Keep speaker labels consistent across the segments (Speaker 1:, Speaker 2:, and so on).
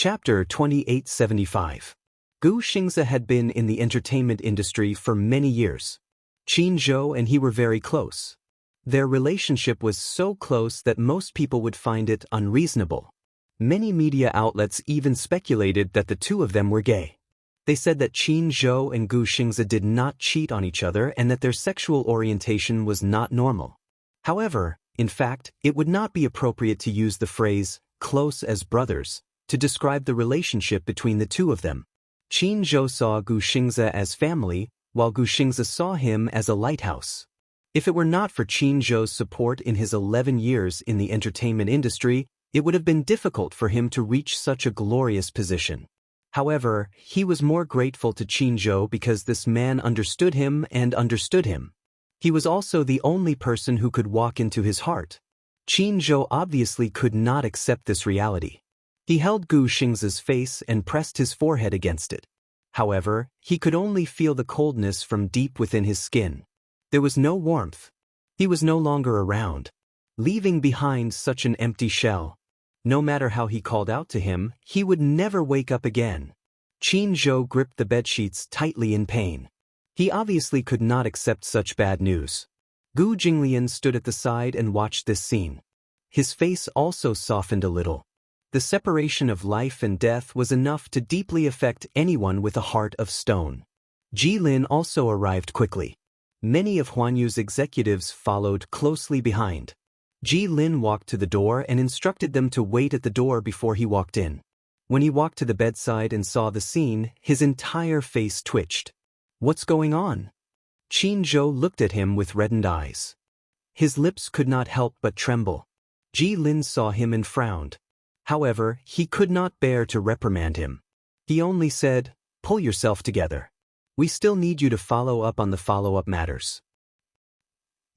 Speaker 1: Chapter 2875. Gu Xingze had been in the entertainment industry for many years. Qin Zhou and he were very close. Their relationship was so close that most people would find it unreasonable. Many media outlets even speculated that the two of them were gay. They said that Qin Zhou and Gu Xingze did not cheat on each other and that their sexual orientation was not normal. However, in fact, it would not be appropriate to use the phrase, close as brothers, to describe the relationship between the two of them. Qin Zhou saw Gu Xingze as family, while Gu Xingze saw him as a lighthouse. If it were not for Qin Zhou's support in his 11 years in the entertainment industry, it would have been difficult for him to reach such a glorious position. However, he was more grateful to Qin Zhou because this man understood him and understood him. He was also the only person who could walk into his heart. Qin Zhou obviously could not accept this reality. He held Gu Xingze's face and pressed his forehead against it. However, he could only feel the coldness from deep within his skin. There was no warmth. He was no longer around, leaving behind such an empty shell. No matter how he called out to him, he would never wake up again. Qin Zhou gripped the bedsheets tightly in pain. He obviously could not accept such bad news. Gu Jinglian stood at the side and watched this scene. His face also softened a little. The separation of life and death was enough to deeply affect anyone with a heart of stone. Ji Lin also arrived quickly. Many of Huan Yu's executives followed closely behind. Ji Lin walked to the door and instructed them to wait at the door before he walked in. When he walked to the bedside and saw the scene, his entire face twitched. "What's going on?" Qin Zhou looked at him with reddened eyes. His lips could not help but tremble. Ji Lin saw him and frowned. However, he could not bear to reprimand him. He only said, "Pull yourself together. We still need you to follow up on the follow-up matters."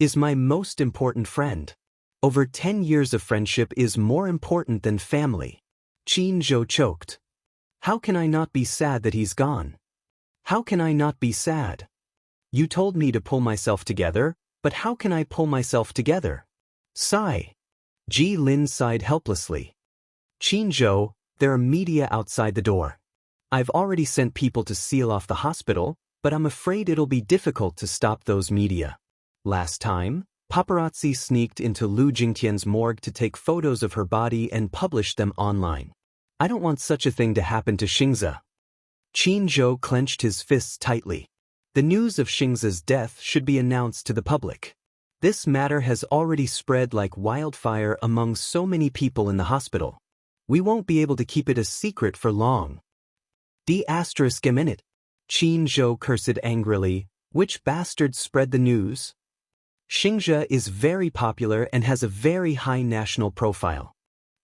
Speaker 1: Is my most important friend. Over 10 years of friendship is more important than family. Qin Zhou choked. How can I not be sad that he's gone? How can I not be sad? You told me to pull myself together, but how can I pull myself together? Sigh. Ji Lin sighed helplessly. Qin Zhou, there are media outside the door. I've already sent people to seal off the hospital, but I'm afraid it'll be difficult to stop those media. Last time, paparazzi sneaked into Lu Jingtian's morgue to take photos of her body and publish them online. I don't want such a thing to happen to Xingze. Qin Zhou clenched his fists tightly. The news of Xingze's death should be announced to the public. This matter has already spread like wildfire among so many people in the hospital. We won't be able to keep it a secret for long. D***minute. Qin Zhou cursed angrily. Which bastard spread the news? Xingze is very popular and has a very high national profile.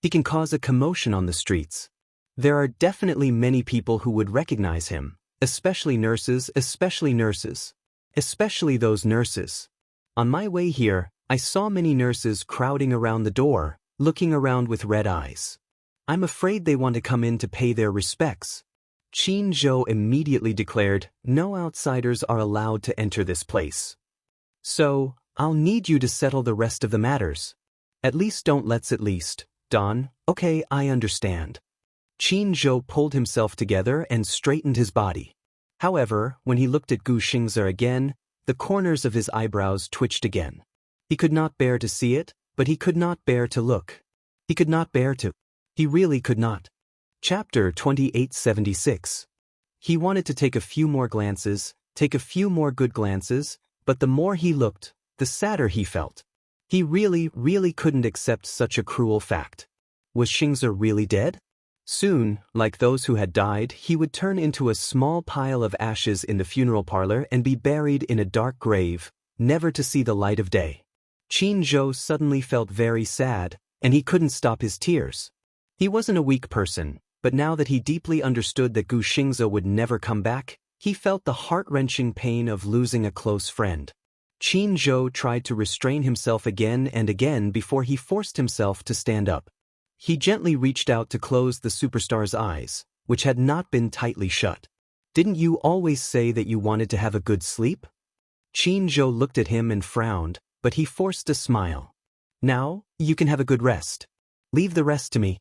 Speaker 1: He can cause a commotion on the streets. There are definitely many people who would recognize him, especially nurses, especially those nurses. On my way here, I saw many nurses crowding around the door, looking around with red eyes. I'm afraid they want to come in to pay their respects. Qin Zhou immediately declared, no outsiders are allowed to enter this place. So, I'll need you to settle the rest of the matters. At least don't let's at least, Don. Okay, I understand. Qin Zhou pulled himself together and straightened his body. However, when he looked at Gu Xingze again, the corners of his eyebrows twitched again. He could not bear to see it, but he could not bear to look. He could not bear to. He really could not. Chapter 2876. He wanted to take a few more glances, take a few more good glances, but the more he looked, the sadder he felt. He really couldn't accept such a cruel fact. Was Xingze really dead? Soon, like those who had died, he would turn into a small pile of ashes in the funeral parlor and be buried in a dark grave, never to see the light of day. Qin Zhou suddenly felt very sad, and he couldn't stop his tears. He wasn't a weak person, but now that he deeply understood that Gu Xingze would never come back, he felt the heart-wrenching pain of losing a close friend. Qin Zhou tried to restrain himself again and again before he forced himself to stand up. He gently reached out to close the superstar's eyes, which had not been tightly shut. Didn't you always say that you wanted to have a good sleep? Qin Zhou looked at him and frowned, but he forced a smile. Now, you can have a good rest. Leave the rest to me.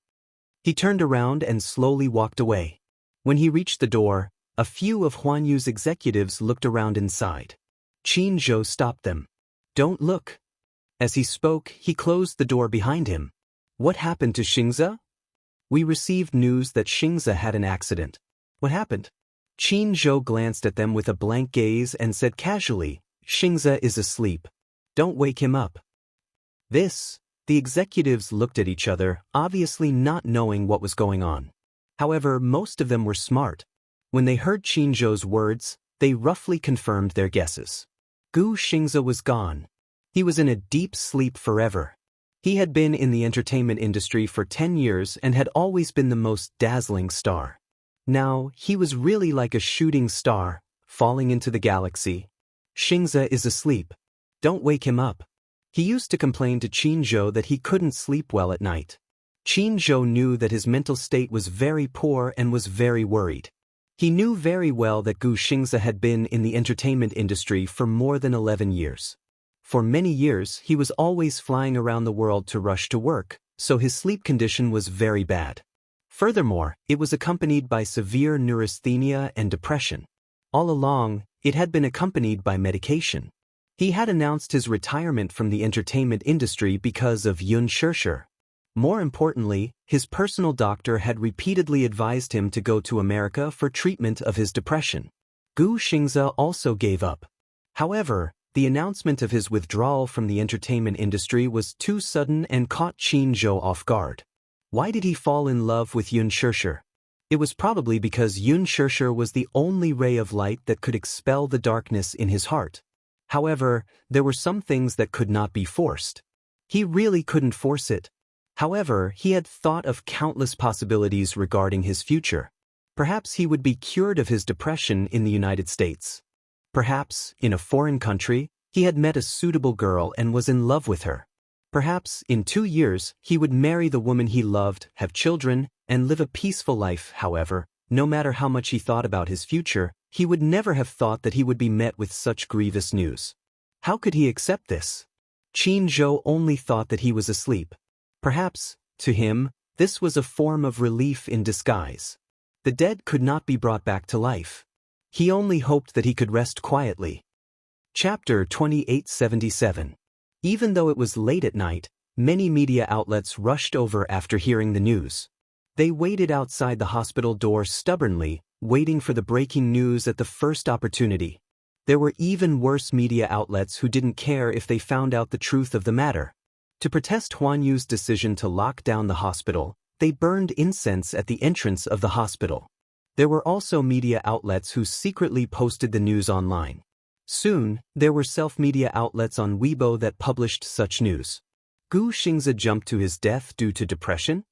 Speaker 1: He turned around and slowly walked away. When he reached the door, a few of Huan Yu's executives looked around inside. Qin Zhou stopped them. "Don't look." As he spoke, he closed the door behind him. "What happened to Xingze?" "We received news that Xingze had an accident." "What happened?" Qin Zhou glanced at them with a blank gaze and said casually, "Xingze is asleep. Don't wake him up." The executives looked at each other, obviously not knowing what was going on. However, most of them were smart. When they heard Qin Zhou's words, they roughly confirmed their guesses. Gu Xingze was gone. He was in a deep sleep forever. He had been in the entertainment industry for 10 years and had always been the most dazzling star. Now, he was really like a shooting star, falling into the galaxy. "Xingze is asleep. Don't wake him up." He used to complain to Qin Zhou that he couldn't sleep well at night. Qin Zhou knew that his mental state was very poor and was very worried. He knew very well that Gu Xingze had been in the entertainment industry for more than 11 years. For many years, he was always flying around the world to rush to work, so his sleep condition was very bad. Furthermore, it was accompanied by severe neurasthenia and depression. All along, it had been accompanied by medication. He had announced his retirement from the entertainment industry because of Yun Shirshir. More importantly, his personal doctor had repeatedly advised him to go to America for treatment of his depression. Gu Xingze also gave up. However, the announcement of his withdrawal from the entertainment industry was too sudden and caught Qin Zhou off guard. Why did he fall in love with Yun Shirshir? It was probably because Yun Shirshir was the only ray of light that could expel the darkness in his heart. However, there were some things that could not be forced. He really couldn't force it. However, he had thought of countless possibilities regarding his future. Perhaps he would be cured of his depression in the United States. Perhaps, in a foreign country, he had met a suitable girl and was in love with her. Perhaps, in 2 years, he would marry the woman he loved, have children, and live a peaceful life. However, no matter how much he thought about his future, he would never have thought that he would be met with such grievous news. How could he accept this? Qin Zhou only thought that he was asleep. Perhaps, to him, this was a form of relief in disguise. The dead could not be brought back to life. He only hoped that he could rest quietly. Chapter 2877. Even though it was late at night, many media outlets rushed over after hearing the news. They waited outside the hospital door stubbornly, waiting for the breaking news at the first opportunity. There were even worse media outlets who didn't care if they found out the truth of the matter. To protest Huan Yu's decision to lock down the hospital, they burned incense at the entrance of the hospital. There were also media outlets who secretly posted the news online. Soon, there were self-media outlets on Weibo that published such news. Gu Xingze jumped to his death due to depression?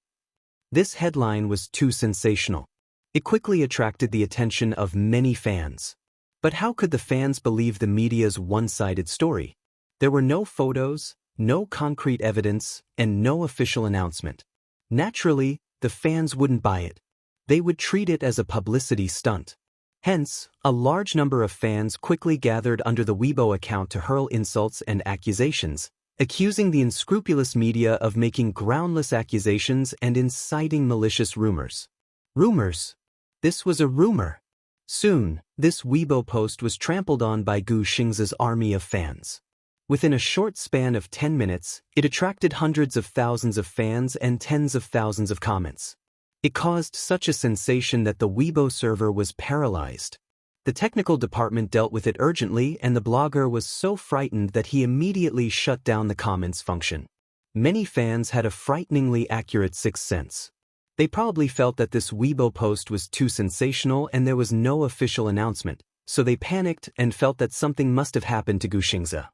Speaker 1: This headline was too sensational. It quickly attracted the attention of many fans. But how could the fans believe the media's one-sided story? There were no photos, no concrete evidence, and no official announcement. Naturally, the fans wouldn't buy it. They would treat it as a publicity stunt. Hence, a large number of fans quickly gathered under the Weibo account to hurl insults and accusations, accusing the unscrupulous media of making groundless accusations and inciting malicious rumors. Rumors? This was a rumor. Soon, this Weibo post was trampled on by Gu Xingze's army of fans. Within a short span of 10 minutes, it attracted hundreds of thousands of fans and tens of thousands of comments. It caused such a sensation that the Weibo server was paralyzed. The technical department dealt with it urgently, and the blogger was so frightened that he immediately shut down the comments function. Many fans had a frighteningly accurate sixth sense. They probably felt that this Weibo post was too sensational and there was no official announcement, so they panicked and felt that something must have happened to Gu Xingze.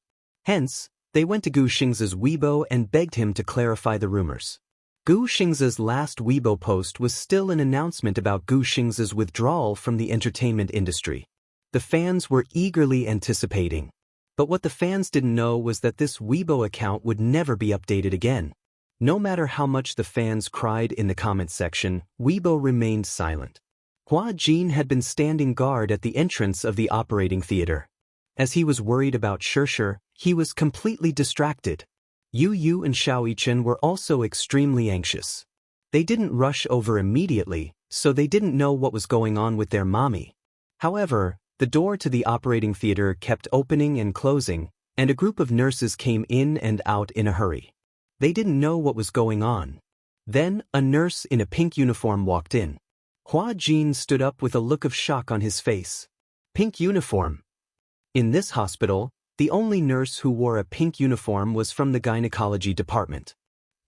Speaker 1: Hence, they went to Gu Xingze's Weibo and begged him to clarify the rumors. Gu Xingze's last Weibo post was still an announcement about Gu Xingze's withdrawal from the entertainment industry. The fans were eagerly anticipating. But what the fans didn't know was that this Weibo account would never be updated again. No matter how much the fans cried in the comment section, Weibo remained silent. Hua Jin had been standing guard at the entrance of the operating theater. As he was worried about Shirshir, he was completely distracted. Yu Yu and Xiao Yichen were also extremely anxious. They didn't rush over immediately, so they didn't know what was going on with their mommy. However, the door to the operating theater kept opening and closing, and a group of nurses came in and out in a hurry. They didn't know what was going on. Then, a nurse in a pink uniform walked in. Hua Jin stood up with a look of shock on his face. Pink uniform. In this hospital, the only nurse who wore a pink uniform was from the gynecology department.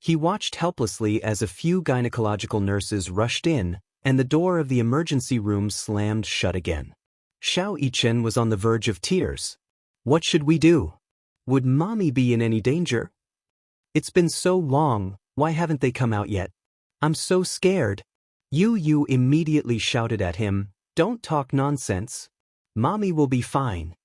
Speaker 1: He watched helplessly as a few gynecological nurses rushed in, and the door of the emergency room slammed shut again. Xiao Yichen was on the verge of tears. What should we do? Would mommy be in any danger? It's been so long, why haven't they come out yet? I'm so scared. Yu immediately shouted at him, don't talk nonsense. Mommy will be fine.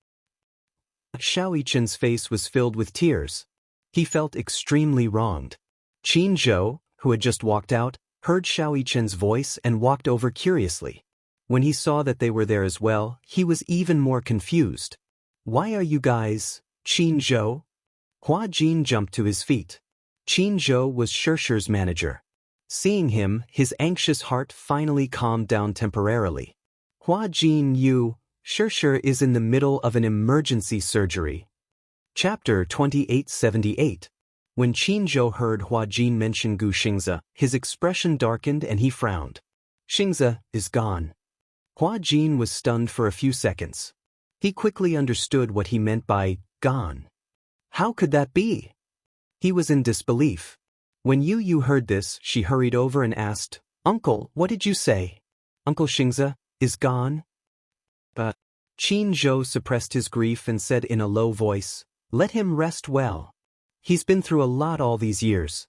Speaker 1: Xiao Yichen's face was filled with tears. He felt extremely wronged. Qin Zhou, who had just walked out, heard Xiao Yichen's voice and walked over curiously. When he saw that they were there as well, he was even more confused. Why are you guys, Qin Zhou? Hua Jin jumped to his feet. Qin Zhou was Shishi's manager. Seeing him, his anxious heart finally calmed down temporarily. Hua Jin, Shishi is in the middle of an emergency surgery. Chapter 2878. When Qin Zhou heard Hua Jin mention Gu Xingze, his expression darkened and he frowned. Xingze is gone. Hua Jin was stunned for a few seconds. He quickly understood what he meant by gone. How could that be? He was in disbelief. When Yu heard this, she hurried over and asked, Uncle, what did you say? Uncle Xingze is gone? But Qin Zhou suppressed his grief and said in a low voice, let him rest well. He's been through a lot all these years.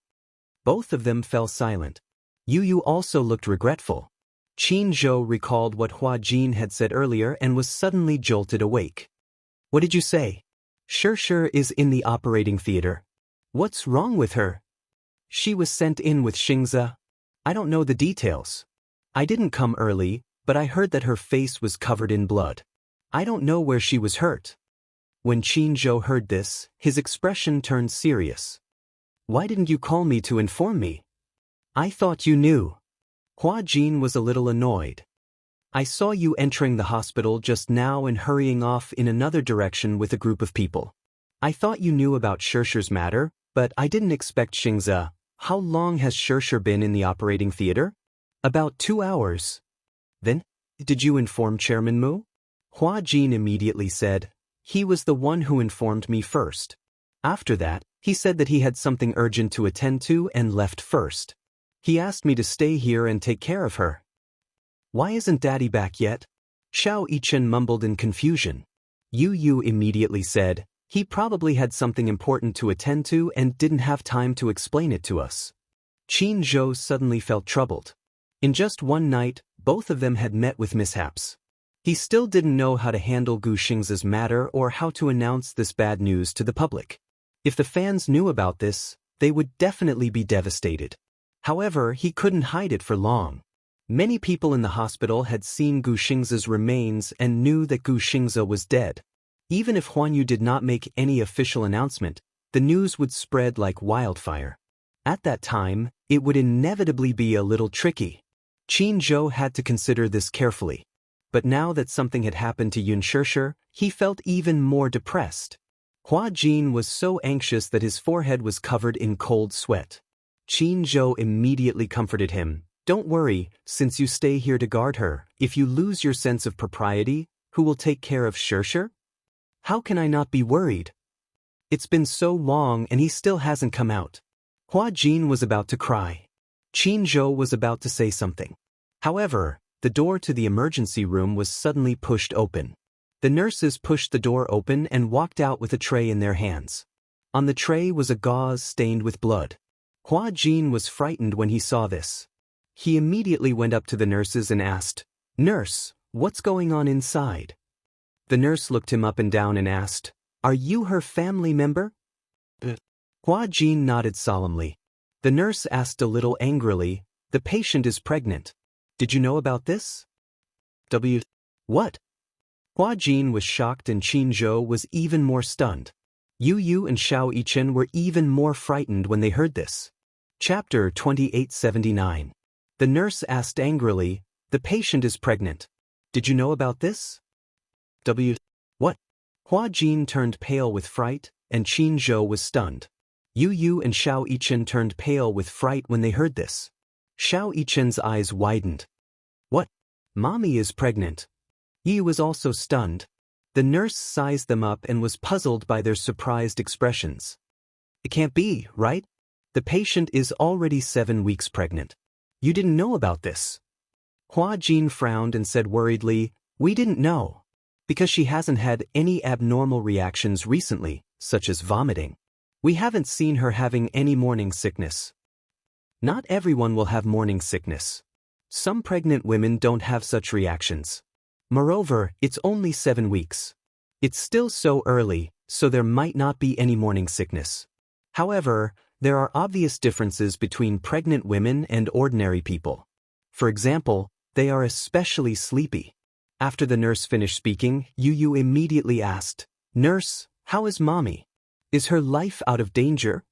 Speaker 1: Both of them fell silent. Yu also looked regretful. Qin Zhou recalled what Hua Jin had said earlier and was suddenly jolted awake. What did you say? Shishi is in the operating theater. What's wrong with her? She was sent in with Xingze. I don't know the details. I didn't come early, but I heard that her face was covered in blood. I don't know where she was hurt. When Qin Zhou heard this, his expression turned serious. Why didn't you call me to inform me? I thought you knew. Hua Jin was a little annoyed. I saw you entering the hospital just now and hurrying off in another direction with a group of people. I thought you knew about Shishi's matter, but I didn't expect Xingze. How long has Shishi been in the operating theater? About 2 hours. Then, did you inform Chairman Mu? Hua Jin immediately said, he was the one who informed me first. After that, he said that he had something urgent to attend to and left first. He asked me to stay here and take care of her. Why isn't Daddy back yet? Xiao Yichen mumbled in confusion. Yu immediately said, he probably had something important to attend to and didn't have time to explain it to us. Qin Zhou suddenly felt troubled. In just one night, both of them had met with mishaps. He still didn't know how to handle Gu Xingze's matter or how to announce this bad news to the public. If the fans knew about this, they would definitely be devastated. However, he couldn't hide it for long. Many people in the hospital had seen Gu Xingze's remains and knew that Gu Xingze was dead. Even if Huan Yu did not make any official announcement, the news would spread like wildfire. At that time, it would inevitably be a little tricky. Qin Zhou had to consider this carefully. But now that something had happened to Yun Shishi, he felt even more depressed. Hua Jin was so anxious that his forehead was covered in cold sweat. Qin Zhou immediately comforted him. Don't worry, since you stay here to guard her, if you lose your sense of propriety, who will take care of Shishi? How can I not be worried? It's been so long and he still hasn't come out. Hua Jin was about to cry. Qin Zhou was about to say something. However, the door to the emergency room was suddenly pushed open. The nurses pushed the door open and walked out with a tray in their hands. On the tray was a gauze stained with blood. Hua Jin was frightened when he saw this. He immediately went up to the nurses and asked, Nurse, what's going on inside? The nurse looked him up and down and asked, Are you her family member? Hua Jin nodded solemnly. The nurse asked a little angrily, The patient is pregnant. Did you know about this? What? Hua Jin was shocked and Qin Zhou was even more stunned. Yu and Xiao Yichen were even more frightened when they heard this. Chapter 2879. The nurse asked angrily, "The patient is pregnant. Did you know about this?" What? Hua Jin turned pale with fright, and Qin Zhou was stunned. Yu Yu and Xiao Yichen turned pale with fright when they heard this. Xiao Yichen's eyes widened. What? Mommy is pregnant. Yu was also stunned. The nurse sized them up and was puzzled by their surprised expressions. It can't be, right? The patient is already 7 weeks pregnant. You didn't know about this. Hua Jin frowned and said worriedly, "We didn't know. Because she hasn't had any abnormal reactions recently, such as vomiting. We haven't seen her having any morning sickness." Not everyone will have morning sickness. Some pregnant women don't have such reactions. Moreover, it's only 7 weeks. It's still so early, so there might not be any morning sickness. However, there are obvious differences between pregnant women and ordinary people. For example, they are especially sleepy. After the nurse finished speaking, Yu Yu immediately asked, "Nurse, how is mommy? Is her life out of danger?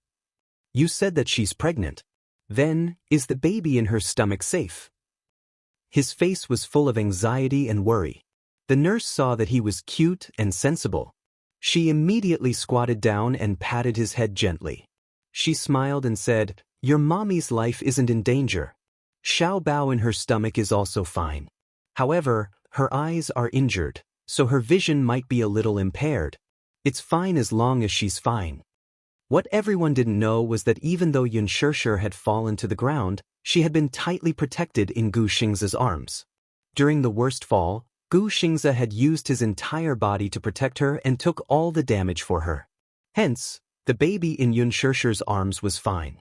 Speaker 1: You said that she's pregnant. Then, is the baby in her stomach safe?" His face was full of anxiety and worry. The nurse saw that he was cute and sensible. She immediately squatted down and patted his head gently. She smiled and said, "Your mommy's life isn't in danger. Xiao Bao in her stomach is also fine. However, her eyes are injured, so her vision might be a little impaired. It's fine as long as she's fine." What everyone didn't know was that even though Yun Shishir had fallen to the ground, she had been tightly protected in Gu Xingze's arms. During the worst fall, Gu Xingze had used his entire body to protect her and took all the damage for her. Hence, the baby in Yun Shishir's arms was fine.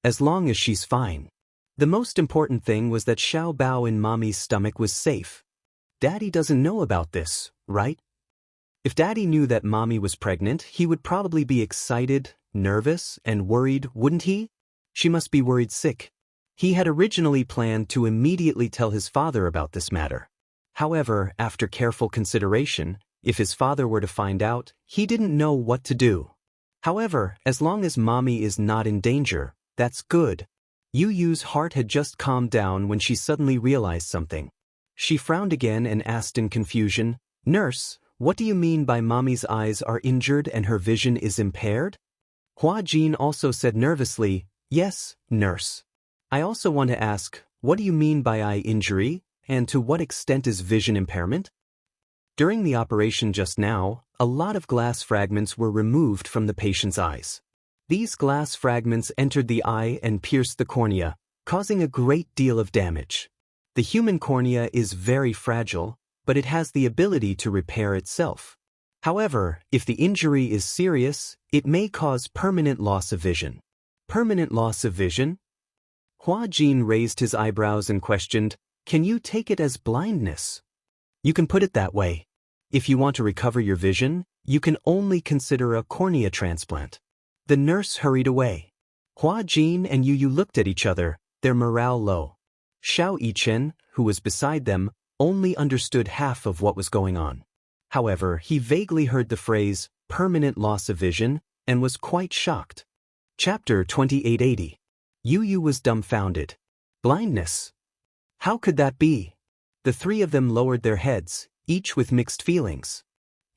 Speaker 1: As long as she's fine. The most important thing was that Xiao Bao in mommy's stomach was safe. Daddy doesn't know about this, right? If Daddy knew that mommy was pregnant, he would probably be excited, nervous, and worried, wouldn't he? She must be worried sick. He had originally planned to immediately tell his father about this matter. However, after careful consideration, if his father were to find out, he didn't know what to do. However, as long as mommy is not in danger, that's good. Yu Yu's heart had just calmed down when she suddenly realized something. She frowned again and asked in confusion, "Nurse, what do you mean by mommy's eyes are injured and her vision is impaired?" Hua Jin also said nervously, "Yes, nurse. I also want to ask, what do you mean by eye injury, and to what extent is vision impairment?" During the operation just now, a lot of glass fragments were removed from the patient's eyes. These glass fragments entered the eye and pierced the cornea, causing a great deal of damage. The human cornea is very fragile, but it has the ability to repair itself. However, if the injury is serious, it may cause permanent loss of vision. Permanent loss of vision? Hua Jin raised his eyebrows and questioned, "Can you take it as blindness?" You can put it that way. If you want to recover your vision, you can only consider a cornea transplant. The nurse hurried away. Hua Jin and Yu Yu looked at each other, their morale low. Xiao Yichen, who was beside them, only understood half of what was going on. However, he vaguely heard the phrase, "permanent loss of vision," and was quite shocked. Chapter 2880. Yu Yu was dumbfounded. Blindness? How could that be? The three of them lowered their heads, each with mixed feelings.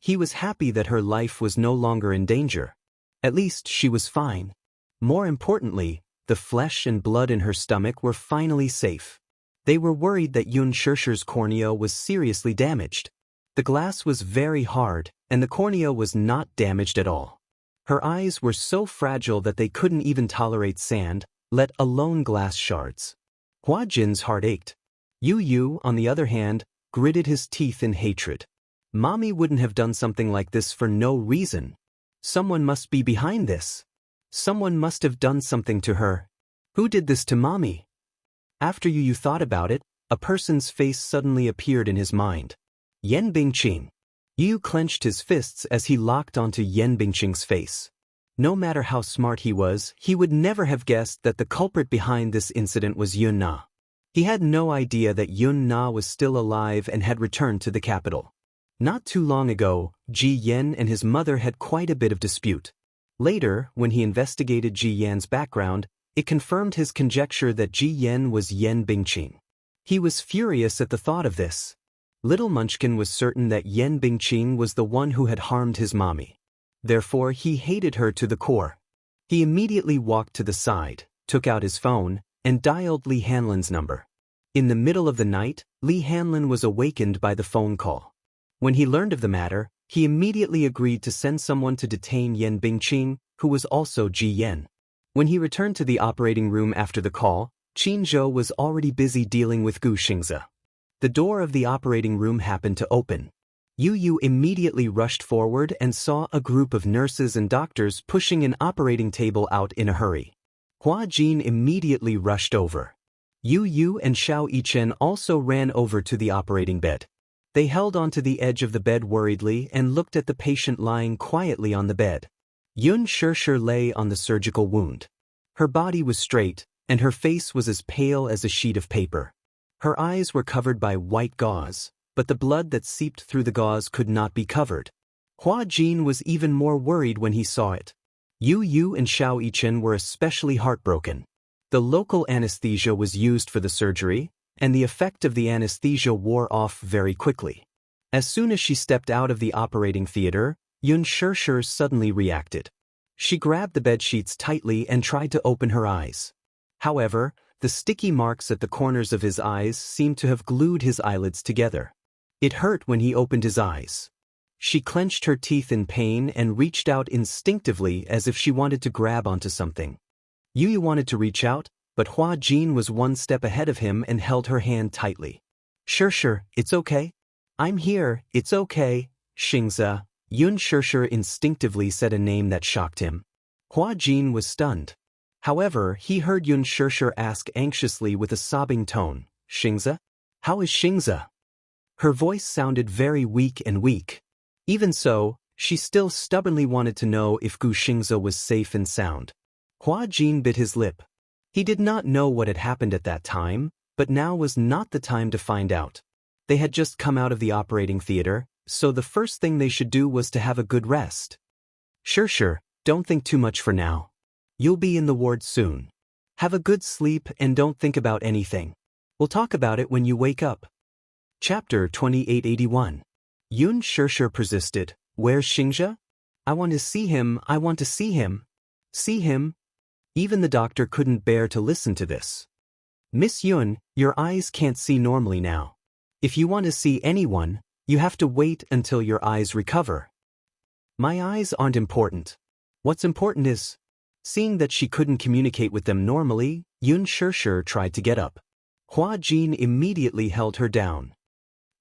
Speaker 1: He was happy that her life was no longer in danger. At least she was fine. More importantly, the flesh and blood in her stomach were finally safe. They were worried that Yun Shishir's cornea was seriously damaged. The glass was very hard, and the cornea was not damaged at all. Her eyes were so fragile that they couldn't even tolerate sand, let alone glass shards. Hua Jin's heart ached. Yu Yu, on the other hand, gritted his teeth in hatred. Mommy wouldn't have done something like this for no reason. Someone must be behind this. Someone must have done something to her. Who did this to mommy? After Yu Yu thought about it, a person's face suddenly appeared in his mind. Yan Bingqing. Yu clenched his fists as he locked onto Yan Bingqing's face. No matter how smart he was, he would never have guessed that the culprit behind this incident was Yun Na. He had no idea that Yun Na was still alive and had returned to the capital. Not too long ago, Ji Yan and his mother had quite a bit of dispute. Later, when he investigated Ji Yan's background, It confirmed his conjecture that Ji Yen was Yen Bingqing. He was furious at the thought of this. Little Munchkin was certain that Yen Bingqing was the one who had harmed his mommy. Therefore, he hated her to the core. He immediately walked to the side, took out his phone, and dialed Li Hanlin's number. In the middle of the night, Li Hanlin was awakened by the phone call. When he learned of the matter, he immediately agreed to send someone to detain Yen Bingqing, who was also Ji Yen. When he returned to the operating room after the call, Qin Zhou was already busy dealing with Gu Xingze. The door of the operating room happened to open. Yu Yu immediately rushed forward and saw a group of nurses and doctors pushing an operating table out in a hurry. Hua Jin immediately rushed over. Yu Yu and Xiao Yichen also ran over to the operating bed. They held onto the edge of the bed worriedly and looked at the patient lying quietly on the bed. Yun Shirshir lay on the surgical wound. Her body was straight, and her face was as pale as a sheet of paper. Her eyes were covered by white gauze, but the blood that seeped through the gauze could not be covered. Hua Jin was even more worried when he saw it. Yu Yu and Xiao Yichen were especially heartbroken. The local anesthesia was used for the surgery, and the effect of the anesthesia wore off very quickly. As soon as she stepped out of the operating theater, Yun Shirshir suddenly reacted. She grabbed the bedsheets tightly and tried to open her eyes. However, the sticky marks at the corners of his eyes seemed to have glued his eyelids together. It hurt when he opened his eyes. She clenched her teeth in pain and reached out instinctively as if she wanted to grab onto something. Yu Yu wanted to reach out, but Hua Jin was one step ahead of him and held her hand tightly. Shirshir, it's okay? I'm here, it's okay, Xingze. Yun Shirshir instinctively said a name that shocked him. Hua Jin was stunned. However, he heard Yun Shirshir ask anxiously with a sobbing tone, Xingze? How is Xingze? Her voice sounded very weak and weak. Even so, she still stubbornly wanted to know if Gu Xingze was safe and sound. Hua Jin bit his lip. He did not know what had happened at that time, but now was not the time to find out. They had just come out of the operating theater, so the first thing they should do was to have a good rest. Shirshir, don't think too much for now. You'll be in the ward soon. Have a good sleep and don't think about anything. We'll talk about it when you wake up. Chapter 2881. Yun Shirshir persisted. Where's Xingze? I want to see him, I want to see him. See him? Even the doctor couldn't bear to listen to this. Miss Yun, your eyes can't see normally now. If you want to see anyone, you have to wait until your eyes recover. My eyes aren't important. What's important is... Seeing that she couldn't communicate with them normally, Yun Shirshir tried to get up. Hua Jin immediately held her down.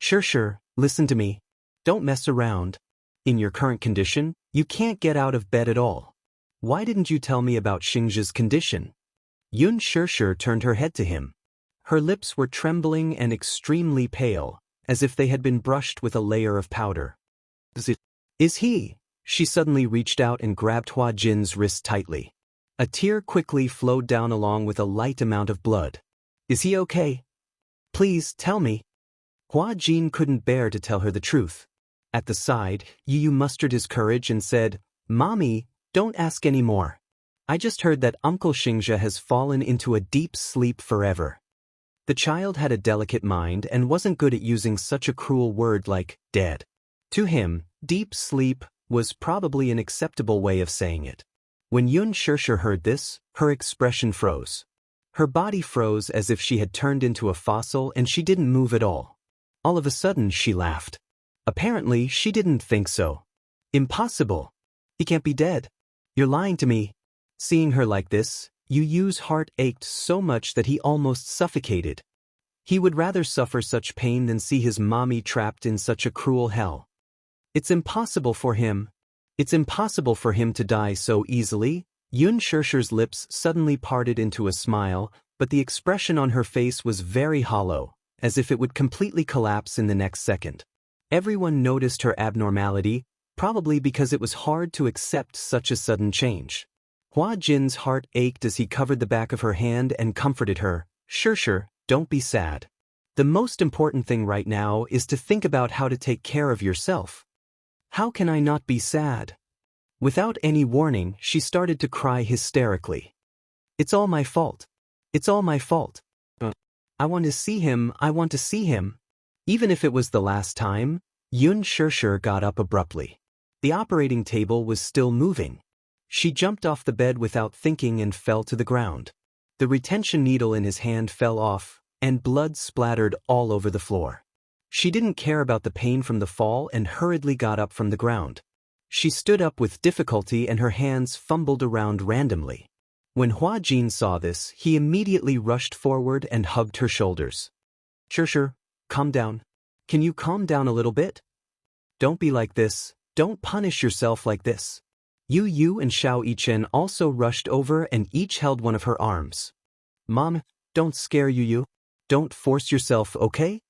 Speaker 1: Shirshir, listen to me. Don't mess around. In your current condition, you can't get out of bed at all. Why didn't you tell me about Xingze's condition? Yun Shirshir turned her head to him. Her lips were trembling and extremely pale, as if they had been brushed with a layer of powder. Is he? She suddenly reached out and grabbed Hua Jin's wrist tightly. A tear quickly flowed down along with a light amount of blood. Is he okay? Please, tell me. Hua Jin couldn't bear to tell her the truth. At the side, Yu Yu mustered his courage and said, Mommy, don't ask any more. I just heard that Uncle Xingze has fallen into a deep sleep forever. The child had a delicate mind and wasn't good at using such a cruel word like dead. To him, deep sleep was probably an acceptable way of saying it. When Yun Shirshir heard this, her expression froze. Her body froze as if she had turned into a fossil and she didn't move at all. All of a sudden, she laughed. Apparently, she didn't think so. Impossible. He can't be dead. You're lying to me. Seeing her like this, Yu Yu's heart ached so much that he almost suffocated. He would rather suffer such pain than see his mommy trapped in such a cruel hell. It's impossible for him. It's impossible for him to die so easily. Yun Shirshir's lips suddenly parted into a smile, but the expression on her face was very hollow, as if it would completely collapse in the next second. Everyone noticed her abnormality, probably because it was hard to accept such a sudden change. Hua Jin's heart ached as he covered the back of her hand and comforted her. Shirshir, don't be sad. The most important thing right now is to think about how to take care of yourself. How can I not be sad? Without any warning, she started to cry hysterically. It's all my fault. It's all my fault. I want to see him, I want to see him. Even if it was the last time, Yun Shirshir got up abruptly. The operating table was still moving. She jumped off the bed without thinking and fell to the ground. The retention needle in his hand fell off, and blood splattered all over the floor. She didn't care about the pain from the fall and hurriedly got up from the ground. She stood up with difficulty and her hands fumbled around randomly. When Hua Jin saw this, he immediately rushed forward and hugged her shoulders. Shirshir, calm down. Can you calm down a little bit? Don't be like this. Don't punish yourself like this. Yu and Xiao Yichen also rushed over and each held one of her arms. Mom, don't scare Yu. Don't force yourself, okay?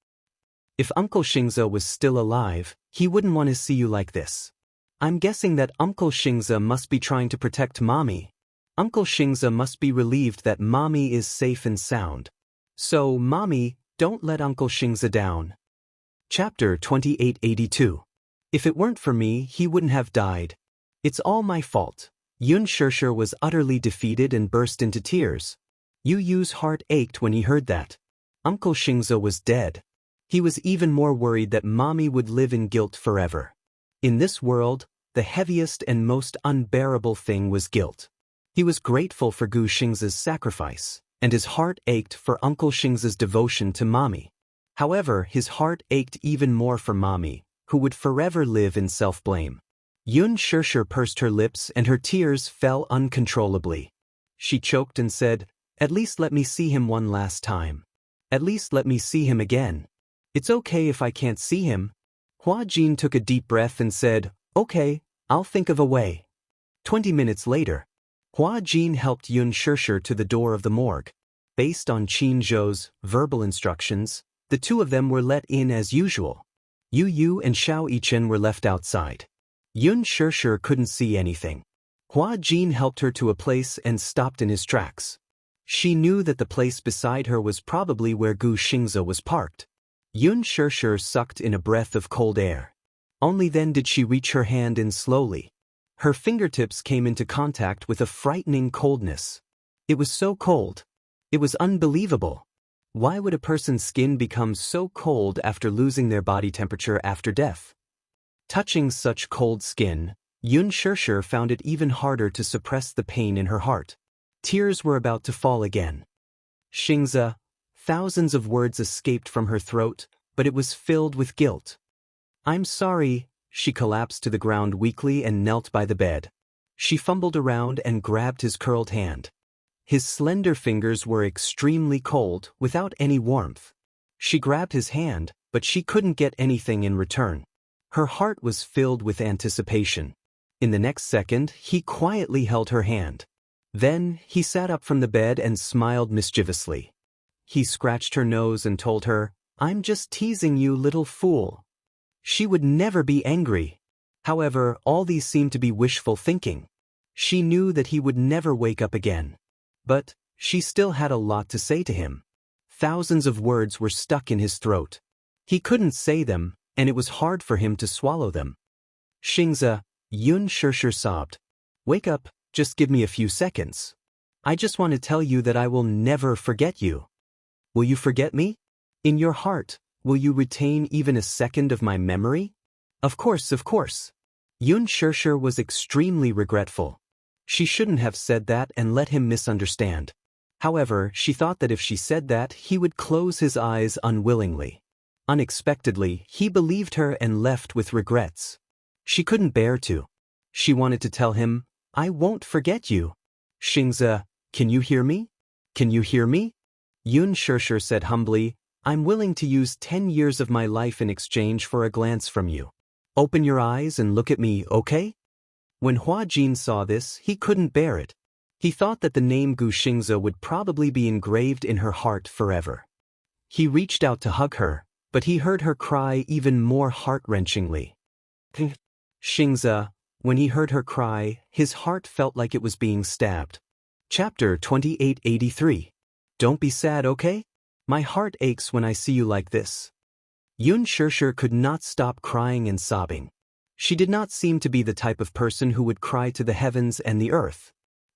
Speaker 1: If Uncle Xingze was still alive, he wouldn't want to see you like this. I'm guessing that Uncle Xingze must be trying to protect Mommy. Uncle Xingze must be relieved that Mommy is safe and sound. So, Mommy, don't let Uncle Xingze down. Chapter 2882. If it weren't for me, he wouldn't have died. It's all my fault. Yun Shirshir was utterly defeated and burst into tears. Yu's heart ached when he heard that. Uncle Xingze was dead. He was even more worried that Mommy would live in guilt forever. In this world, the heaviest and most unbearable thing was guilt. He was grateful for Gu Xingze's sacrifice, and his heart ached for Uncle Xingze's devotion to Mommy. However, his heart ached even more for Mommy, who would forever live in self-blame. Yun Shirshir pursed her lips and her tears fell uncontrollably. She choked and said, "At least let me see him one last time. At least let me see him again. It's okay if I can't see him." Hua Jin took a deep breath and said, "Okay, I'll think of a way." 20 minutes later, Hua Jin helped Yun Shirshir to the door of the morgue. Based on Qin Zhou's verbal instructions, the two of them were let in as usual. Yu and Xiao Yichen were left outside. Yun Shirshir couldn't see anything. Hua Jin helped her to a place and stopped in his tracks. She knew that the place beside her was probably where Gu Xingze was parked. Yun Shirshir sucked in a breath of cold air. Only then did she reach her hand in slowly. Her fingertips came into contact with a frightening coldness. It was so cold. It was unbelievable. Why would a person's skin become so cold after losing their body temperature after death? Touching such cold skin, Yun Shirshir found it even harder to suppress the pain in her heart. Tears were about to fall again. Xingze, thousands of words escaped from her throat, but it was filled with guilt. "I'm sorry." She collapsed to the ground weakly and knelt by the bed. She fumbled around and grabbed his curled hand. His slender fingers were extremely cold, without any warmth. She grabbed his hand, but she couldn't get anything in return. Her heart was filled with anticipation. In the next second, he quietly held her hand. Then, he sat up from the bed and smiled mischievously. He scratched her nose and told her, "I'm just teasing you, little fool." She would never be angry. However, all these seemed to be wishful thinking. She knew that he would never wake up again. But, she still had a lot to say to him. Thousands of words were stuck in his throat. He couldn't say them, and it was hard for him to swallow them. "Xingze," Yun Shirshir sobbed. "Wake up, just give me a few seconds. I just want to tell you that I will never forget you." "Will you forget me? In your heart, will you retain even a second of my memory?" Of course, of course. Yun Shirshir was extremely regretful. She shouldn't have said that and let him misunderstand. However, she thought that if she said that, he would close his eyes unwillingly. Unexpectedly, he believed her and left with regrets. She couldn't bear to. She wanted to tell him, "I won't forget you." "Xingze, can you hear me? Can you hear me?" Yun Shirshir said humbly, "I'm willing to use 10 years of my life in exchange for a glance from you. Open your eyes and look at me, okay?" When Hua Jin saw this, he couldn't bear it. He thought that the name Gu Xingze would probably be engraved in her heart forever. He reached out to hug her, but he heard her cry even more heart-wrenchingly. Xingze, when he heard her cry, his heart felt like it was being stabbed. Chapter 2883. Don't be sad, okay? My heart aches when I see you like this. Yun Shirshir could not stop crying and sobbing. She did not seem to be the type of person who would cry to the heavens and the earth.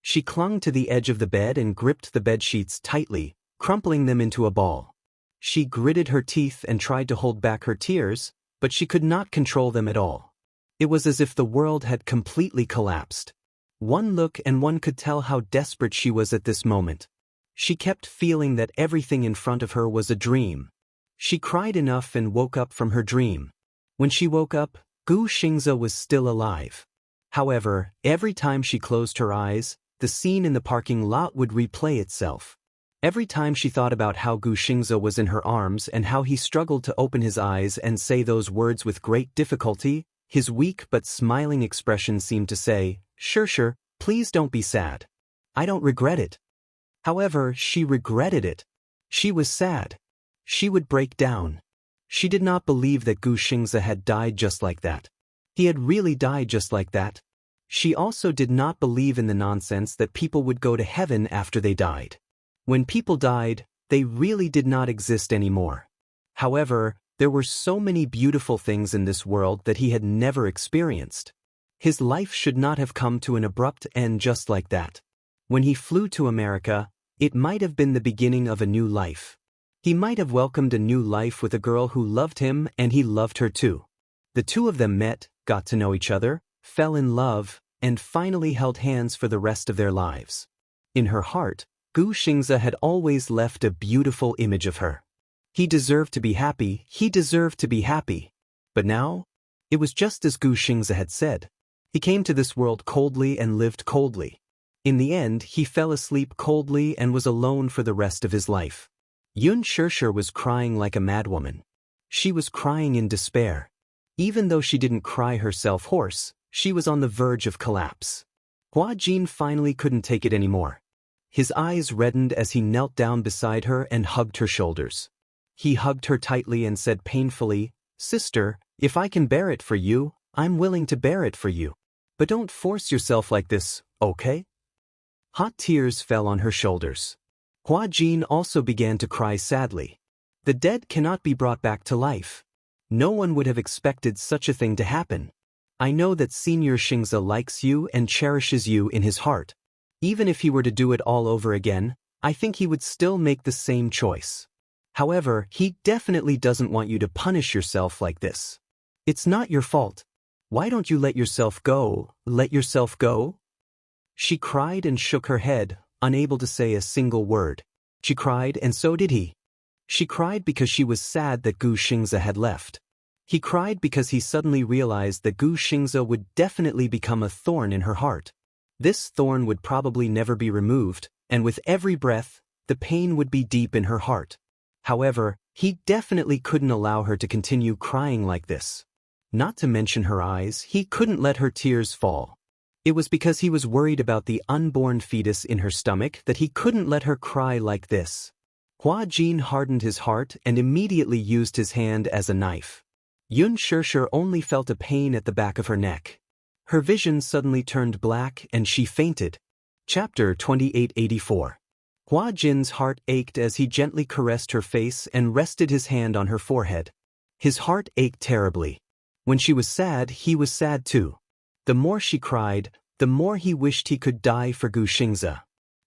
Speaker 1: She clung to the edge of the bed and gripped the bedsheets tightly, crumpling them into a ball. She gritted her teeth and tried to hold back her tears, but she could not control them at all. It was as if the world had completely collapsed. One look and one could tell how desperate she was at this moment. She kept feeling that everything in front of her was a dream. She cried enough and woke up from her dream. When she woke up, Gu Xingze was still alive. However, every time she closed her eyes, the scene in the parking lot would replay itself. Every time she thought about how Gu Xingze was in her arms and how he struggled to open his eyes and say those words with great difficulty, his weak but smiling expression seemed to say, "Sure, please don't be sad. I don't regret it." However, she regretted it. She was sad. She would break down. She did not believe that Gu Xingze had died just like that. He had really died just like that. She also did not believe in the nonsense that people would go to heaven after they died. When people died, they really did not exist anymore. However, there were so many beautiful things in this world that he had never experienced. His life should not have come to an abrupt end just like that. When he flew to America, it might have been the beginning of a new life. He might have welcomed a new life with a girl who loved him and he loved her too. The two of them met, got to know each other, fell in love, and finally held hands for the rest of their lives. In her heart, Gu Xingze had always left a beautiful image of her. He deserved to be happy, he deserved to be happy. But now, it was just as Gu Xingze had said. He came to this world coldly and lived coldly. In the end, he fell asleep coldly and was alone for the rest of his life. Yun Shirshir was crying like a madwoman. She was crying in despair. Even though she didn't cry herself hoarse, she was on the verge of collapse. Hua Jin finally couldn't take it anymore. His eyes reddened as he knelt down beside her and hugged her shoulders. He hugged her tightly and said painfully, "Sister, if I can bear it for you, I'm willing to bear it for you. But don't force yourself like this, okay?" Hot tears fell on her shoulders. Hua Jin also began to cry sadly. The dead cannot be brought back to life. No one would have expected such a thing to happen. I know that Senior Xingze likes you and cherishes you in his heart. Even if he were to do it all over again, I think he would still make the same choice. However, he definitely doesn't want you to punish yourself like this. It's not your fault. Why don't you let yourself go, let yourself go? She cried and shook her head, unable to say a single word. She cried and so did he. She cried because she was sad that Gu Xingze had left. He cried because he suddenly realized that Gu Xingze would definitely become a thorn in her heart. This thorn would probably never be removed, and with every breath, the pain would be deep in her heart. However, he definitely couldn't allow her to continue crying like this. Not to mention her eyes, he couldn't let her tears fall. It was because he was worried about the unborn fetus in her stomach that he couldn't let her cry like this. Hua Jin hardened his heart and immediately used his hand as a knife. Yun Shirshir only felt a pain at the back of her neck. Her vision suddenly turned black and she fainted. Chapter 2884. Hua Jin's heart ached as he gently caressed her face and rested his hand on her forehead. His heart ached terribly. When she was sad, he was sad too. The more she cried, the more he wished he could die for Gu Xingze.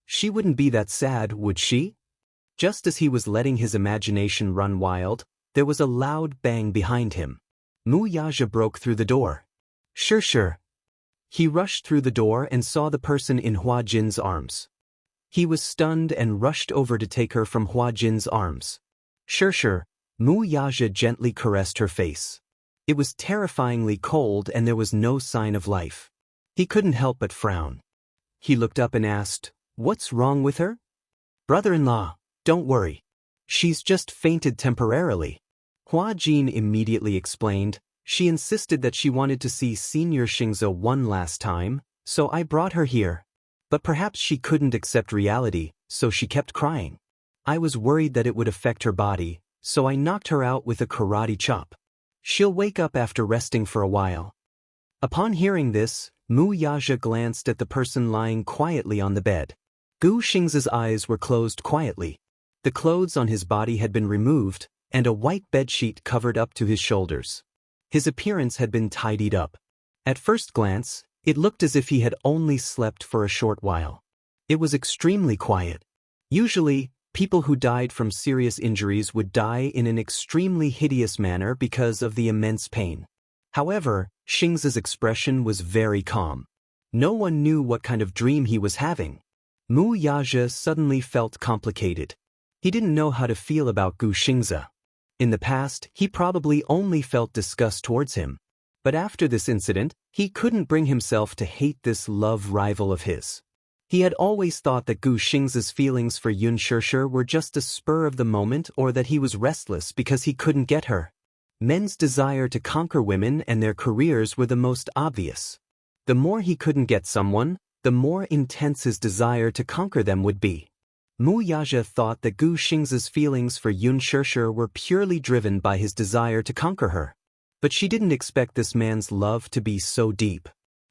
Speaker 1: She wouldn't be that sad, would she? Just as he was letting his imagination run wild, there was a loud bang behind him. Mu Yaja broke through the door. Sure. He rushed through the door and saw the person in Hua Jin's arms. He was stunned and rushed over to take her from Hua Jin's arms. Sure. Mu Yaja gently caressed her face. It was terrifyingly cold and there was no sign of life. He couldn't help but frown. He looked up and asked, "What's wrong with her?" "Brother-in-law, don't worry. She's just fainted temporarily." Hua Jin immediately explained. She insisted that she wanted to see Senior Xingze one last time, so I brought her here. But perhaps she couldn't accept reality, so she kept crying. I was worried that it would affect her body, so I knocked her out with a karate chop. She'll wake up after resting for a while. Upon hearing this, Mu Yaja glanced at the person lying quietly on the bed. Gu Xingze's eyes were closed quietly. The clothes on his body had been removed, and a white bedsheet covered up to his shoulders. His appearance had been tidied up. At first glance, it looked as if he had only slept for a short while. It was extremely quiet. Usually, people who died from serious injuries would die in an extremely hideous manner because of the immense pain. However, Xingzi's expression was very calm. No one knew what kind of dream he was having. Mu Yaja suddenly felt complicated. He didn't know how to feel about Gu Xingzi. In the past, he probably only felt disgust towards him. But after this incident, he couldn't bring himself to hate this love rival of his. He had always thought that Gu Xingzi's feelings for Yun Shishir were just a spur of the moment, or that he was restless because he couldn't get her. Men's desire to conquer women and their careers were the most obvious. The more he couldn't get someone, the more intense his desire to conquer them would be. Mu Yaja thought that Gu Xingzi's feelings for Yun Shishir were purely driven by his desire to conquer her. But she didn't expect this man's love to be so deep.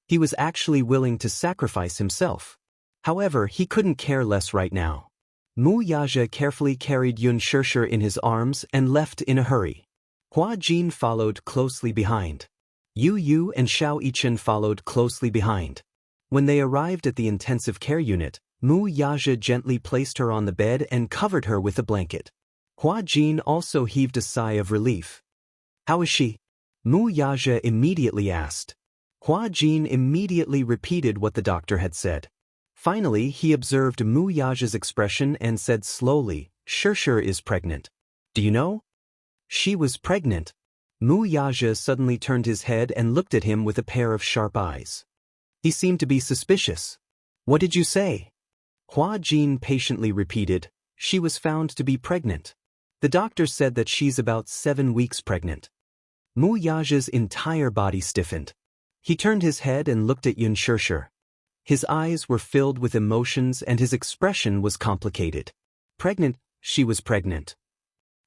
Speaker 1: He was actually willing to sacrifice himself. However, he couldn't care less right now. Mu Yaja carefully carried Yun Shishir in his arms and left in a hurry. Hua Jin followed closely behind. Yu Yu and Xiao Yichen followed closely behind. When they arrived at the intensive care unit, Mu Yaja gently placed her on the bed and covered her with a blanket. Hua Jin also heaved a sigh of relief. "How is she?" Mu Yaja immediately asked. Hua Jin immediately repeated what the doctor had said. Finally, he observed Mu Yaja's expression and said slowly, "Shishir is pregnant. Do you know?" She was pregnant. Mu Yaja suddenly turned his head and looked at him with a pair of sharp eyes. He seemed to be suspicious. "What did you say?" Hua Jin patiently repeated, "She was found to be pregnant. The doctor said that she's about 7 weeks pregnant." Mu Yaja's entire body stiffened. He turned his head and looked at Yun Shishir. His eyes were filled with emotions and his expression was complicated. Pregnant, she was pregnant.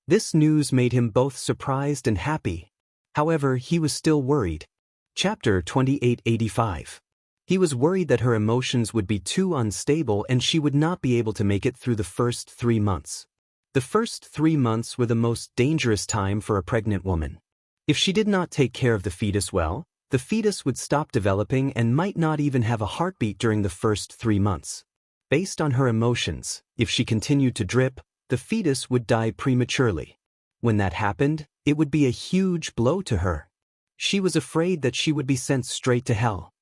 Speaker 1: This news made him both surprised and happy. However, he was still worried. Chapter 2885. He was worried that her emotions would be too unstable and she would not be able to make it through the first 3 months. The first 3 months were the most dangerous time for a pregnant woman. If she did not take care of the fetus well, the fetus would stop developing and might not even have a heartbeat during the first 3 months. Based on her emotions, if she continued to drip, the fetus would die prematurely. When that happened, it would be a huge blow to her. She was afraid that she would be sent straight to hell.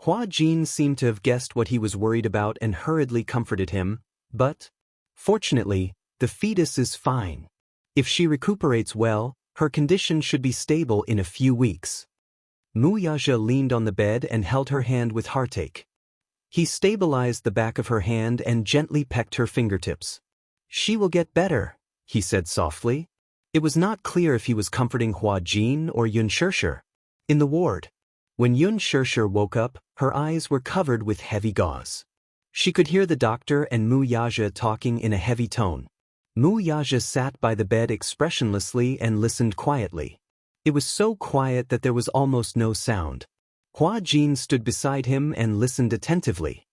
Speaker 1: Hua Jin seemed to have guessed what he was worried about and hurriedly comforted him, but, fortunately, the fetus is fine. If she recuperates well, her condition should be stable in a few weeks. Mu Yaja leaned on the bed and held her hand with heartache. He stabilized the back of her hand and gently pecked her fingertips. "She will get better," he said softly. It was not clear if he was comforting Hua Jin or Yun Shishir. In the ward, when Yun Shishir woke up, her eyes were covered with heavy gauze. She could hear the doctor and Mu Yaja talking in a heavy tone. Mu Yaja sat by the bed expressionlessly and listened quietly. It was so quiet that there was almost no sound. Hua Jin stood beside him and listened attentively.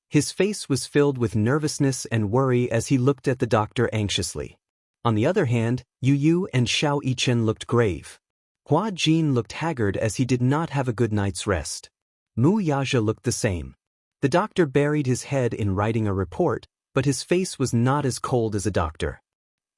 Speaker 1: His face was filled with nervousness and worry as he looked at the doctor anxiously. On the other hand, Yu Yu and Xiao Yichen looked grave. Hua Jin looked haggard as he did not have a good night's rest. Mu Yaja looked the same. The doctor buried his head in writing a report, but his face was not as cold as a doctor.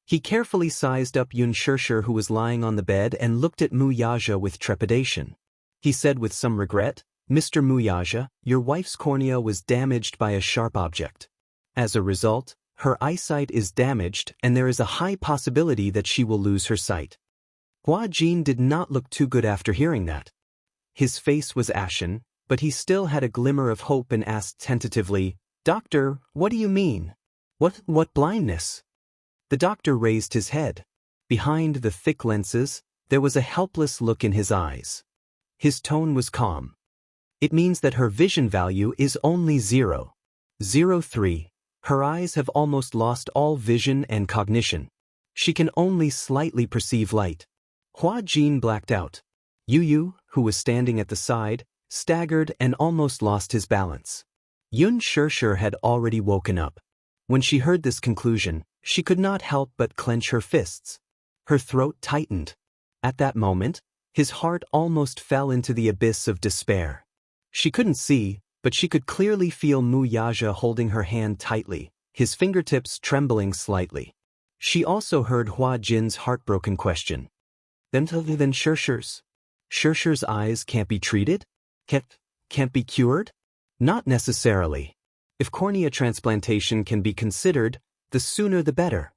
Speaker 1: He carefully sized up Yun Shishir, who was lying on the bed, and looked at Mu Yaja with trepidation. He said with some regret, "Mr. Mu Yaja, your wife's cornea was damaged by a sharp object. As a result, her eyesight is damaged and there is a high possibility that she will lose her sight." Hua Jin did not look too good after hearing that. His face was ashen, but he still had a glimmer of hope and asked tentatively, "Doctor, what do you mean? What blindness?" The doctor raised his head. Behind the thick lenses, there was a helpless look in his eyes. His tone was calm. "It means that her vision value is only 0.03. Her eyes have almost lost all vision and cognition. She can only slightly perceive light." Hua Jin blacked out. Yu Yu, who was standing at the side, staggered and almost lost his balance. Yun Shishir had already woken up. When she heard this conclusion, she could not help but clench her fists. Her throat tightened. At that moment, his heart almost fell into the abyss of despair. She couldn't see, but she could clearly feel Mu Yaja holding her hand tightly, his fingertips trembling slightly. She also heard Hua Jin's heartbroken question. Then Shershir's? Shershir's eyes can't be treated? Can't be cured? Not necessarily. If cornea transplantation can be considered, the sooner the better.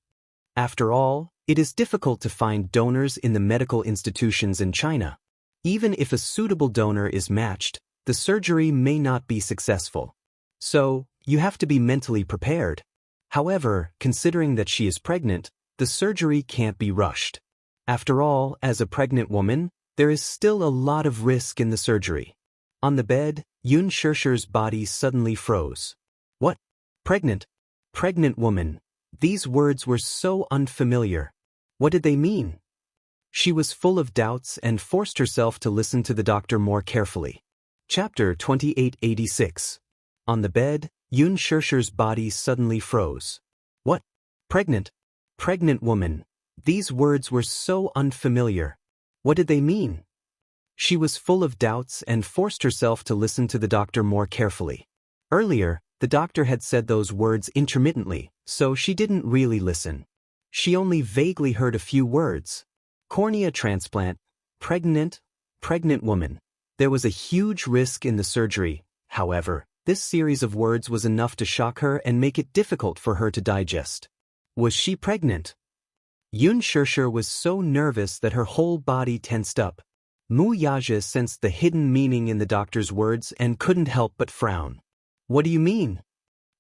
Speaker 1: After all, it is difficult to find donors in the medical institutions in China. Even if a suitable donor is matched, the surgery may not be successful. So, you have to be mentally prepared. However, considering that she is pregnant, the surgery can't be rushed. After all, as a pregnant woman, there is still a lot of risk in the surgery. On the bed, Yun Shershir's body suddenly froze. What? Pregnant? Pregnant woman. These words were so unfamiliar. What did they mean? She was full of doubts and forced herself to listen to the doctor more carefully. Chapter 2886. On the bed, Yun Shershir's body suddenly froze. What? Pregnant? Pregnant woman. These words were so unfamiliar. What did they mean? She was full of doubts and forced herself to listen to the doctor more carefully. Earlier, the doctor had said those words intermittently, so she didn't really listen. She only vaguely heard a few words. Cornea transplant, pregnant woman. There was a huge risk in the surgery. However, this series of words was enough to shock her and make it difficult for her to digest. Was she pregnant? Yun Shershir was so nervous that her whole body tensed up. Mu Yaja sensed the hidden meaning in the doctor's words and couldn't help but frown. What do you mean?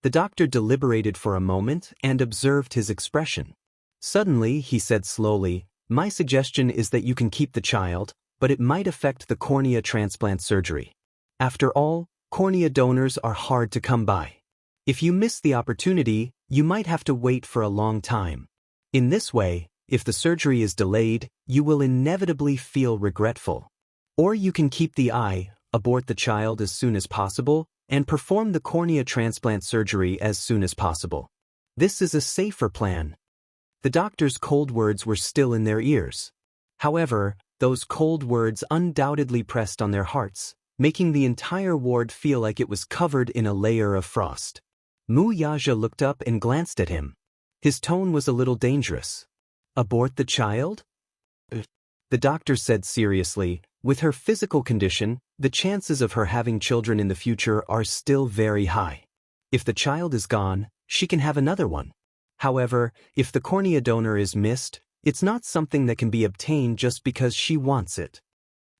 Speaker 1: The doctor deliberated for a moment and observed his expression. Suddenly, he said slowly, my suggestion is that you can keep the child, but it might affect the cornea transplant surgery. After all, cornea donors are hard to come by. If you miss the opportunity, you might have to wait for a long time. In this way, if the surgery is delayed, you will inevitably feel regretful. Or you can keep the eye, abort the child as soon as possible, and perform the cornea transplant surgery as soon as possible. This is a safer plan. The doctor's cold words were still in their ears. However, those cold words undoubtedly pressed on their hearts, making the entire ward feel like it was covered in a layer of frost. Mu Yaja looked up and glanced at him. His tone was a little dangerous. Abort the child? The doctor said seriously, with her physical condition, the chances of her having children in the future are still very high. If the child is gone, she can have another one. However, if the cornea donor is missed, it's not something that can be obtained just because she wants it.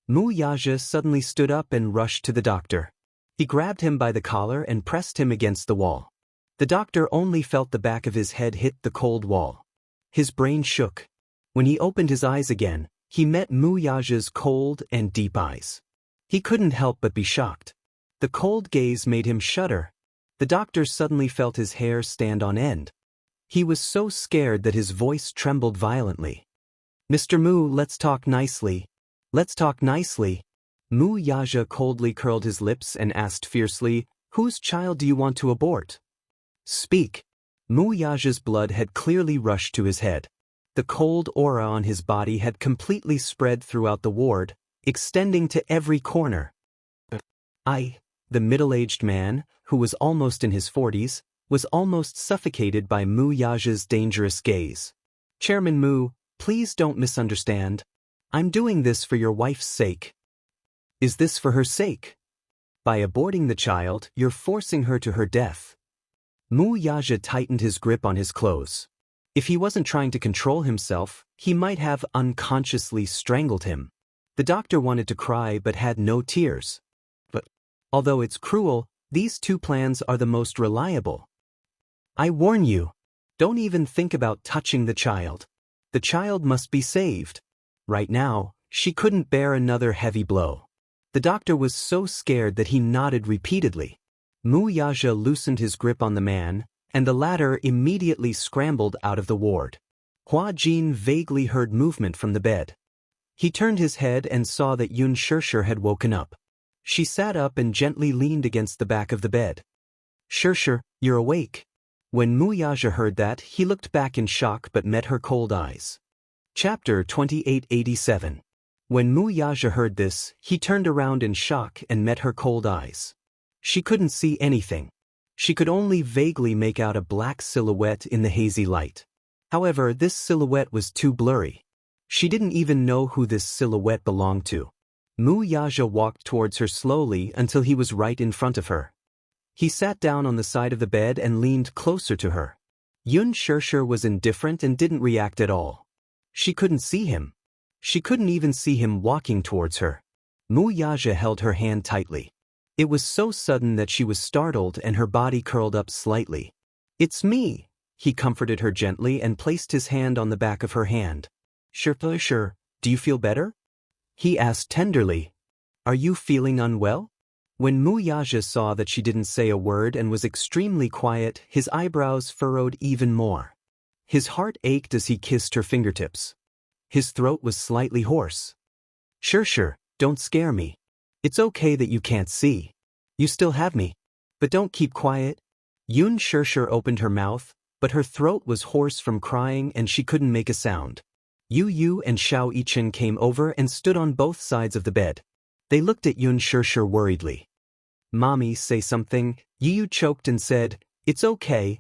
Speaker 1: Mu Yaja suddenly stood up and rushed to the doctor. He grabbed him by the collar and pressed him against the wall. The doctor only felt the back of his head hit the cold wall. His brain shook. When he opened his eyes again, he met Mu Yaja's cold and deep eyes. He couldn't help but be shocked. The cold gaze made him shudder. The doctor suddenly felt his hair stand on end. He was so scared that his voice trembled violently. Mr. Mu, let's talk nicely. Let's talk nicely. Mu Yaja coldly curled his lips and asked fiercely, whose child do you want to abort? Speak. Mu Yaja's blood had clearly rushed to his head. The cold aura on his body had completely spread throughout the ward, extending to every corner. The middle-aged man, who was almost in his 40s, was almost suffocated by Mu Yaja's dangerous gaze. Chairman Mu, please don't misunderstand. I'm doing this for your wife's sake. Is this for her sake? By aborting the child, you're forcing her to her death. Mu Yaja tightened his grip on his clothes. If he wasn't trying to control himself, he might have unconsciously strangled him. The doctor wanted to cry but had no tears. But, although it's cruel, these two plans are the most reliable. I warn you, don't even think about touching the child. The child must be saved. Right now, she couldn't bear another heavy blow. The doctor was so scared that he nodded repeatedly. Mu Yaja loosened his grip on the man, and the latter immediately scrambled out of the ward. Hua Jin vaguely heard movement from the bed. He turned his head and saw that Yun Shershir had woken up. She sat up and gently leaned against the back of the bed. Shershir, you're awake. When Mu Yaja heard that, he looked back in shock but met her cold eyes. Chapter 2887. When Mu Yaja heard this, he turned around in shock and met her cold eyes. She couldn't see anything. She could only vaguely make out a black silhouette in the hazy light. However, this silhouette was too blurry. She didn't even know who this silhouette belonged to. Mu Yaja walked towards her slowly until he was right in front of her. He sat down on the side of the bed and leaned closer to her. Yun Shirshir was indifferent and didn't react at all. She couldn't see him. She couldn't even see him walking towards her. Mu Yaja held her hand tightly. It was so sudden that she was startled and her body curled up slightly. "It's me," he comforted her gently and placed his hand on the back of her hand. Sure, do you feel better?" he asked tenderly. "Are you feeling unwell?" When Mu Yaja saw that she didn't say a word and was extremely quiet, his eyebrows furrowed even more. His heart ached as he kissed her fingertips. His throat was slightly hoarse. Sure, don't scare me. It's okay that you can't see. You still have me. But don't keep quiet." Yun Shirshir opened her mouth, but her throat was hoarse from crying and she couldn't make a sound. Yu and Xiao Yichen came over and stood on both sides of the bed. They looked at Yun Shirshir worriedly. "Mommy, say something." Yu choked and said, it's okay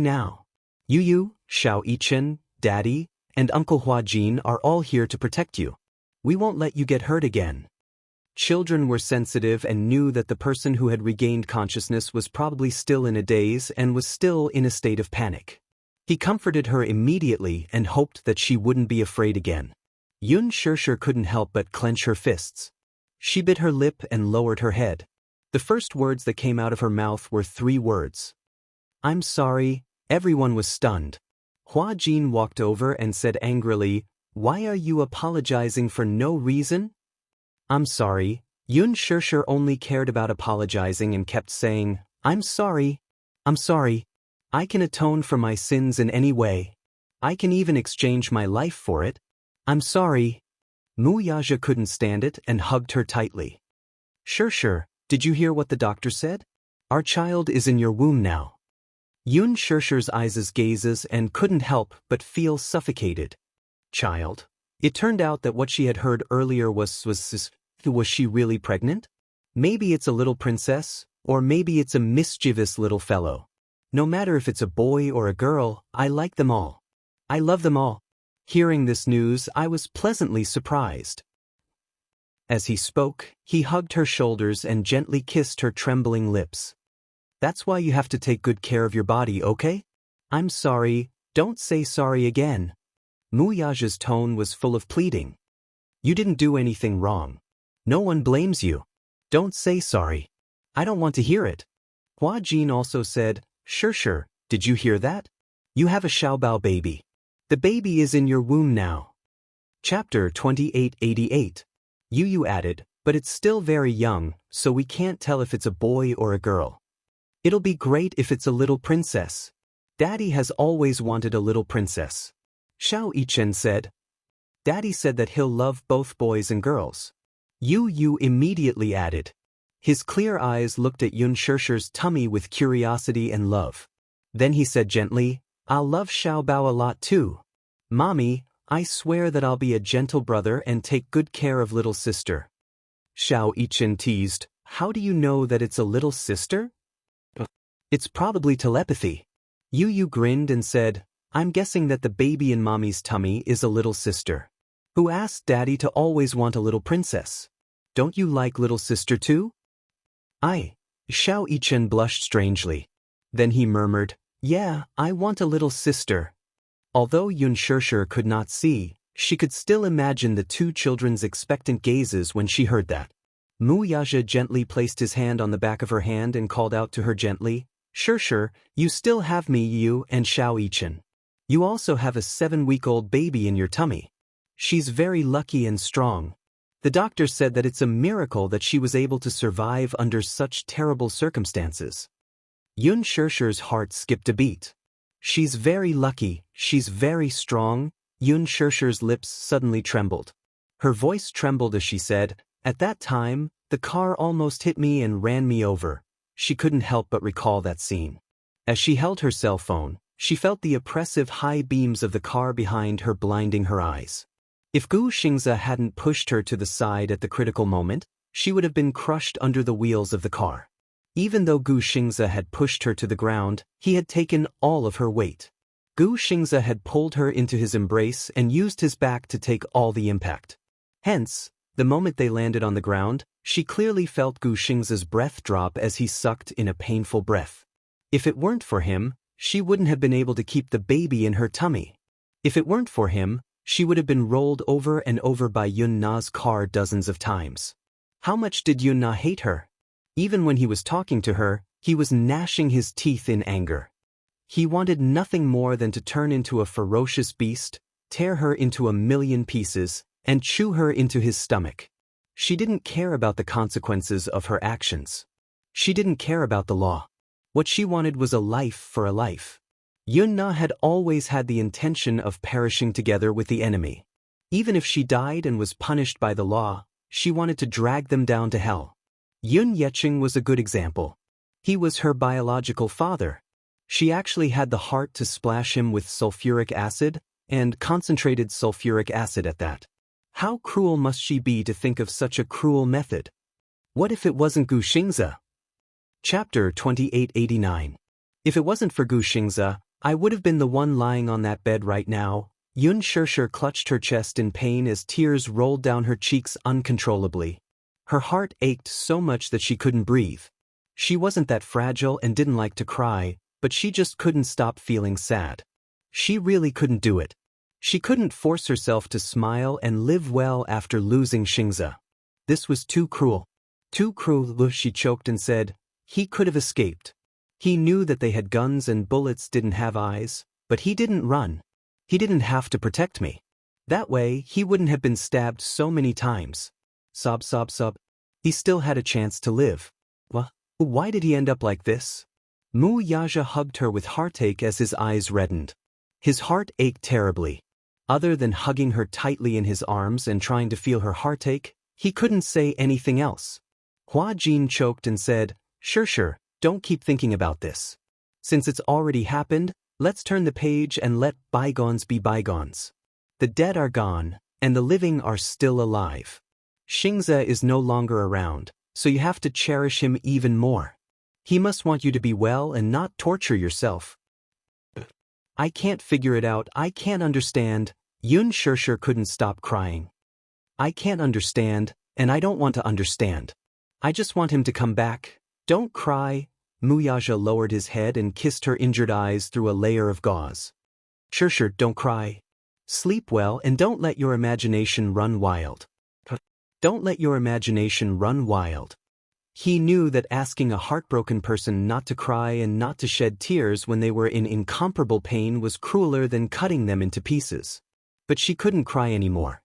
Speaker 1: now." Yu, Xiao Yichen, Daddy, and Uncle Huajin are all here to protect you. We won't let you get hurt again. Children were sensitive and knew that the person who had regained consciousness was probably still in a daze and was still in a state of panic. He comforted her immediately and hoped that she wouldn't be afraid again. Yun Shirshir couldn't help but clench her fists. She bit her lip and lowered her head. The first words that came out of her mouth were 3 words. "I'm sorry." Everyone was stunned. Hua Jin walked over and said angrily, "Why are you apologizing for no reason?" "I'm sorry." Yun Shirshir only cared about apologizing and kept saying, I'm sorry. I can atone for my sins in any way. I can even exchange my life for it. I'm sorry." Mu Yaja couldn't stand it and hugged her tightly. Shirshir, did you hear what the doctor said? Our child is in your womb now." Yun Shirshir's eyes gazes and couldn't help but feel suffocated. Child? It turned out that what she had heard earlier was she really pregnant? Maybe it's a little princess, or maybe it's a mischievous little fellow. No matter if it's a boy or a girl, I like them all. I love them all. Hearing this news, I was pleasantly surprised. As he spoke, he hugged her shoulders and gently kissed her trembling lips. "That's why you have to take good care of your body, okay? I'm sorry, don't say sorry again." Mu Yaja's tone was full of pleading. "You didn't do anything wrong. No one blames you. Don't say sorry. I don't want to hear it." Hua Jin also said, Sure, did you hear that? You have a Xiaobao baby. The baby is in your womb now." Chapter 2888. Yu added, "But it's still very young, so we can't tell if it's a boy or a girl. It'll be great if it's a little princess. Daddy has always wanted a little princess." Xiao Yichen said. "Daddy said that he'll love both boys and girls." Yu immediately added. His clear eyes looked at Yun Shirshir's tummy with curiosity and love. Then he said gently, "I'll love Xiaobao a lot too. Mommy, I swear that I'll be a gentle brother and take good care of little sister." Xiao Yichen teased, "How do you know that it's a little sister?" "It's probably telepathy." Yu grinned and said, "I'm guessing that the baby in Mommy's tummy is a little sister. Who asked Daddy to always want a little princess? Don't you like little sister too?" Xiao Yichen blushed strangely. Then he murmured, "Yeah, I want a little sister." Although Yun Shirshir could not see, she could still imagine the 2 children's expectant gazes when she heard that. Mu Yaja gently placed his hand on the back of her hand and called out to her gently, Shirshir, you still have me, you and Xiao Yichen. You also have a 7-week-old baby in your tummy. She's very lucky and strong. The doctor said that it's a miracle that she was able to survive under such terrible circumstances." Yun Shirshir's heart skipped a beat. "She's very lucky, she's very strong." Yun Shirshir's lips suddenly trembled. Her voice trembled as she said, "At that time, the car almost hit me and ran me over." She couldn't help but recall that scene. As she held her cell phone, she felt the oppressive high beams of the car behind her blinding her eyes. If Gu Xingze hadn't pushed her to the side at the critical moment, she would have been crushed under the wheels of the car. Even though Gu Xingze had pushed her to the ground, he had taken all of her weight. Gu Xingze had pulled her into his embrace and used his back to take all the impact. Hence, the moment they landed on the ground, she clearly felt Gu Xingze's breath drop as he sucked in a painful breath. If it weren't for him, she wouldn't have been able to keep the baby in her tummy. If it weren't for him, she would have been rolled over and over by Yun Na's car dozens of times. How much did Yun Na hate her? Even when he was talking to her, he was gnashing his teeth in anger. He wanted nothing more than to turn into a ferocious beast, tear her into a million pieces, and chew her into his stomach. She didn't care about the consequences of her actions. She didn't care about the law. What she wanted was a life for a life. Yun Na had always had the intention of perishing together with the enemy. Even if she died and was punished by the law, she wanted to drag them down to hell. Yun Yeqing was a good example. He was her biological father. She actually had the heart to splash him with sulfuric acid, and concentrated sulfuric acid at that. How cruel must she be to think of such a cruel method? What if it wasn't Gu Xingze? Chapter 2889. If it wasn't for Gu Xingze, I would have been the one lying on that bed right now. Yun Shishir clutched her chest in pain as tears rolled down her cheeks uncontrollably. Her heart ached so much that she couldn't breathe. She wasn't that fragile and didn't like to cry, but she just couldn't stop feeling sad. She really couldn't do it. She couldn't force herself to smile and live well after losing Xingze. This was too cruel. Too cruel, she choked and said. He could have escaped. He knew that they had guns and bullets didn't have eyes, but he didn't run. He didn't have to protect me. That way, he wouldn't have been stabbed so many times. Sob, sob, sob. He still had a chance to live. Why did he end up like this? Mu Yaja hugged her with heartache as his eyes reddened. His heart ached terribly. Other than hugging her tightly in his arms and trying to feel her heartache, he couldn't say anything else. Hua Jin choked and said, Sure, don't keep thinking about this. Since it's already happened, let's turn the page and let bygones be bygones. The dead are gone, and the living are still alive. Xingze is no longer around, so you have to cherish him even more. He must want you to be well and not torture yourself. I can't figure it out, I can't understand. Yun Shishir couldn't stop crying. I can't understand, and I don't want to understand. I just want him to come back. Don't cry. Muyaja lowered his head and kissed her injured eyes through a layer of gauze. Shishir, don't cry. Sleep well and don't let your imagination run wild. Don't let your imagination run wild. He knew that asking a heartbroken person not to cry and not to shed tears when they were in incomparable pain was crueler than cutting them into pieces. But she couldn't cry anymore.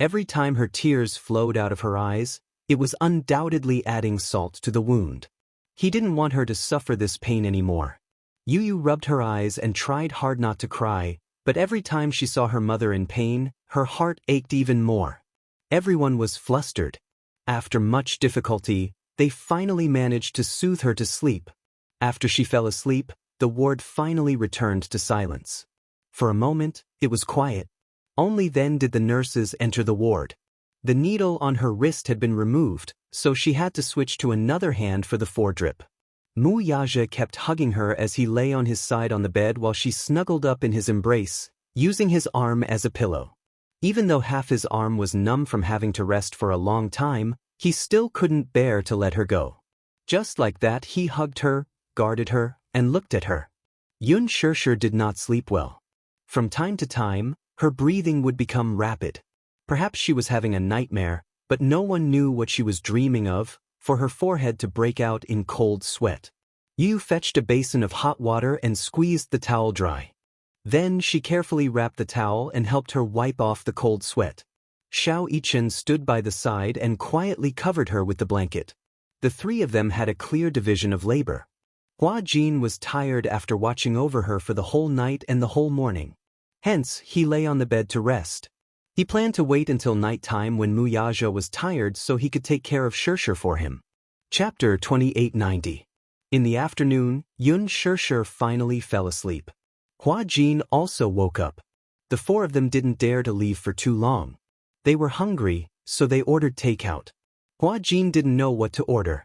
Speaker 1: Every time her tears flowed out of her eyes, it was undoubtedly adding salt to the wound. He didn't want her to suffer this pain anymore. Yu rubbed her eyes and tried hard not to cry, but every time she saw her mother in pain, her heart ached even more. Everyone was flustered. After much difficulty, they finally managed to soothe her to sleep. After she fell asleep, the ward finally returned to silence. For a moment, it was quiet. Only then did the nurses enter the ward. The needle on her wrist had been removed, so she had to switch to another hand for the foredrip. Mu Yaja kept hugging her as he lay on his side on the bed while she snuggled up in his embrace, using his arm as a pillow. Even though half his arm was numb from having to rest for a long time, he still couldn't bear to let her go. Just like that, he hugged her, guarded her, and looked at her. Yun Shishir did not sleep well. From time to time, her breathing would become rapid. Perhaps she was having a nightmare, but no one knew what she was dreaming of, for her forehead to break out in cold sweat. Yu fetched a basin of hot water and squeezed the towel dry. Then she carefully wrapped the towel and helped her wipe off the cold sweat. Xiao Yichen stood by the side and quietly covered her with the blanket. The three of them had a clear division of labor. Hua Jin was tired after watching over her for the whole night and the whole morning. Hence, he lay on the bed to rest. He planned to wait until nighttime when Mu Yaja was tired so he could take care of Shishir for him. Chapter 2890. In the afternoon, Yun Shishir finally fell asleep. Hua Jin also woke up. The four of them didn't dare to leave for too long. They were hungry, so they ordered takeout. Hua Jin didn't know what to order.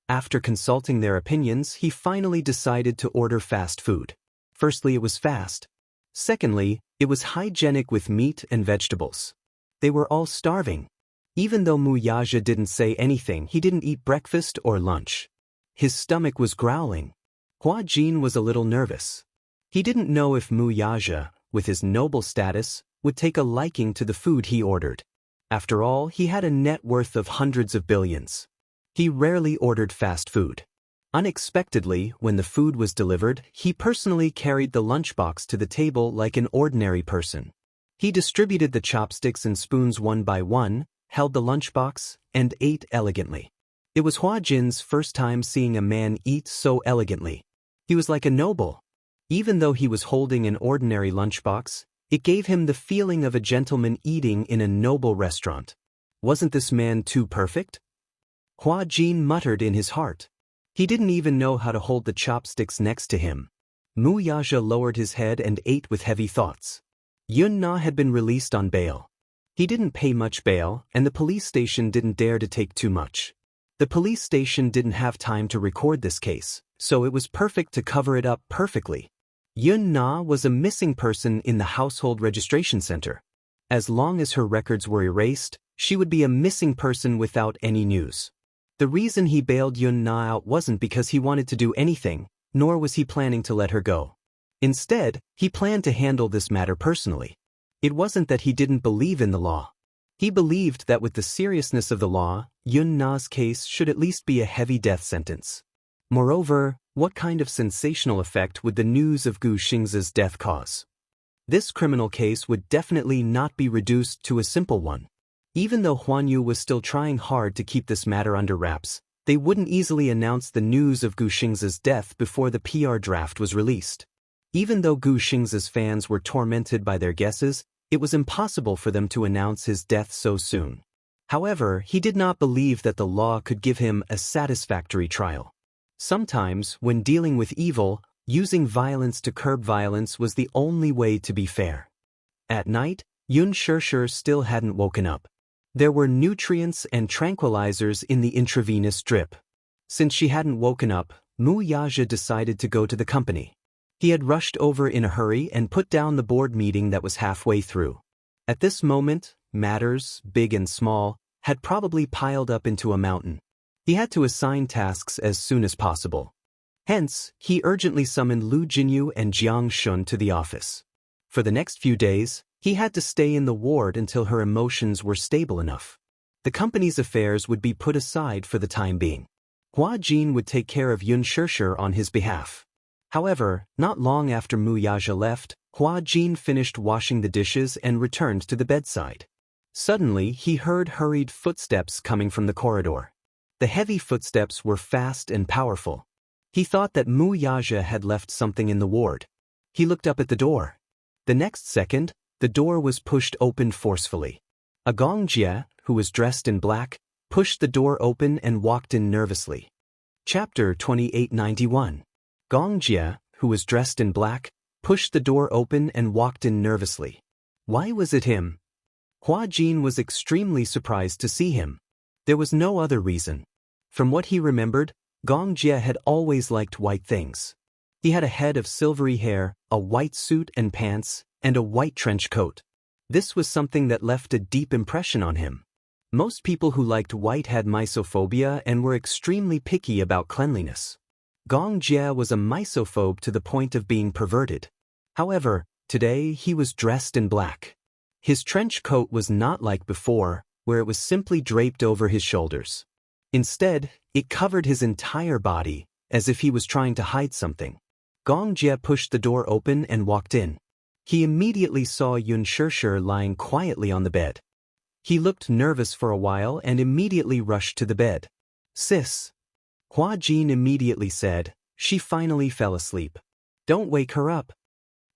Speaker 1: After consulting their opinions, he finally decided to order fast food. Firstly, it was fast. Secondly, it was hygienic with meat and vegetables. They were all starving. Even though Mu Yaja didn't say anything, he didn't eat breakfast or lunch. His stomach was growling. Hua Jin was a little nervous. He didn't know if Mu Yaja, with his noble status, would take a liking to the food he ordered. After all, he had a net worth of hundreds of billions. He rarely ordered fast food. Unexpectedly, when the food was delivered, he personally carried the lunchbox to the table like an ordinary person. He distributed the chopsticks and spoons one by one, held the lunchbox, and ate elegantly. It was Hua Jin's first time seeing a man eat so elegantly. He was like a noble. Even though he was holding an ordinary lunchbox, it gave him the feeling of a gentleman eating in a noble restaurant. Wasn't this man too perfect? Hua Jin muttered in his heart. He didn't even know how to hold the chopsticks next to him. Mu Yaja lowered his head and ate with heavy thoughts. Yun Na had been released on bail. He didn't pay much bail, and the police station didn't dare to take too much. The police station didn't have time to record this case, so it was perfect to cover it up perfectly. Yun Na was a missing person in the household registration center. As long as her records were erased, she would be a missing person without any news. The reason he bailed Yun Na out wasn't because he wanted to do anything, nor was he planning to let her go. Instead, he planned to handle this matter personally. It wasn't that he didn't believe in the law. He believed that with the seriousness of the law, Yun Na's case should at least be a heavy death sentence. Moreover, what kind of sensational effect would the news of Gu Xingzi's death cause? This criminal case would definitely not be reduced to a simple one. Even though Huan Yu was still trying hard to keep this matter under wraps, they wouldn't easily announce the news of Gu Xingzi's death before the PR draft was released. Even though Gu Xingzi's fans were tormented by their guesses, it was impossible for them to announce his death so soon. However, he did not believe that the law could give him a satisfactory trial. Sometimes, when dealing with evil, using violence to curb violence was the only way to be fair. At night, Yun Shishir still hadn't woken up. There were nutrients and tranquilizers in the intravenous drip. Since she hadn't woken up, Mu Yaja decided to go to the company. He had rushed over in a hurry and put down the board meeting that was halfway through. At this moment, matters, big and small, had probably piled up into a mountain. He had to assign tasks as soon as possible. Hence, he urgently summoned Lu Jinyu and Jiang Shun to the office. For the next few days, he had to stay in the ward until her emotions were stable enough. The company's affairs would be put aside for the time being. Hua Jin would take care of Yun Shishir on his behalf. However, not long after Mu Yaja left, Hua Jin finished washing the dishes and returned to the bedside. Suddenly, he heard hurried footsteps coming from the corridor. The heavy footsteps were fast and powerful. He thought that Mu Yaja had left something in the ward. He looked up at the door. The next second, the door was pushed open forcefully. A Gongjie, who was dressed in black, pushed the door open and walked in nervously. Chapter 2891. Gongjie, who was dressed in black, pushed the door open and walked in nervously. Why was it him? Hua Jin was extremely surprised to see him. There was no other reason. From what he remembered, Gongjie had always liked white things. He had a head of silvery hair, a white suit and pants, and a white trench coat. This was something that left a deep impression on him. Most people who liked white had misophobia and were extremely picky about cleanliness. Gongjie was a misophobe to the point of being perverted. However, today he was dressed in black. His trench coat was not like before, where it was simply draped over his shoulders. Instead, it covered his entire body, as if he was trying to hide something. Gongjie pushed the door open and walked in. He immediately saw Yun Shishir lying quietly on the bed. He looked nervous for a while and immediately rushed to the bed. "Sis," Hua Jin immediately said. "She finally fell asleep. Don't wake her up."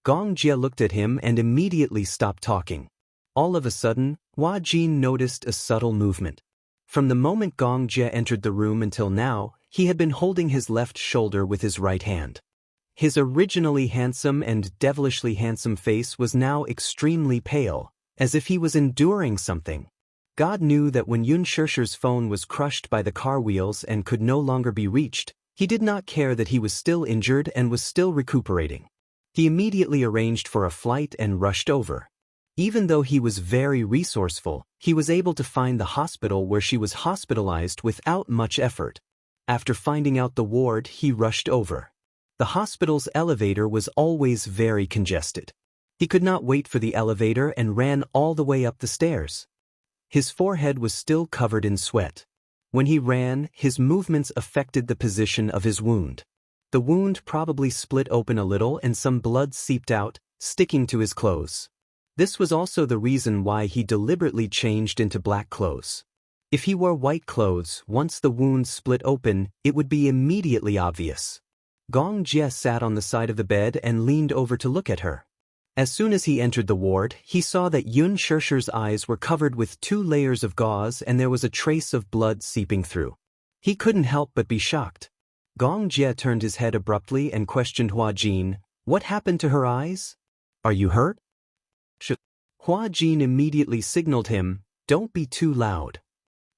Speaker 1: Gongjie looked at him and immediately stopped talking. All of a sudden, Hua Jin noticed a subtle movement. From the moment Gongjie entered the room until now, he had been holding his left shoulder with his right hand. His originally handsome and devilishly handsome face was now extremely pale, as if he was enduring something. God knew that when Yun Shirshir's phone was crushed by the car wheels and could no longer be reached, he did not care that he was still injured and was still recuperating. He immediately arranged for a flight and rushed over. Even though he was very resourceful, he was able to find the hospital where she was hospitalized without much effort. After finding out the ward, he rushed over. The hospital's elevator was always very congested. He could not wait for the elevator and ran all the way up the stairs. His forehead was still covered in sweat. When he ran, his movements affected the position of his wound. The wound probably split open a little and some blood seeped out, sticking to his clothes. This was also the reason why he deliberately changed into black clothes. If he wore white clothes, once the wound split open, it would be immediately obvious. Gong Jie sat on the side of the bed and leaned over to look at her. As soon as he entered the ward, he saw that Yun Shirshir's eyes were covered with 2 layers of gauze and there was a trace of blood seeping through. He couldn't help but be shocked. Gong Jie turned his head abruptly and questioned Hua Jin, "What happened to her eyes? Are you hurt?" Hua Jin immediately signaled him, "Don't be too loud."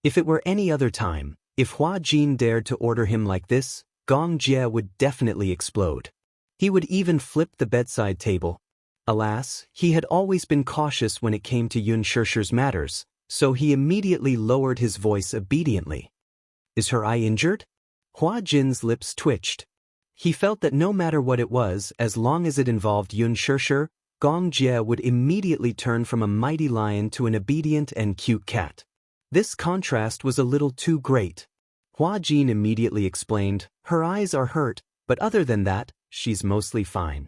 Speaker 1: If it were any other time, if Hua Jin dared to order him like this, Gong Jie would definitely explode. He would even flip the bedside table. Alas, he had always been cautious when it came to Yun Shirshir's matters, so he immediately lowered his voice obediently. "Is her eye injured?" Hua Jin's lips twitched. He felt that no matter what it was, as long as it involved Yun Shirshir, Gong Jie would immediately turn from a mighty lion to an obedient and cute cat. This contrast was a little too great. Hua Jin immediately explained, "Her eyes are hurt, but other than that, she's mostly fine."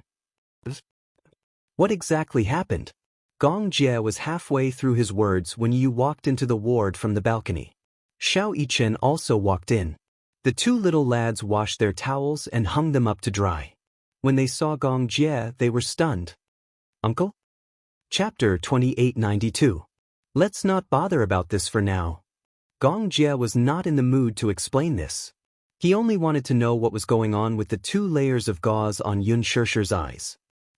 Speaker 1: What exactly happened? Gong Jie was halfway through his words when Yu walked into the ward from the balcony. Xiao Yichen also walked in. The 2 little lads washed their towels and hung them up to dry. When they saw Gong Jie, they were stunned. "Uncle?" Chapter 2892. Let's not bother about this for now. Gong Jie was not in the mood to explain this. He only wanted to know what was going on with the 2 layers of gauze on Yun Shirshir's eyes.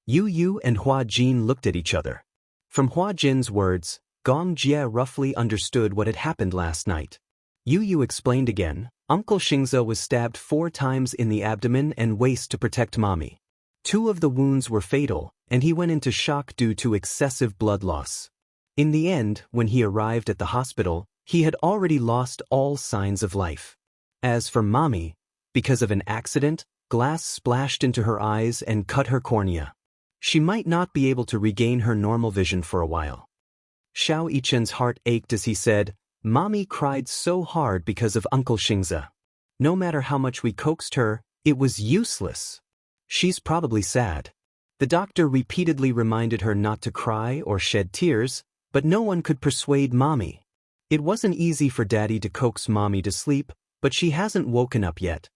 Speaker 1: Yu and Hua Jin looked at each other. From Hua Jin's words, Gong Jie roughly understood what had happened last night. Yu explained again, "Uncle Xingze was stabbed 4 times in the abdomen and waist to protect mommy. 2 of the wounds were fatal, and he went into shock due to excessive blood loss. In the end, when he arrived at the hospital, he had already lost all signs of life. As for mommy, because of an accident, glass splashed into her eyes and cut her cornea. She might not be able to regain her normal vision for a while." Xiao Yichen's heart ached as he said, "Mommy cried so hard because of Uncle Xingze. No matter how much we coaxed her, it was useless. She's probably sad." The doctor repeatedly reminded her not to cry or shed tears, but no one could persuade mommy. It wasn't easy for daddy to coax mommy to sleep, but she hasn't woken up yet.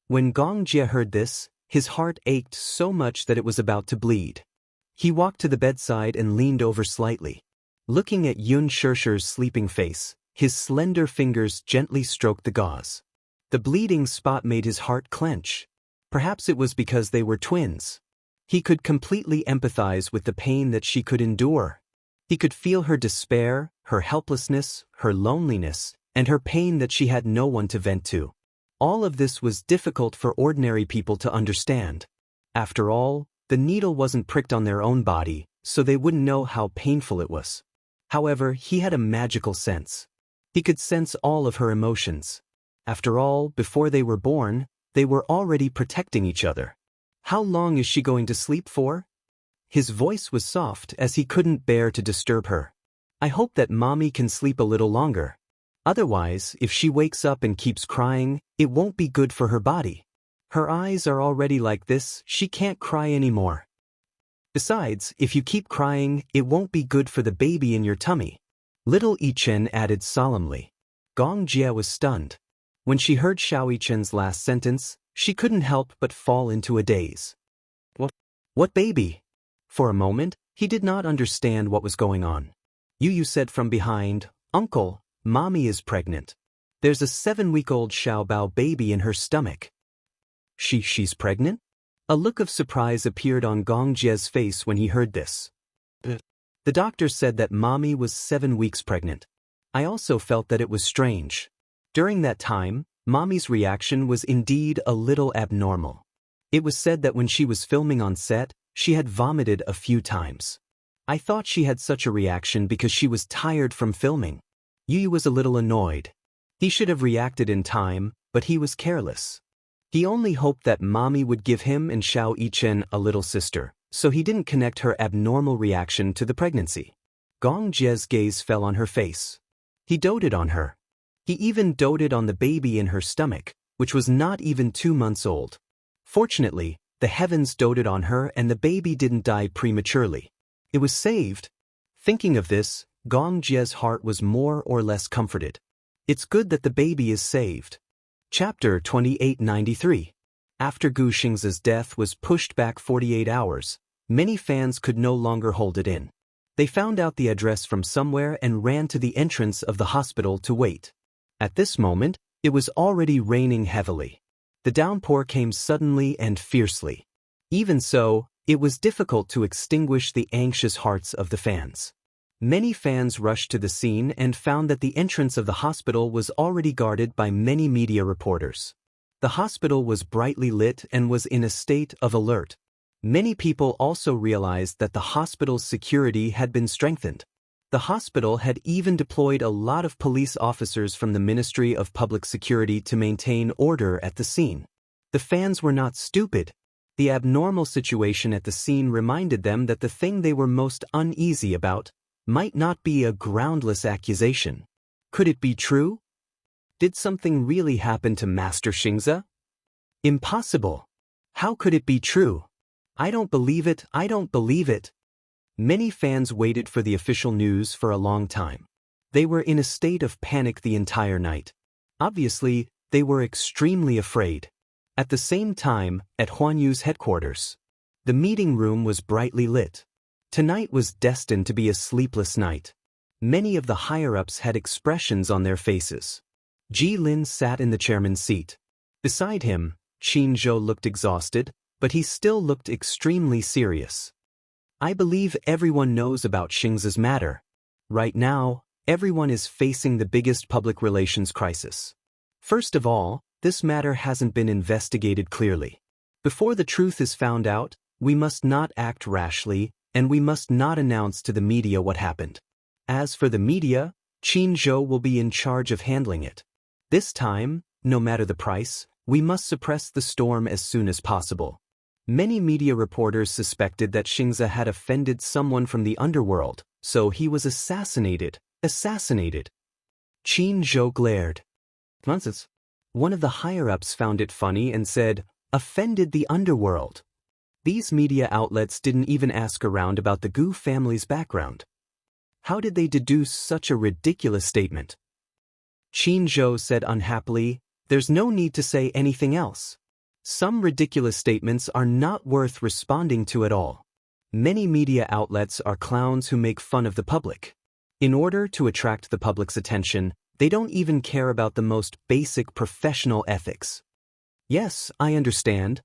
Speaker 1: When Gong Jie heard this, his heart ached so much that it was about to bleed. He walked to the bedside and leaned over slightly. Looking at Yun Shirshir's sleeping face, his slender fingers gently stroked the gauze. The bleeding spot made his heart clench. Perhaps it was because they were twins. He could completely empathize with the pain that she could endure. He could feel her despair, her helplessness, her loneliness, and her pain that she had no one to vent to. All of this was difficult for ordinary people to understand. After all, the needle wasn't pricked on their own body, so they wouldn't know how painful it was. However, he had a magical sense. He could sense all of her emotions. After all, before they were born, they were already protecting each other. "How long is she going to sleep for?" His voice was soft as he couldn't bear to disturb her. "I hope that mommy can sleep a little longer. Otherwise, if she wakes up and keeps crying, it won't be good for her body. Her eyes are already like this, she can't cry anymore. Besides, if you keep crying, it won't be good for the baby in your tummy." Little Yichen added solemnly. Gong Jie was stunned. When she heard Xiao Yichen's last sentence, she couldn't help but fall into a daze. What baby?" For a moment, he did not understand what was going on. Yu said from behind, "Uncle, mommy is pregnant. There's a 7-week-old Xiaobao baby in her stomach." She's pregnant?" A look of surprise appeared on Gong Jie's face when he heard this. The doctor said that mommy was 7 weeks pregnant. I also felt that it was strange. During that time, Mommy's reaction was indeed a little abnormal. It was said that when she was filming on set, she had vomited a few times. I thought she had such a reaction because she was tired from filming. Yu was a little annoyed. He should have reacted in time, but he was careless. He only hoped that Mommy would give him and Xiao Yichen a little sister, so he didn't connect her abnormal reaction to the pregnancy. Gong Jie's gaze fell on her face. He doted on her. He even doted on the baby in her stomach, which was not even 2 months old. Fortunately, the heavens doted on her and the baby didn't die prematurely. It was saved. Thinking of this, Gong Jie's heart was more or less comforted. It's good that the baby is saved. Chapter 2893. After Gu Xingze's death was pushed back 48 hours, many fans could no longer hold it in. They found out the address from somewhere and ran to the entrance of the hospital to wait. At this moment, it was already raining heavily. The downpour came suddenly and fiercely. Even so, it was difficult to extinguish the anxious hearts of the fans. Many fans rushed to the scene and found that the entrance of the hospital was already guarded by many media reporters. The hospital was brightly lit and was in a state of alert. Many people also realized that the hospital's security had been strengthened. The hospital had even deployed a lot of police officers from the Ministry of Public Security to maintain order at the scene. The fans were not stupid. The abnormal situation at the scene reminded them that the thing they were most uneasy about might not be a groundless accusation. Could it be true? Did something really happen to Master Xingze? Impossible. How could it be true? I don't believe it, I don't believe it. Many fans waited for the official news for a long time. They were in a state of panic the entire night. Obviously, they were extremely afraid. At the same time, at Huanyu's headquarters, the meeting room was brightly lit. Tonight was destined to be a sleepless night. Many of the higher-ups had expressions on their faces. Ji Lin sat in the chairman's seat. Beside him, Qin Zhou looked exhausted, but he still looked extremely serious. I believe everyone knows about Xingze's matter. Right now, everyone is facing the biggest public relations crisis. First of all, this matter hasn't been investigated clearly. Before the truth is found out, we must not act rashly, and we must not announce to the media what happened. As for the media, Qin Zhou will be in charge of handling it. This time, no matter the price, we must suppress the storm as soon as possible. Many media reporters suspected that Xingze had offended someone from the underworld, so he was assassinated. Qin Zhou glared. Nonsense. One of the higher-ups found it funny and said, "Offended the underworld." These media outlets didn't even ask around about the Gu family's background. How did they deduce such a ridiculous statement? Qin Zhou said unhappily, "There's no need to say anything else. Some ridiculous statements are not worth responding to at all. Many media outlets are clowns who make fun of the public. In order to attract the public's attention, they don't even care about the most basic professional ethics." Yes, I understand.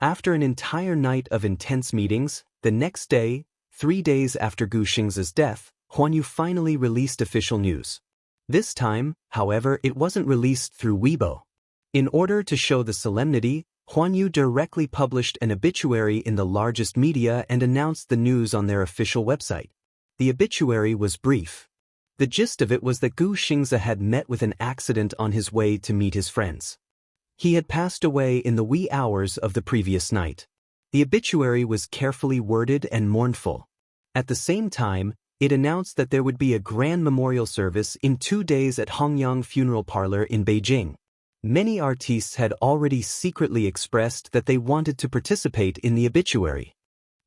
Speaker 1: After an entire night of intense meetings, the next day, 3 days after Gu Xingze's death, Huanyu finally released official news. This time, however, it wasn't released through Weibo. In order to show the solemnity, Huanyu directly published an obituary in the largest media and announced the news on their official website. The obituary was brief. The gist of it was that Gu Xingze had met with an accident on his way to meet his friends. He had passed away in the wee hours of the previous night. The obituary was carefully worded and mournful. At the same time, it announced that there would be a grand memorial service in 2 days at Hongyang Funeral Parlor in Beijing. Many artistes had already secretly expressed that they wanted to participate in the obituary.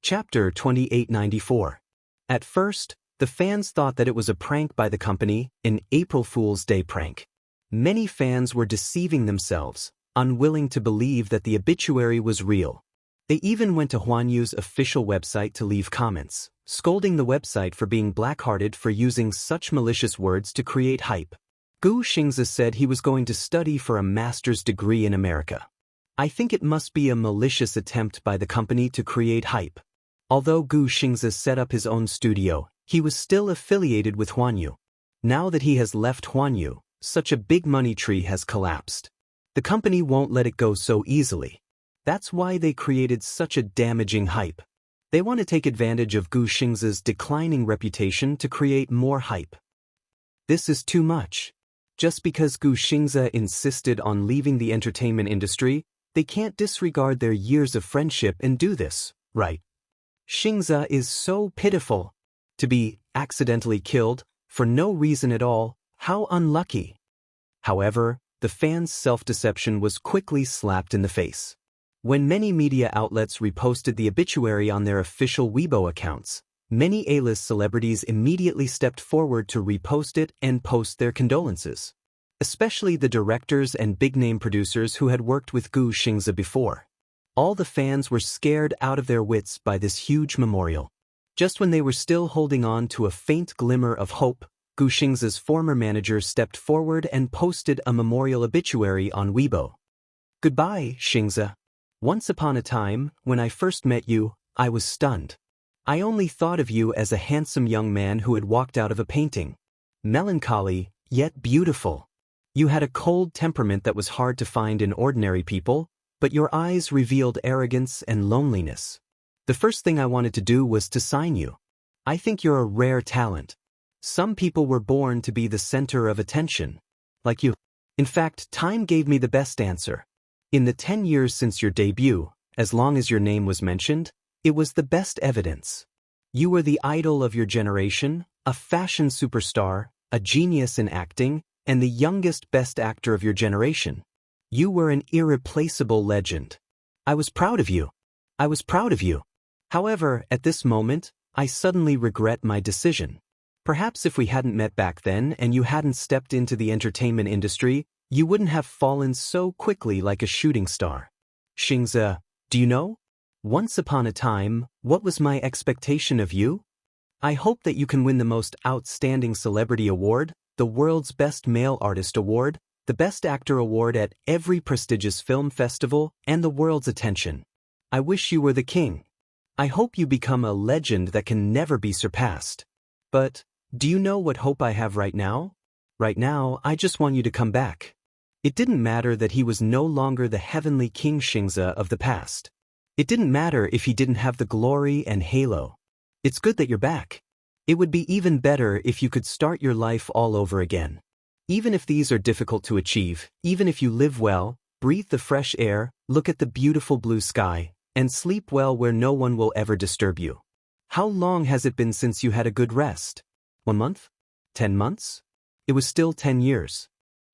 Speaker 1: Chapter 2894. At first, the fans thought that it was a prank by the company, an April Fool's Day prank. Many fans were deceiving themselves, unwilling to believe that the obituary was real. They even went to Huanyu's official website to leave comments, scolding the website for being black-hearted for using such malicious words to create hype. Gu Xingze said he was going to study for a master's degree in America. I think it must be a malicious attempt by the company to create hype. Although Gu Xingze set up his own studio, he was still affiliated with Huanyu. Now that he has left Huanyu, such a big money tree has collapsed. The company won't let it go so easily. That's why they created such a damaging hype. They want to take advantage of Gu Xingze's declining reputation to create more hype. This is too much. Just because Gu Xingze insisted on leaving the entertainment industry, they can't disregard their years of friendship and do this, right? Xingze is so pitiful. To be accidentally killed, for no reason at all, how unlucky. However, the fans' self-deception was quickly slapped in the face. When many media outlets reposted the obituary on their official Weibo accounts, many A-list celebrities immediately stepped forward to repost it and post their condolences. Especially the directors and big-name producers who had worked with Gu Xingze before. All the fans were scared out of their wits by this huge memorial. Just when they were still holding on to a faint glimmer of hope, Gu Xingze's former manager stepped forward and posted a memorial obituary on Weibo. Goodbye, Xingze. Once upon a time, when I first met you, I was stunned. I only thought of you as a handsome young man who had walked out of a painting. Melancholy, yet beautiful. You had a cold temperament that was hard to find in ordinary people, but your eyes revealed arrogance and loneliness. The first thing I wanted to do was to sign you. I think you're a rare talent. Some people were born to be the center of attention. Like you. In fact, time gave me the best answer. In the 10 years since your debut, as long as your name was mentioned, it was the best evidence. You were the idol of your generation, a fashion superstar, a genius in acting, and the youngest best actor of your generation. You were an irreplaceable legend. I was proud of you. I was proud of you. However, at this moment, I suddenly regret my decision. Perhaps if we hadn't met back then and you hadn't stepped into the entertainment industry, you wouldn't have fallen so quickly like a shooting star. Xingze, do you know? Once upon a time, what was my expectation of you? I hope that you can win the most outstanding celebrity award, the world's best male artist award, the best actor award at every prestigious film festival, and the world's attention. I wish you were the king. I hope you become a legend that can never be surpassed. But, do you know what hope I have right now? Right now, I just want you to come back. It didn't matter that he was no longer the heavenly King Xingze of the past. It didn't matter if he didn't have the glory and halo. It's good that you're back. It would be even better if you could start your life all over again. Even if these are difficult to achieve, even if you live well, breathe the fresh air, look at the beautiful blue sky, and sleep well where no one will ever disturb you. How long has it been since you had a good rest? 1 month? 10 months? It was still 10 years.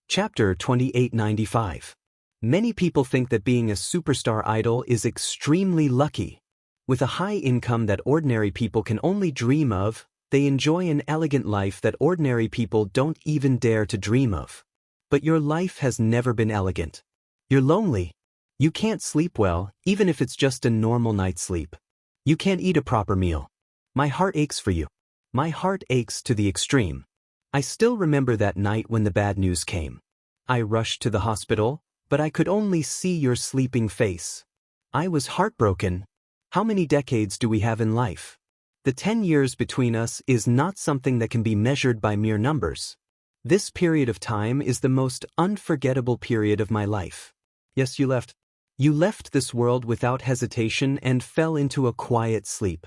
Speaker 1: Chapter 2895. Many people think that being a superstar idol is extremely lucky. With a high income that ordinary people can only dream of, they enjoy an elegant life that ordinary people don't even dare to dream of. But your life has never been elegant. You're lonely. You can't sleep well, even if it's just a normal night's sleep. You can't eat a proper meal. My heart aches for you. My heart aches to the extreme. I still remember that night when the bad news came. I rushed to the hospital, but I could only see your sleeping face. I was heartbroken. How many decades do we have in life? The 10 years between us is not something that can be measured by mere numbers. This period of time is the most unforgettable period of my life. Yes, you left. You left this world without hesitation and fell into a quiet sleep.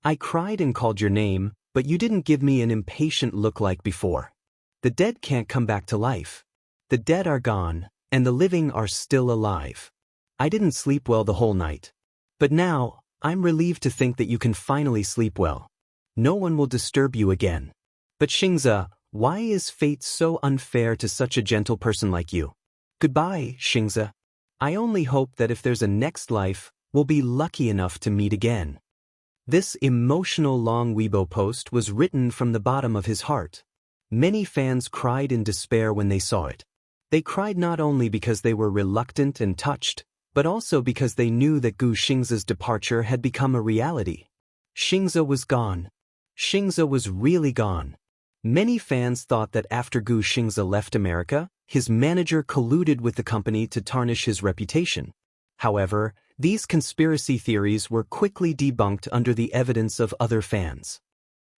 Speaker 1: I cried and called your name, but you didn't give me an impatient look like before. The dead can't come back to life. The dead are gone, and the living are still alive. I didn't sleep well the whole night. But now, I'm relieved to think that you can finally sleep well. No one will disturb you again. But Xingze, why is fate so unfair to such a gentle person like you? Goodbye, Xingze. I only hope that if there's a next life, we'll be lucky enough to meet again. This emotional long Weibo post was written from the bottom of his heart. Many fans cried in despair when they saw it. They cried not only because they were reluctant and touched, but also because they knew that Gu Xingze's departure had become a reality. Xingze was gone. Xingze was really gone. Many fans thought that after Gu Xingze left America, his manager colluded with the company to tarnish his reputation. However, these conspiracy theories were quickly debunked under the evidence of other fans.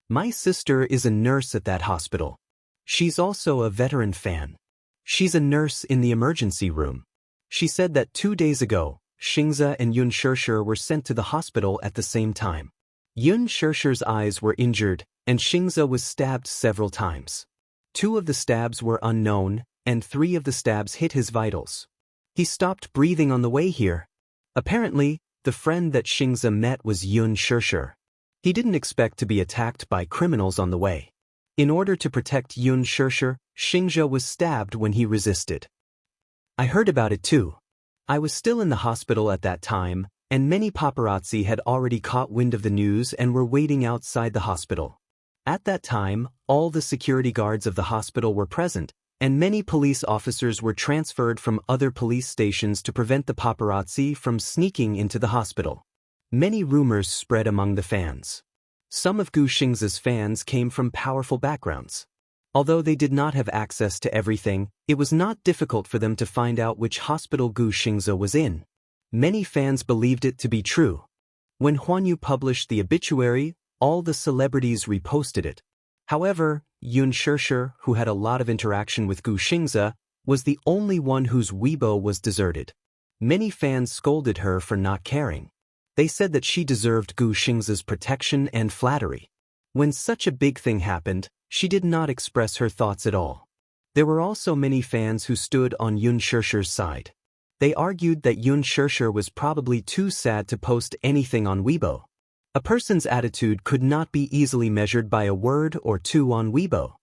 Speaker 1: My sister is a nurse at that hospital. She's also a veteran fan. She's a nurse in the emergency room. She said that 2 days ago, Xingze and Yun Shishir were sent to the hospital at the same time. Yun Shishir's eyes were injured, and Xingze was stabbed several times. 2 of the stabs were unknown, and 3 of the stabs hit his vitals. He stopped breathing on the way here. Apparently, the friend that Xingze met was Yun Shishir. He didn't expect to be attacked by criminals on the way. In order to protect Yun Shishir, Xingze was stabbed when he resisted. I heard about it too. I was still in the hospital at that time, and many paparazzi had already caught wind of the news and were waiting outside the hospital. At that time, all the security guards of the hospital were present, and many police officers were transferred from other police stations to prevent the paparazzi from sneaking into the hospital. Many rumors spread among the fans. Some of Gu Xingze's fans came from powerful backgrounds. Although they did not have access to everything, it was not difficult for them to find out which hospital Gu Xingze was in. Many fans believed it to be true. When Huanyu published the obituary, all the celebrities reposted it. However, Yun Shishir, who had a lot of interaction with Gu Xingze, was the only one whose Weibo was deserted. Many fans scolded her for not caring. They said that she deserved Gu Xingze's protection and flattery. When such a big thing happened, she did not express her thoughts at all. There were also many fans who stood on Yun Shishir's side. They argued that Yun Shishir was probably too sad to post anything on Weibo. A person's attitude could not be easily measured by a word or 2 on Weibo.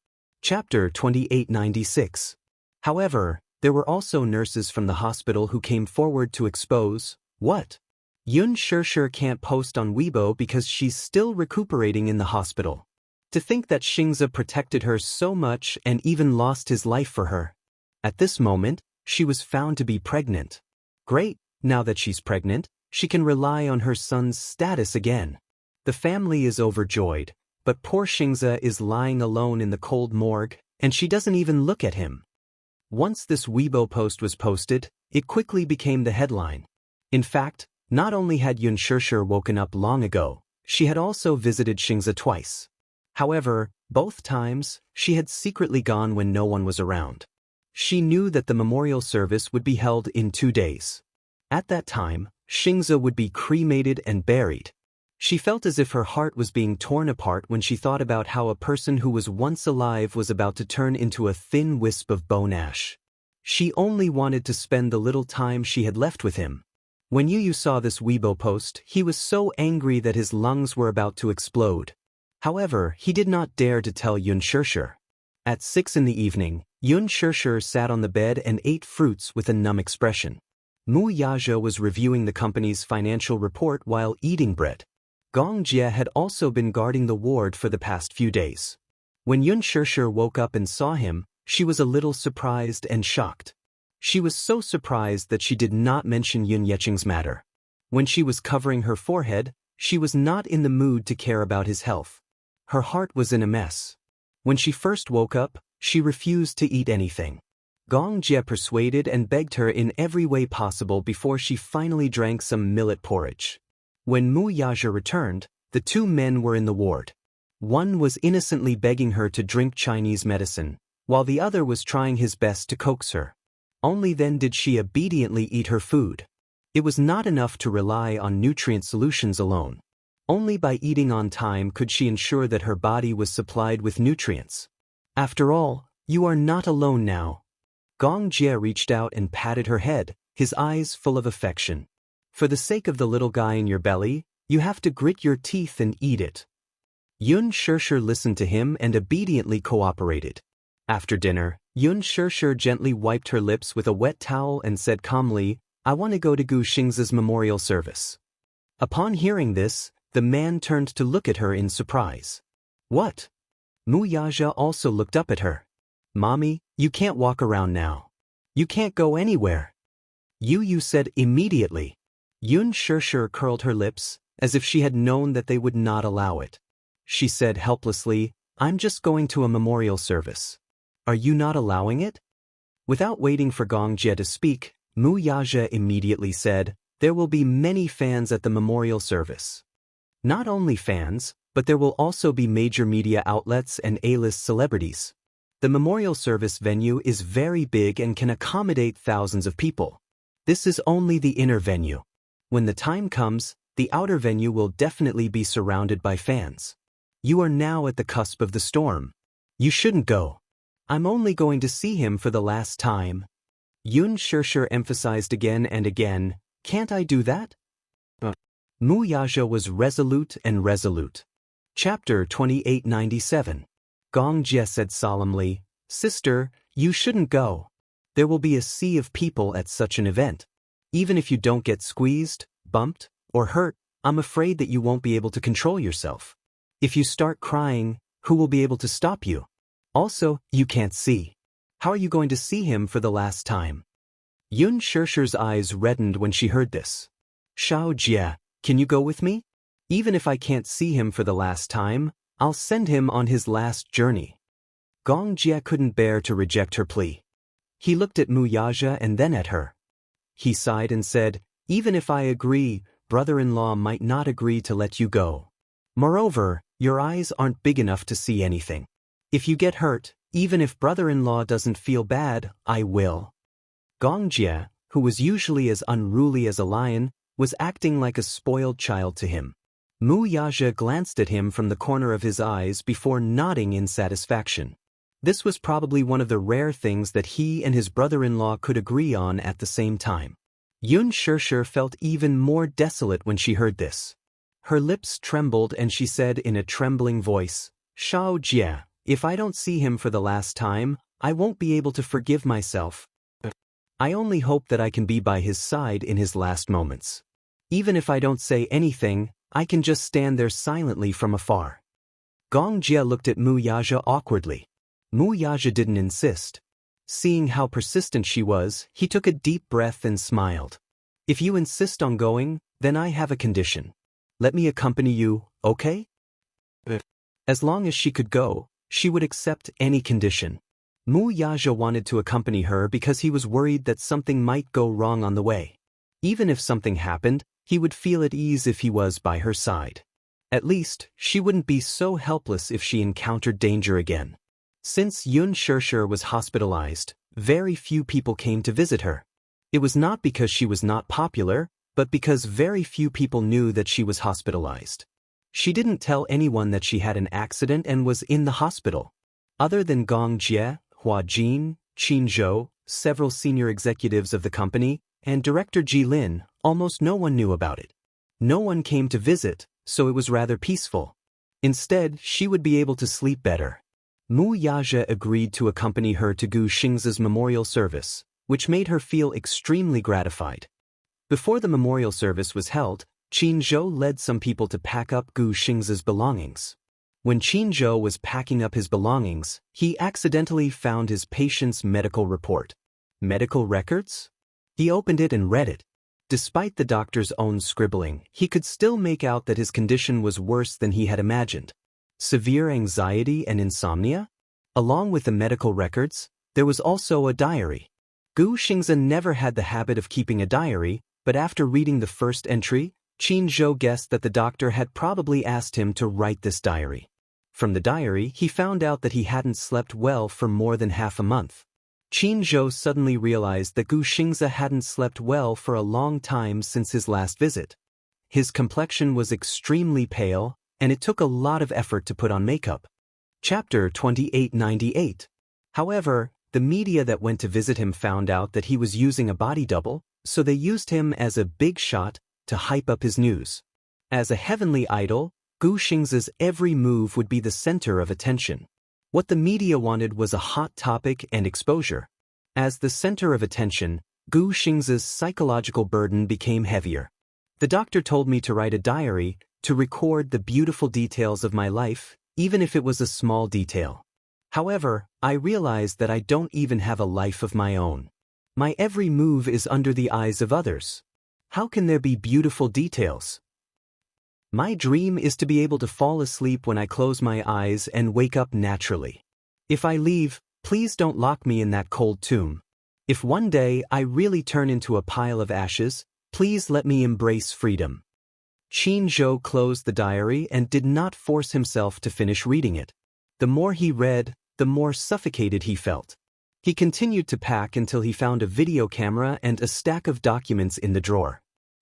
Speaker 1: Chapter 2896. However, there were also nurses from the hospital who came forward to expose, what? Yun Shishir can't post on Weibo because she's still recuperating in the hospital. To think that Xingze protected her so much and even lost his life for her. At this moment, she was found to be pregnant. Great, now that she's pregnant, she can rely on her son's status again. The family is overjoyed, but poor Xingze is lying alone in the cold morgue, and she doesn't even look at him. Once this Weibo post was posted, it quickly became the headline. In fact, not only had Yun Shishir woken up long ago, she had also visited Xingze twice. However, both times, she had secretly gone when no one was around. She knew that the memorial service would be held in 2 days. At that time, Xingze would be cremated and buried. She felt as if her heart was being torn apart when she thought about how a person who was once alive was about to turn into a thin wisp of bone ash. She only wanted to spend the little time she had left with him. When Yu saw this Weibo post, he was so angry that his lungs were about to explode. However, he did not dare to tell Yun Shishir. At 6 in the evening, Yun Shishir sat on the bed and ate fruits with a numb expression. Mu Yaja was reviewing the company's financial report while eating bread. Gong Jie had also been guarding the ward for the past few days. When Yun Shishir woke up and saw him, she was a little surprised and shocked. She was so surprised that she did not mention Yun Yeqing's matter. When she was covering her forehead, she was not in the mood to care about his health. Her heart was in a mess. When she first woke up, she refused to eat anything. Gong Jie persuaded and begged her in every way possible before she finally drank some millet porridge. When Mu Yaja returned, the 2 men were in the ward. One was innocently begging her to drink Chinese medicine, while the other was trying his best to coax her. Only then did she obediently eat her food. It was not enough to rely on nutrient solutions alone. Only by eating on time could she ensure that her body was supplied with nutrients. After all, you are not alone now. Gong Jie reached out and patted her head, his eyes full of affection. For the sake of the little guy in your belly, you have to grit your teeth and eat it. Yun Shishir listened to him and obediently cooperated. After dinner, Yun Shishir gently wiped her lips with a wet towel and said calmly, I want to go to Gu Xingze's memorial service. Upon hearing this, the man turned to look at her in surprise. What? Mu Yaja also looked up at her. Mommy, you can't walk around now. You can't go anywhere. Yu said immediately. Yun Shishir curled her lips, as if she had known that they would not allow it. She said helplessly, I'm just going to a memorial service. Are you not allowing it? Without waiting for Gong Jie to speak, Mu Yaja immediately said, there will be many fans at the memorial service. Not only fans, but there will also be major media outlets and A-list celebrities. The memorial service venue is very big and can accommodate thousands of people. This is only the inner venue. When the time comes, the outer venue will definitely be surrounded by fans. You are now at the cusp of the storm. You shouldn't go. I'm only going to see him for the last time. Yun Shirshir emphasized again and again, can't I do that? Mu Yaja was resolute and resolute. Chapter 2897. Gong Jie said solemnly, Sister, you shouldn't go. There will be a sea of people at such an event. Even if you don't get squeezed, bumped, or hurt, I'm afraid that you won't be able to control yourself. If you start crying, who will be able to stop you? Also, you can't see. How are you going to see him for the last time? Yun Shirshir's eyes reddened when she heard this. Shao Jie, can you go with me? Even if I can't see him for the last time, I'll send him on his last journey. Gong Jie couldn't bear to reject her plea. He looked at Mu Yaja and then at her. He sighed and said, even if I agree, brother-in-law might not agree to let you go. Moreover, your eyes aren't big enough to see anything. If you get hurt, even if brother-in-law doesn't feel bad, I will. Gong Jie, who was usually as unruly as a lion, was acting like a spoiled child to him. Mu Yaja glanced at him from the corner of his eyes before nodding in satisfaction. This was probably one of the rare things that he and his brother-in-law could agree on at the same time. Yun Shirshir felt even more desolate when she heard this. Her lips trembled and she said in a trembling voice, Shao Jie, if I don't see him for the last time, I won't be able to forgive myself. I only hope that I can be by his side in his last moments. Even if I don't say anything, I can just stand there silently from afar. Gong Jie looked at Mu Yaja awkwardly. Mu Yaja didn't insist. Seeing how persistent she was, he took a deep breath and smiled. If you insist on going, then I have a condition. Let me accompany you, okay? As long as she could go, she would accept any condition. Mu Yaja wanted to accompany her because he was worried that something might go wrong on the way. Even if something happened, he would feel at ease if he was by her side. At least, she wouldn't be so helpless if she encountered danger again. Since Yun Shirshir was hospitalized, very few people came to visit her. It was not because she was not popular, but because very few people knew that she was hospitalized. She didn't tell anyone that she had an accident and was in the hospital. Other than Gong Jie, Hua Jin, Qin Zhou, several senior executives of the company, and Director Ji Lin, almost no one knew about it. No one came to visit, so it was rather peaceful. Instead, she would be able to sleep better. Mu Yaja agreed to accompany her to Gu Xingzi's memorial service, which made her feel extremely gratified. Before the memorial service was held, Qin Zhou led some people to pack up Gu Xingzi's belongings. When Qin Zhou was packing up his belongings, he accidentally found his patient's medical report. Medical records? He opened it and read it. Despite the doctor's own scribbling, he could still make out that his condition was worse than he had imagined. Severe anxiety and insomnia? Along with the medical records, there was also a diary. Gu Xingzi never had the habit of keeping a diary, but after reading the first entry, Qin Zhou guessed that the doctor had probably asked him to write this diary. From the diary, he found out that he hadn't slept well for more than half a month. Qin Zhou suddenly realized that Gu Xingzi hadn't slept well for a long time since his last visit. His complexion was extremely pale, and it took a lot of effort to put on makeup. Chapter 2898. However, the media that went to visit him found out that he was using a body double, so they used him as a big shot to hype up his news. As a heavenly idol, Gu Xingzi's every move would be the center of attention. What the media wanted was a hot topic and exposure. As the center of attention, Gu Xingzi's psychological burden became heavier. The doctor told me to write a diary, to record the beautiful details of my life, even if it was a small detail. However, I realized that I don't even have a life of my own. My every move is under the eyes of others. How can there be beautiful details? My dream is to be able to fall asleep when I close my eyes and wake up naturally. If I leave, please don't lock me in that cold tomb. If one day I really turn into a pile of ashes, please let me embrace freedom. Qin Zhou closed the diary and did not force himself to finish reading it. The more he read, the more suffocated he felt. He continued to pack until he found a video camera and a stack of documents in the drawer.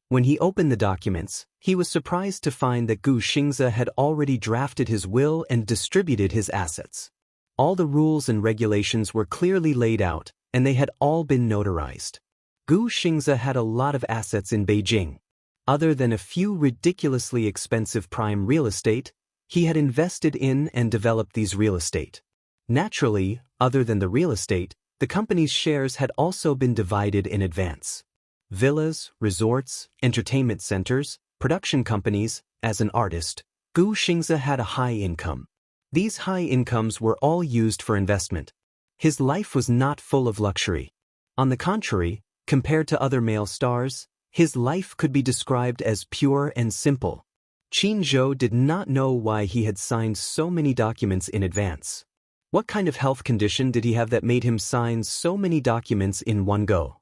Speaker 1: When he opened the documents, he was surprised to find that Gu Xingze had already drafted his will and distributed his assets. All the rules and regulations were clearly laid out, and they had all been notarized. Gu Xingze had a lot of assets in Beijing. Other than a few ridiculously expensive prime real estate, he had invested in and developed these real estate. Naturally, other than the real estate, the company's shares had also been divided in advance. Villas, resorts, entertainment centers, production companies. As an artist, Gu Xingze had a high income. These high incomes were all used for investment. His life was not full of luxury. On the contrary, compared to other male stars, his life could be described as pure and simple. Qin Zhou did not know why he had signed so many documents in advance. What kind of health condition did he have that made him sign so many documents in one go?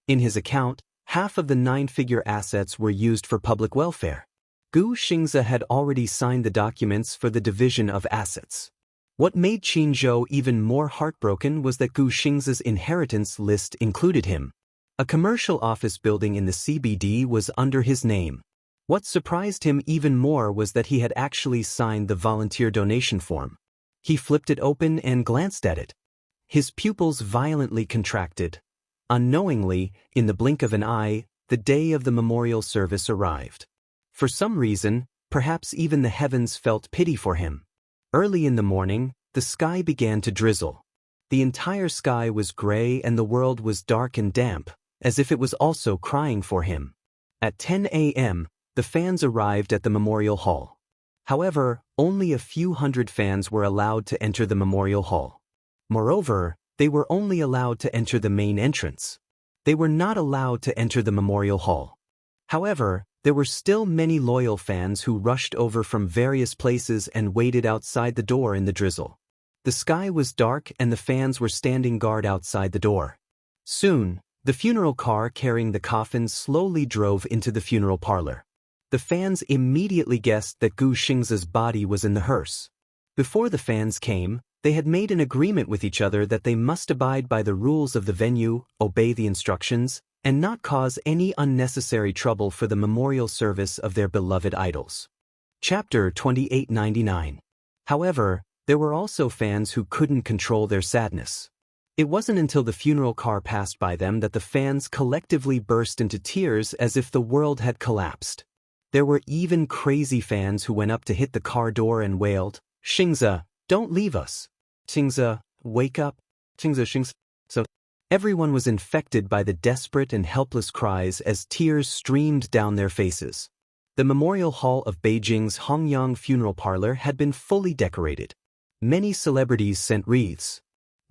Speaker 1: In his account, half of the 9-figure assets were used for public welfare. Gu Xingze had already signed the documents for the division of assets. What made Qin Zhou even more heartbroken was that Gu Xingze's inheritance list included him. A commercial office building in the CBD was under his name. What surprised him even more was that he had actually signed the volunteer donation form. He flipped it open and glanced at it. His pupils violently contracted. Unknowingly, in the blink of an eye, the day of the memorial service arrived. For some reason, perhaps even the heavens felt pity for him. Early in the morning, the sky began to drizzle. The entire sky was gray and the world was dark and damp, as if it was also crying for him. At 10 a.m., the fans arrived at the memorial hall. However, only a few hundred fans were allowed to enter the memorial hall. Moreover, they were only allowed to enter the main entrance. They were not allowed to enter the memorial hall. However, there were still many loyal fans who rushed over from various places and waited outside the door in the drizzle. The sky was dark and the fans were standing guard outside the door. Soon, the funeral car carrying the coffin slowly drove into the funeral parlor. The fans immediately guessed that Gu Xingze's body was in the hearse. Before the fans came, they had made an agreement with each other that they must abide by the rules of the venue, obey the instructions, and not cause any unnecessary trouble for the memorial service of their beloved idols. Chapter 2899. However, there were also fans who couldn't control their sadness. It wasn't until the funeral car passed by them that the fans collectively burst into tears as if the world had collapsed. There were even crazy fans who went up to hit the car door and wailed, "Xingze, don't leave us. Xingze, wake up. Xingze." So everyone was infected by the desperate and helpless cries as tears streamed down their faces. The memorial hall of Beijing's Hongyang funeral parlor had been fully decorated. Many celebrities sent wreaths.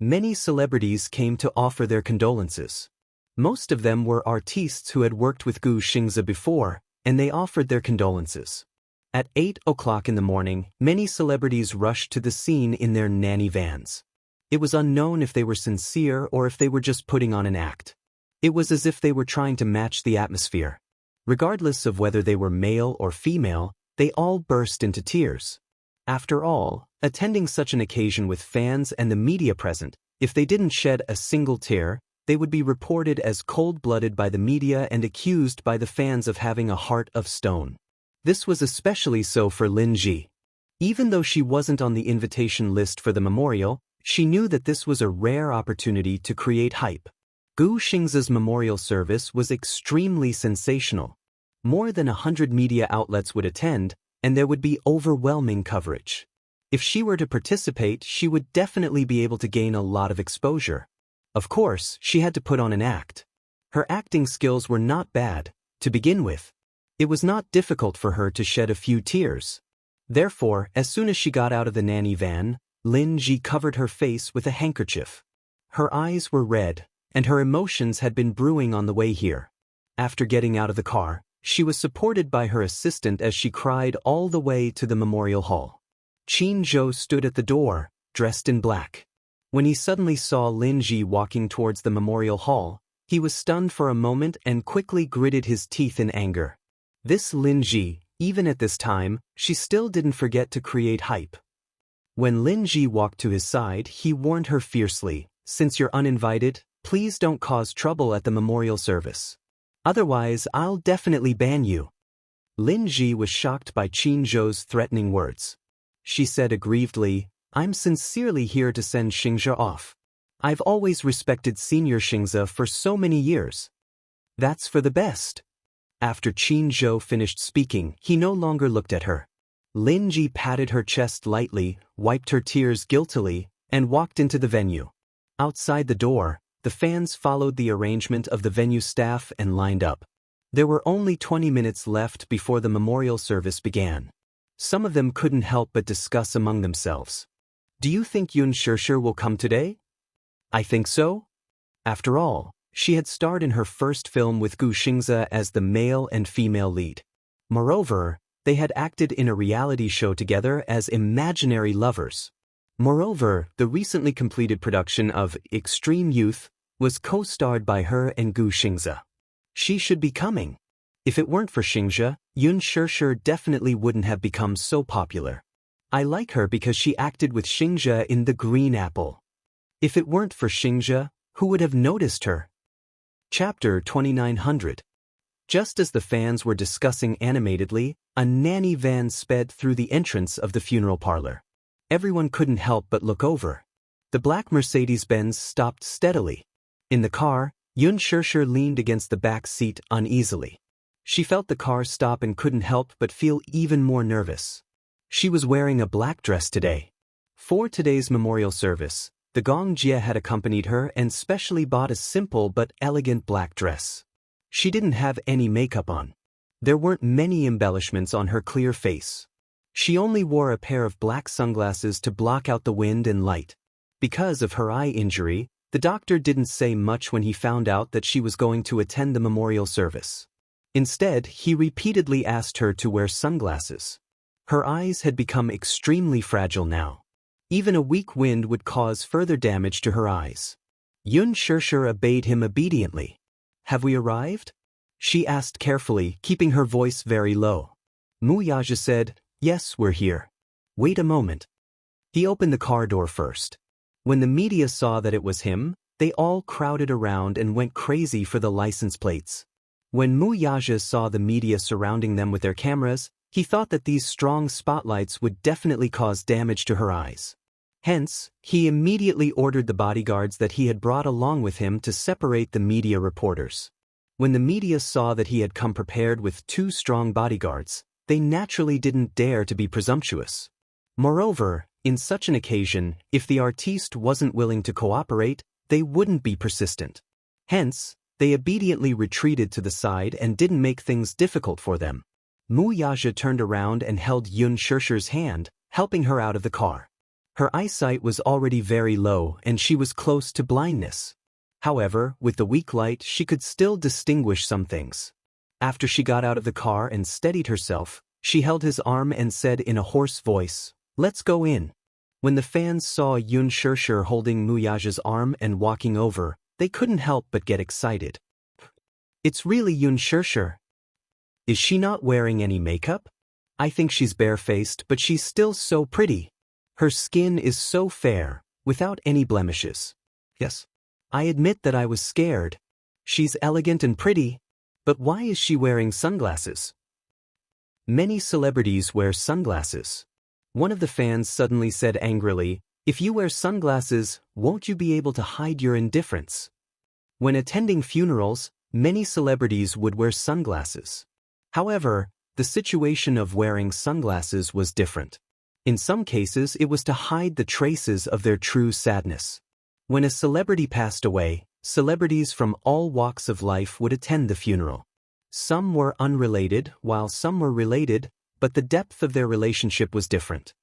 Speaker 1: Many celebrities came to offer their condolences. Most of them were artistes who had worked with Gu Xingze before, and they offered their condolences. At 8 o'clock in the morning, many celebrities rushed to the scene in their nanny vans. It was unknown if they were sincere or if they were just putting on an act. It was as if they were trying to match the atmosphere. Regardless of whether they were male or female, they all burst into tears. After all, attending such an occasion with fans and the media present, if they didn't shed a single tear, they would be reported as cold-blooded by the media and accused by the fans of having a heart of stone. This was especially so for Lin Ji. Even though she wasn't on the invitation list for the memorial, she knew that this was a rare opportunity to create hype. Gu Xingze's memorial service was extremely sensational. More than 100 media outlets would attend, and there would be overwhelming coverage. If she were to participate, she would definitely be able to gain a lot of exposure. Of course, she had to put on an act. Her acting skills were not bad, to begin with. It was not difficult for her to shed a few tears. Therefore, as soon as she got out of the nanny van, Lin Ji covered her face with a handkerchief. Her eyes were red, and her emotions had been brewing on the way here. After getting out of the car, she was supported by her assistant as she cried all the way to the memorial hall. Qin Zhou stood at the door, dressed in black. When he suddenly saw Lin Ji walking towards the memorial hall, he was stunned for a moment and quickly gritted his teeth in anger. This Lin Ji, even at this time, she still didn't forget to create hype. When Lin Ji walked to his side, he warned her fiercely, "Since you're uninvited, please don't cause trouble at the memorial service. Otherwise, I'll definitely ban you." Lin Ji was shocked by Qin Zhou's threatening words. She said aggrievedly, "I'm sincerely here to send Xingzhe off. I've always respected Senior Xingzhe for so many years. That's for the best." After Qin Zhou finished speaking, he no longer looked at her. Lin Ji patted her chest lightly, wiped her tears guiltily, and walked into the venue. Outside the door, the fans followed the arrangement of the venue staff and lined up. There were only 20 minutes left before the memorial service began. Some of them couldn't help but discuss among themselves. "Do you think Yun Shishir will come today?" "I think so." After all, she had starred in her first film with Gu Xingze as the male and female lead. Moreover, they had acted in a reality show together as imaginary lovers. Moreover, the recently completed production of Extreme Youth was co-starred by her and Gu Xingze. She should be coming. If it weren't for Xingzhe, Yun Shishir definitely wouldn't have become so popular. I like her because she acted with Xingzhe in The Green Apple. If it weren't for Xingzhe, who would have noticed her? Chapter 2900. Just as the fans were discussing animatedly, a nanny van sped through the entrance of the funeral parlor. Everyone couldn't help but look over. The black Mercedes-Benz stopped steadily. In the car, Yun Shishir leaned against the back seat uneasily. She felt the car stop and couldn't help but feel even more nervous. She was wearing a black dress today. For today's memorial service, the Gong Jie had accompanied her and specially bought a simple but elegant black dress. She didn't have any makeup on. There weren't many embellishments on her clear face. She only wore a pair of black sunglasses to block out the wind and light. Because of her eye injury, the doctor didn't say much when he found out that she was going to attend the memorial service. Instead, he repeatedly asked her to wear sunglasses. Her eyes had become extremely fragile now. Even a weak wind would cause further damage to her eyes. Yun Shishir obeyed him obediently. "Have we arrived?" she asked carefully, keeping her voice very low. Mu Yaja said, "Yes, we're here. Wait a moment." He opened the car door first. When the media saw that it was him, they all crowded around and went crazy for the license plates. When Mu Yaja saw the media surrounding them with their cameras, he thought that these strong spotlights would definitely cause damage to her eyes. Hence, he immediately ordered the bodyguards that he had brought along with him to separate the media reporters. When the media saw that he had come prepared with 2 strong bodyguards, they naturally didn't dare to be presumptuous. Moreover, in such an occasion, if the artiste wasn't willing to cooperate, they wouldn't be persistent. Hence, they obediently retreated to the side and didn't make things difficult for them. Mu Yaja turned around and held Yun Shishir's hand, helping her out of the car. Her eyesight was already very low and she was close to blindness. However, with the weak light she could still distinguish some things. After she got out of the car and steadied herself, she held his arm and said in a hoarse voice, "Let's go in." When the fans saw Yun Shishir holding Mu Yaja's arm and walking over, they couldn't help but get excited. "It's really Yun Shishir. Is she not wearing any makeup? I think she's barefaced, but she's still so pretty. Her skin is so fair, without any blemishes. Yes. I admit that I was scared. She's elegant and pretty, but why is she wearing sunglasses?" Many celebrities wear sunglasses. One of the fans suddenly said angrily, "If you wear sunglasses, won't you be able to hide your indifference?" When attending funerals, many celebrities would wear sunglasses. However, the situation of wearing sunglasses was different. In some cases, it was to hide the traces of their true sadness. When a celebrity passed away, celebrities from all walks of life would attend the funeral. Some were unrelated, while some were related, but the depth of their relationship was different.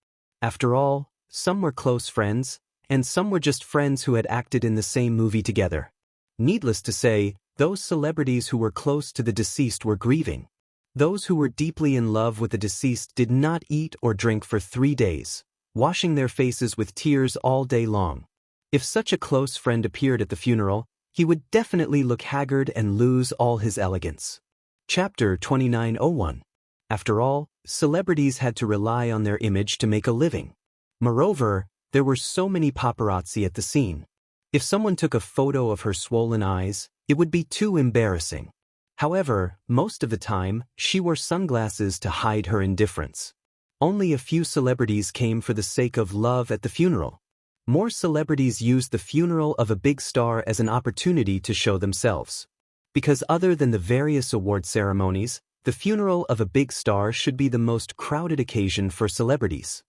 Speaker 1: After all, some were close friends, and some were just friends who had acted in the same movie together. Needless to say, those celebrities who were close to the deceased were grieving. Those who were deeply in love with the deceased did not eat or drink for 3 days, washing their faces with tears all day long. If such a close friend appeared at the funeral, he would definitely look haggard and lose all his elegance. Chapter 2901. After all, celebrities had to rely on their image to make a living. Moreover, there were so many paparazzi at the scene. If someone took a photo of her swollen eyes, it would be too embarrassing. However, most of the time, she wore sunglasses to hide her indifference. Only a few celebrities came for the sake of love at the funeral. More celebrities used the funeral of a big star as an opportunity to show themselves. Because other than the various award ceremonies, the funeral of a big star should be the most crowded occasion for celebrities.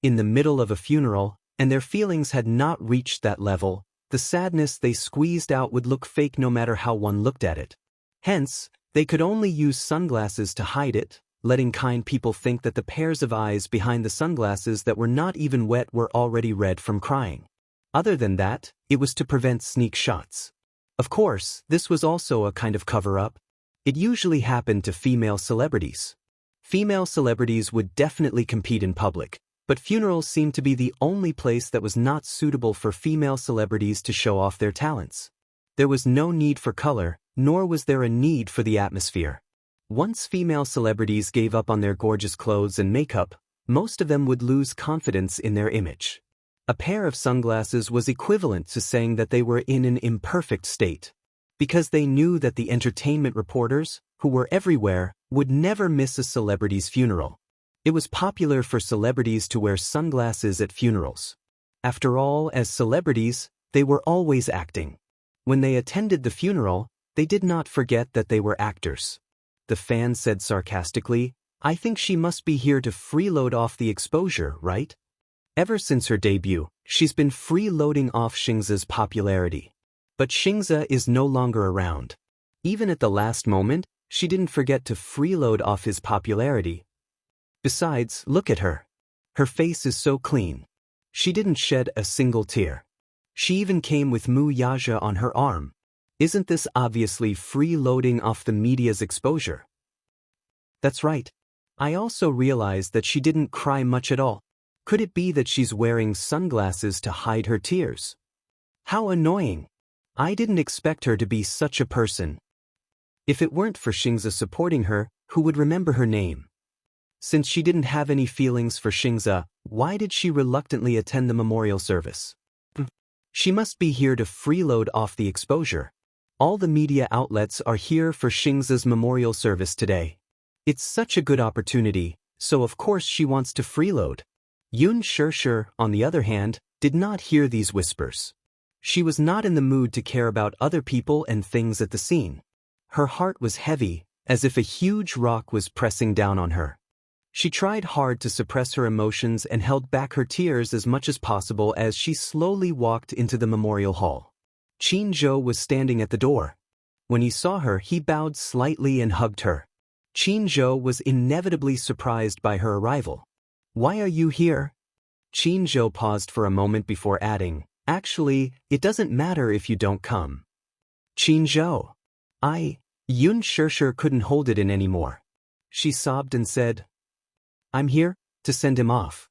Speaker 1: In the middle of a funeral, and their feelings had not reached that level, the sadness they squeezed out would look fake no matter how one looked at it. Hence, they could only use sunglasses to hide it, letting kind people think that the pairs of eyes behind the sunglasses that were not even wet were already red from crying. Other than that, it was to prevent sneak shots. Of course, this was also a kind of cover-up. It usually happened to female celebrities. Female celebrities would definitely compete in public, but funerals seemed to be the only place that was not suitable for female celebrities to show off their talents. There was no need for color, nor was there a need for the atmosphere. Once female celebrities gave up on their gorgeous clothes and makeup, most of them would lose confidence in their image. A pair of sunglasses was equivalent to saying that they were in an imperfect state. Because they knew that the entertainment reporters, who were everywhere, would never miss a celebrity's funeral. It was popular for celebrities to wear sunglasses at funerals. After all, as celebrities, they were always acting. When they attended the funeral, they did not forget that they were actors. The fan said sarcastically, "I think she must be here to freeload off the exposure, right?" Ever since her debut, she's been freeloading off Xingza's popularity. But Xingza is no longer around. Even at the last moment, she didn't forget to freeload off his popularity. Besides, look at her. Her face is so clean. She didn't shed a single tear. She even came with Mu Yaja on her arm. Isn't this obviously freeloading off the media's exposure? That's right. I also realized that she didn't cry much at all. Could it be that she's wearing sunglasses to hide her tears? How annoying. I didn't expect her to be such a person. If it weren't for Xingza supporting her, who would remember her name? Since she didn't have any feelings for Xingza, why did she reluctantly attend the memorial service? She must be here to freeload off the exposure. All the media outlets are here for Xingza's memorial service today. It's such a good opportunity, so of course she wants to freeload. Yun Shirshir, on the other hand, did not hear these whispers. She was not in the mood to care about other people and things at the scene. Her heart was heavy, as if a huge rock was pressing down on her. She tried hard to suppress her emotions and held back her tears as much as possible as she slowly walked into the memorial hall. Qin Zhou was standing at the door. When he saw her, he bowed slightly and hugged her. Qin Zhou was inevitably surprised by her arrival. "Why are you here?" Qin Zhou paused for a moment before adding, "Actually, it doesn't matter if you don't come." "Qin Zhou." Yun Shirshir couldn't hold it in anymore. She sobbed and said, "I'm here to send him off."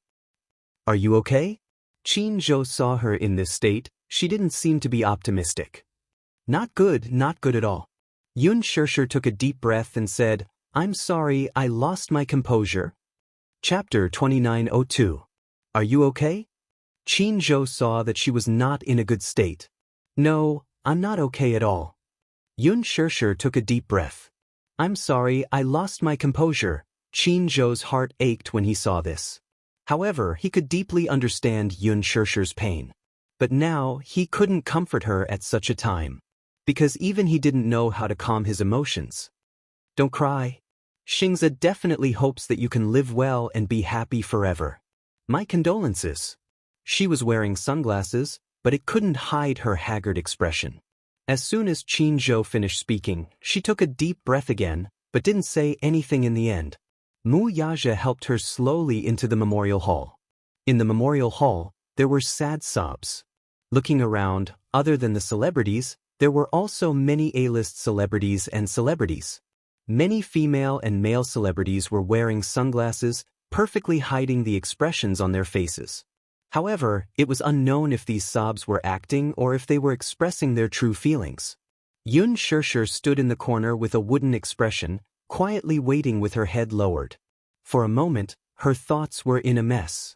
Speaker 1: "Are you okay?" Qin Zhou saw her in this state. She didn't seem to be optimistic. Not good at all." Yun Shirshir took a deep breath and said, "I'm sorry, I lost my composure." Chapter 2902. Are you okay? Qin Zhou saw that she was not in a good state. "No, I'm not okay at all." Yun Shirshir took a deep breath. "I'm sorry, I lost my composure." Qin Zhou's heart ached when he saw this. However, he could deeply understand Yun Shirshir's pain. But now, he couldn't comfort her at such a time. Because even he didn't know how to calm his emotions. "Don't cry. Xingza definitely hopes that you can live well and be happy forever. My condolences." She was wearing sunglasses, but it couldn't hide her haggard expression. As soon as Qin Zhou finished speaking, she took a deep breath again, but didn't say anything in the end. Mu Yaja helped her slowly into the memorial hall. In the memorial hall, there were sad sobs. Looking around, other than the celebrities, there were also many A-list celebrities and celebrities. Many female and male celebrities were wearing sunglasses, perfectly hiding the expressions on their faces. However, it was unknown if these sobs were acting or if they were expressing their true feelings. Yun Shirshir stood in the corner with a wooden expression, quietly waiting with her head lowered. For a moment, her thoughts were in a mess.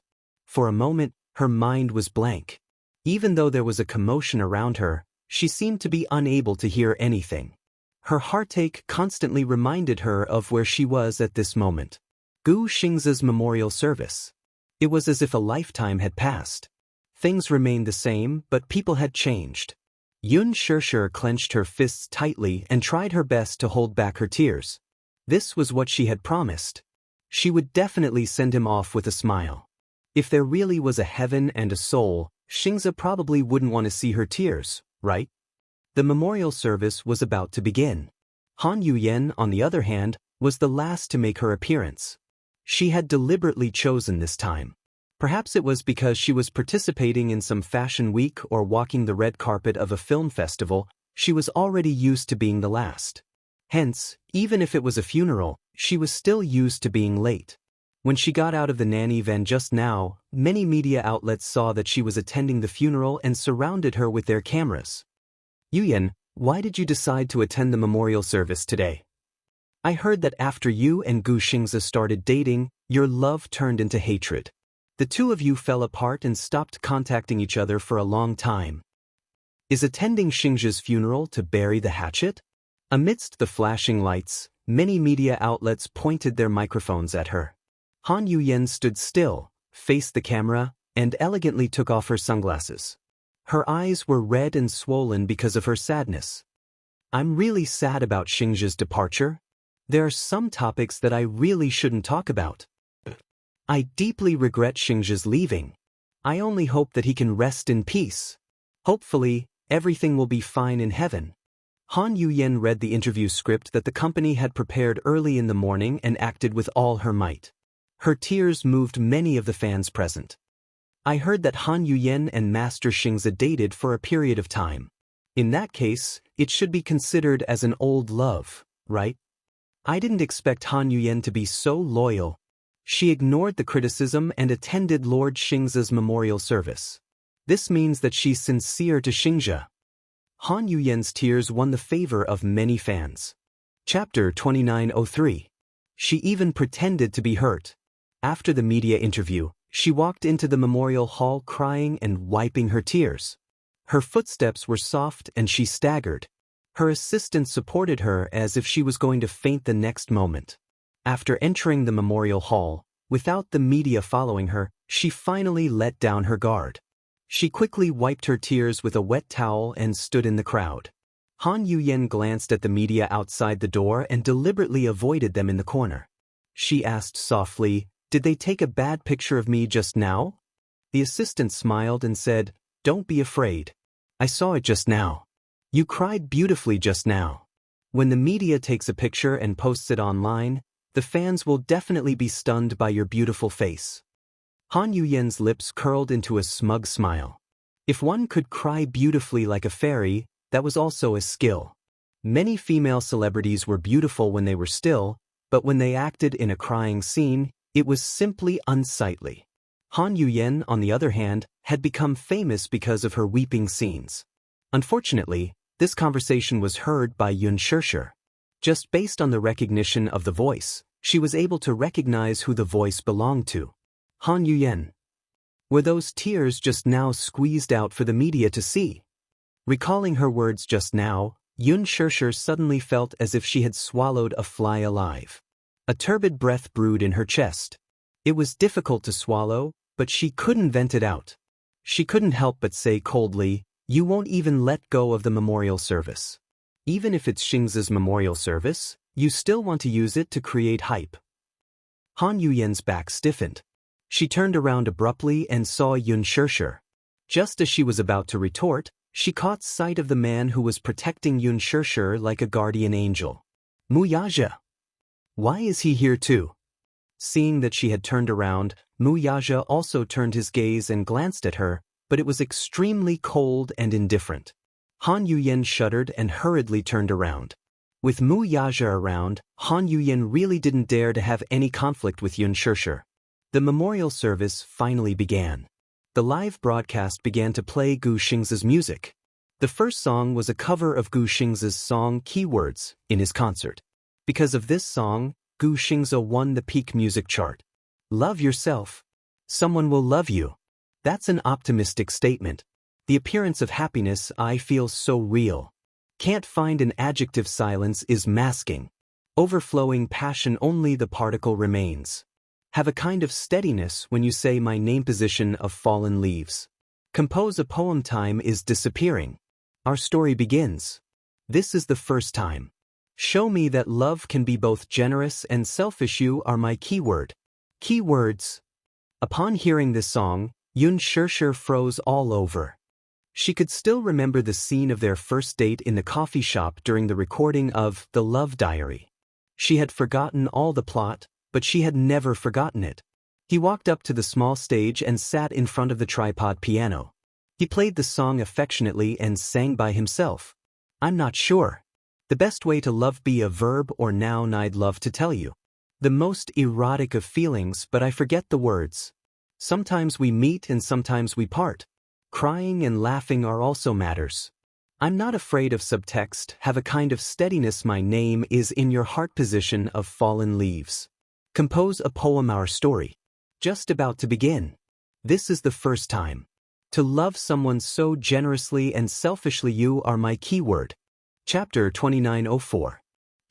Speaker 1: For a moment, her mind was blank. Even though there was a commotion around her, she seemed to be unable to hear anything. Her heartache constantly reminded her of where she was at this moment. Gu Xingzi's memorial service. It was as if a lifetime had passed. Things remained the same, but people had changed. Yun Shishir clenched her fists tightly and tried her best to hold back her tears. This was what she had promised. She would definitely send him off with a smile. If there really was a heaven and a soul, Xingzi probably wouldn't want to see her tears, right? The memorial service was about to begin. Han Yuyen, on the other hand, was the last to make her appearance. She had deliberately chosen this time. Perhaps it was because she was participating in some fashion week or walking the red carpet of a film festival. She was already used to being the last. Hence, even if it was a funeral, she was still used to being late. When she got out of the nanny van just now, many media outlets saw that she was attending the funeral and surrounded her with their cameras. Yuyen, why did you decide to attend the memorial service today? I heard that after you and Gu Xingzi started dating, your love turned into hatred. The two of you fell apart and stopped contacting each other for a long time. Is attending Xingzi's funeral to bury the hatchet? Amidst the flashing lights, many media outlets pointed their microphones at her. Han Yuyen stood still, faced the camera, and elegantly took off her sunglasses. Her eyes were red and swollen because of her sadness. I'm really sad about Xingzi's departure. There are some topics that I really shouldn't talk about. I deeply regret Xingzi's leaving. I only hope that he can rest in peace. Hopefully, everything will be fine in heaven. Han Yuyen read the interview script that the company had prepared early in the morning and acted with all her might. Her tears moved many of the fans present. I heard that Han Yuyen and Master Xingzi dated for a period of time. In that case, it should be considered as an old love, right? I didn't expect Han Yuyen to be so loyal. She ignored the criticism and attended Lord Xingzi's memorial service. This means that she's sincere to Xingzi. Han Yuyen's tears won the favor of many fans. Chapter 2903. She even pretended to be hurt. After the media interview, she walked into the memorial hall crying and wiping her tears. Her footsteps were soft and she staggered. Her assistant supported her as if she was going to faint the next moment. After entering the memorial hall, without the media following her, she finally let down her guard. She quickly wiped her tears with a wet towel and stood in the crowd. Han Yuyen glanced at the media outside the door and deliberately avoided them in the corner. She asked softly, "Did they take a bad picture of me just now?" The assistant smiled and said, "Don't be afraid. I saw it just now. You cried beautifully just now. When the media takes a picture and posts it online, the fans will definitely be stunned by your beautiful face." Han Yuyen's lips curled into a smug smile. If one could cry beautifully like a fairy, that was also a skill. Many female celebrities were beautiful when they were still, but when they acted in a crying scene, it was simply unsightly. Han Yuyen, on the other hand, had become famous because of her weeping scenes. Unfortunately, this conversation was heard by Yun Shishir. Just based on the recognition of the voice, she was able to recognize who the voice belonged to. Han Yuyen. Were those tears just now squeezed out for the media to see? Recalling her words just now, Yun Shishir suddenly felt as if she had swallowed a fly alive. A turbid breath brewed in her chest. It was difficult to swallow, but she couldn't vent it out. She couldn't help but say coldly, "You won't even let go of the memorial service. Even if it's Xingzi's memorial service, you still want to use it to create hype." Han Yuyen's back stiffened. She turned around abruptly and saw Yun Shishir. Just as she was about to retort, she caught sight of the man who was protecting Yun Shishir like a guardian angel. Mu Yaja. Why is he here too? Seeing that she had turned around, Mu Yaja also turned his gaze and glanced at her, but it was extremely cold and indifferent. Han Yuyen shuddered and hurriedly turned around. With Mu Yaja around, Han Yuyen really didn't dare to have any conflict with Yun Shishir. The memorial service finally began. The live broadcast began to play Gu Xingzi's music. The first song was a cover of Gu Xingzi's song Keywords in his concert. Because of this song, Gu Xingzi won the peak music chart. "Love Yourself." Someone will love you. That's an optimistic statement. The appearance of happiness I feel so real. Can't find an adjective, silence is masking. Overflowing passion, only the particle remains. Have a kind of steadiness when you say my name, position of fallen leaves. Compose a poem, time is disappearing. Our story begins. This is the first time. Show me that love can be both generous and selfish, you are my keyword. Keywords. Upon hearing this song, Yoon Shir froze all over. She could still remember the scene of their first date in the coffee shop during the recording of The Love Diary. She had forgotten all the plot, but she had never forgotten it. He walked up to the small stage and sat in front of the tripod piano. He played the song affectionately and sang by himself. I'm not sure. The best way to love, be a verb or noun, I'd love to tell you. The most erotic of feelings, but I forget the words. Sometimes we meet and sometimes we part. Crying and laughing are also matters. I'm not afraid of subtext, have a kind of steadiness, my name is in your heart, position of fallen leaves. Compose a poem, our story. Just about to begin. This is the first time. To love someone so generously and selfishly, you are my keyword. Chapter 29:04.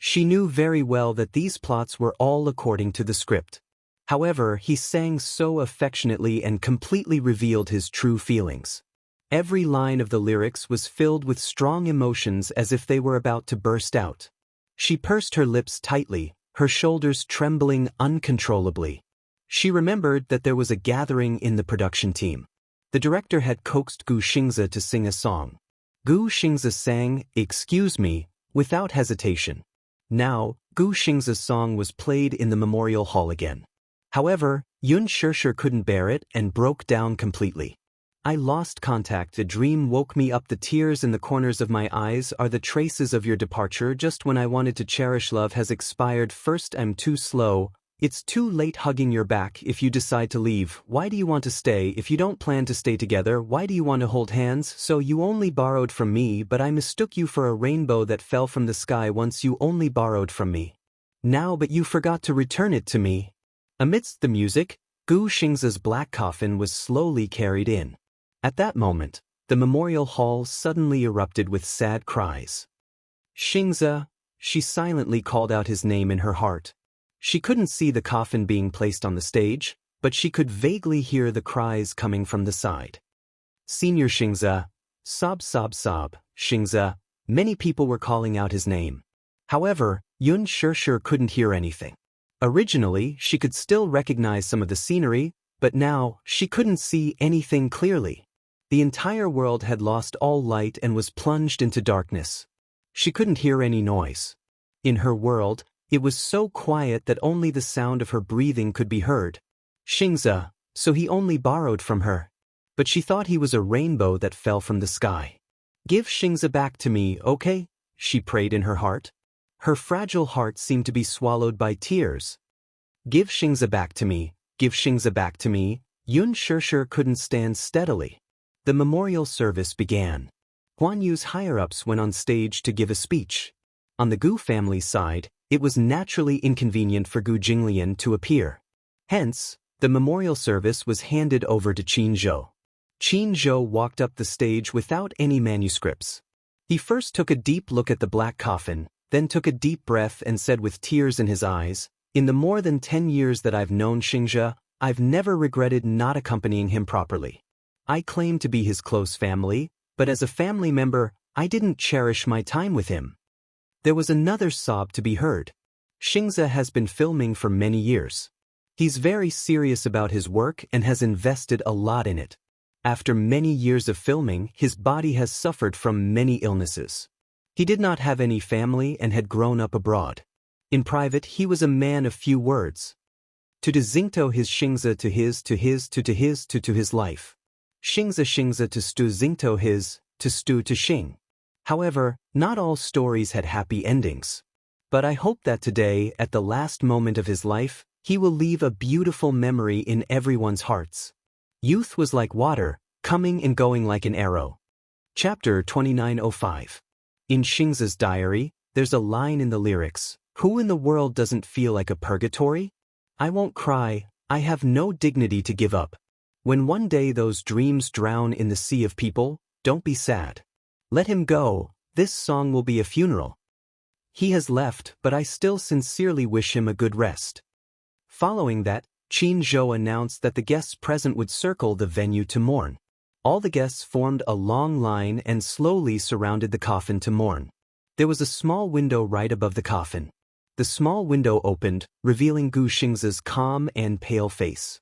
Speaker 1: She knew very well that these plots were all according to the script. However, he sang so affectionately and completely revealed his true feelings. Every line of the lyrics was filled with strong emotions, as if they were about to burst out. She pursed her lips tightly, her shoulders trembling uncontrollably. She remembered that there was a gathering in the production team. The director had coaxed Gu Xingze to sing a song. Gu Xingze sang, "Excuse Me," without hesitation. Now, Gu Xingze's song was played in the memorial hall again. However, Yoon Shir couldn't bear it and broke down completely. I lost contact, a dream woke me up, the tears in the corners of my eyes are the traces of your departure, just when I wanted to cherish, love has expired, first I'm too slow, it's too late, hugging your back, if you decide to leave, why do you want to stay, if you don't plan to stay together, why do you want to hold hands, so you only borrowed from me, but I mistook you for a rainbow that fell from the sky once, you only borrowed from me. Now but you forgot to return it to me. Amidst the music, Gu Xingze's black coffin was slowly carried in. At that moment, the memorial hall suddenly erupted with sad cries. Xingze, she silently called out his name in her heart. She couldn't see the coffin being placed on the stage, but she could vaguely hear the cries coming from the side. Senior Xingze, sob sob sob, Xingze, many people were calling out his name. However, Yoon Shir couldn't hear anything. Originally, she could still recognize some of the scenery, but now, she couldn't see anything clearly. The entire world had lost all light and was plunged into darkness. She couldn't hear any noise. In her world, it was so quiet that only the sound of her breathing could be heard. Xingze, so he only borrowed from her. But she thought he was a rainbow that fell from the sky. Give Xingze back to me, okay? She prayed in her heart. Her fragile heart seemed to be swallowed by tears. Give Xingze back to me, give Xingze back to me. Yoon Shir couldn't stand steadily. The memorial service began. Huan Yu's higher-ups went on stage to give a speech. On the Gu family's side, it was naturally inconvenient for Gu Jinglian to appear. Hence, the memorial service was handed over to Qin Zhou. Qin Zhou walked up the stage without any manuscripts. He first took a deep look at the black coffin, then took a deep breath and said with tears in his eyes, "In the more than 10 years that I've known Xingze, I've never regretted not accompanying him properly. I claim to be his close family, but as a family member, I didn't cherish my time with him." There was another sob to be heard. Xingze has been filming for many years. He's very serious about his work and has invested a lot in it. After many years of filming, his body has suffered from many illnesses. He did not have any family and had grown up abroad. In private, he was a man of few words. To Xingto his Xingze to his to his to his to his life. Xingze to Stu Xingto his, to Stu to Xing. However, not all stories had happy endings. But I hope that today, at the last moment of his life, he will leave a beautiful memory in everyone's hearts. Youth was like water, coming and going like an arrow. Chapter 29:05. In Xingze's diary, there's a line in the lyrics, "Who in the world doesn't feel like a purgatory? I won't cry, I have no dignity to give up. When one day those dreams drown in the sea of people, don't be sad. Let him go, this song will be a funeral. He has left, but I still sincerely wish him a good rest. Following that, Qin Zhou announced that the guests present would circle the venue to mourn. All the guests formed a long line and slowly surrounded the coffin to mourn. There was a small window right above the coffin. The small window opened, revealing Gu Xingzi's calm and pale face.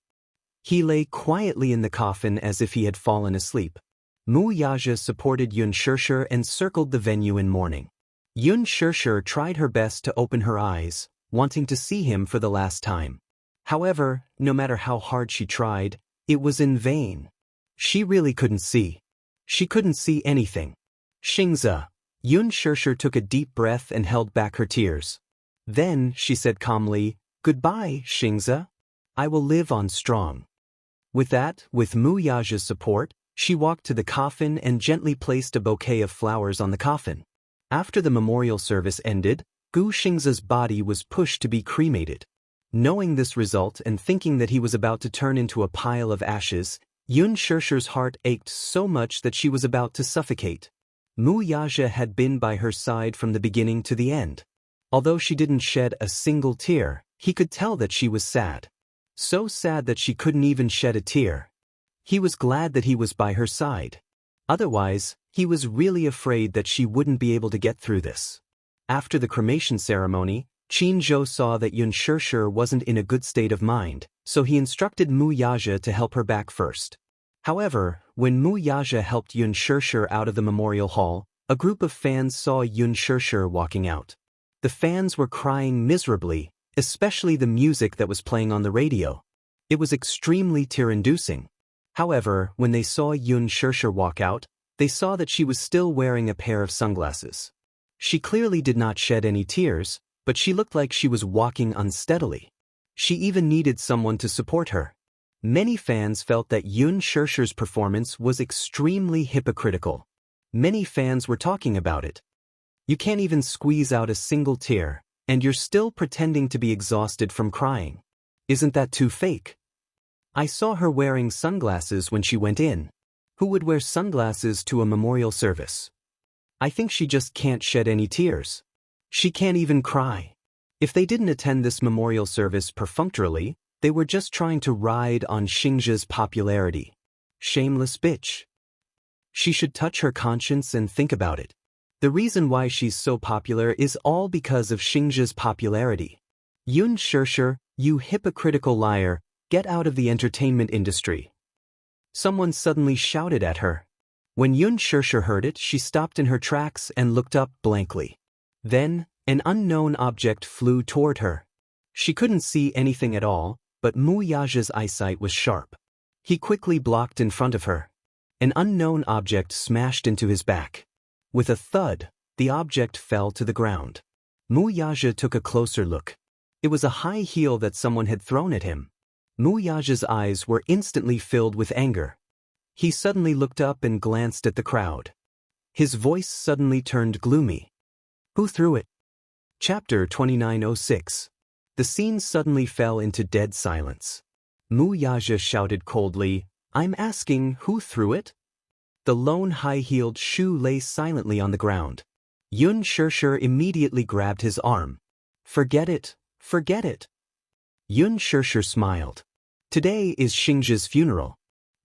Speaker 1: He lay quietly in the coffin as if he had fallen asleep. Mu Yazhe supported Yun Shishir and circled the venue in mourning. Yun Shishir tried her best to open her eyes, wanting to see him for the last time. However, no matter how hard she tried, it was in vain. She really couldn't see. She couldn't see anything. Xingzi. Yun Shishir took a deep breath and held back her tears. Then, she said calmly, "Goodbye, Xingzi. I will live on strong." With that, with Mu Yazhe's support, she walked to the coffin and gently placed a bouquet of flowers on the coffin. After the memorial service ended, Gu Xingzi's body was pushed to be cremated. Knowing this result and thinking that he was about to turn into a pile of ashes, Yun Shishir's heart ached so much that she was about to suffocate. Mu Yazhe had been by her side from the beginning to the end. Although she didn't shed a single tear, he could tell that she was sad. So sad that she couldn't even shed a tear. He was glad that he was by her side. Otherwise, he was really afraid that she wouldn't be able to get through this. After the cremation ceremony, Qin Zhou saw that Yun Shishir wasn't in a good state of mind, so he instructed Mu Yazhe to help her back first. However, when Mu Yazhe helped Yun Shishir out of the memorial hall, a group of fans saw Yun Shishir walking out. The fans were crying miserably, especially the music that was playing on the radio. It was extremely tear-inducing. However, when they saw Yun Shishir walk out, they saw that she was still wearing a pair of sunglasses. She clearly did not shed any tears, but she looked like she was walking unsteadily. She even needed someone to support her. Many fans felt that Yun Shishir's performance was extremely hypocritical. Many fans were talking about it. You can't even squeeze out a single tear, and you're still pretending to be exhausted from crying. Isn't that too fake? I saw her wearing sunglasses when she went in. Who would wear sunglasses to a memorial service? I think she just can't shed any tears. She can't even cry. If they didn't attend this memorial service perfunctorily, they were just trying to ride on Xingzi's popularity. Shameless bitch. She should touch her conscience and think about it. The reason why she's so popular is all because of Xingzi's popularity. Yun Shishir, you hypocritical liar, get out of the entertainment industry. Someone suddenly shouted at her. When Yun Shishir heard it, she stopped in her tracks and looked up blankly. Then, an unknown object flew toward her. She couldn't see anything at all, but Mu Yazhe's eyesight was sharp. He quickly blocked in front of her. An unknown object smashed into his back. With a thud, the object fell to the ground. Mu Yazhe took a closer look. It was a high heel that someone had thrown at him. Mu Yazhe's eyes were instantly filled with anger. He suddenly looked up and glanced at the crowd. His voice suddenly turned gloomy. Who threw it? Chapter 2906. The scene suddenly fell into dead silence. Mu Yazhe shouted coldly, I'm asking who threw it? The lone high-heeled shoe lay silently on the ground. Yun Shishir immediately grabbed his arm. Forget it, forget it. Yun Shishir smiled. Today is Xingzi's funeral.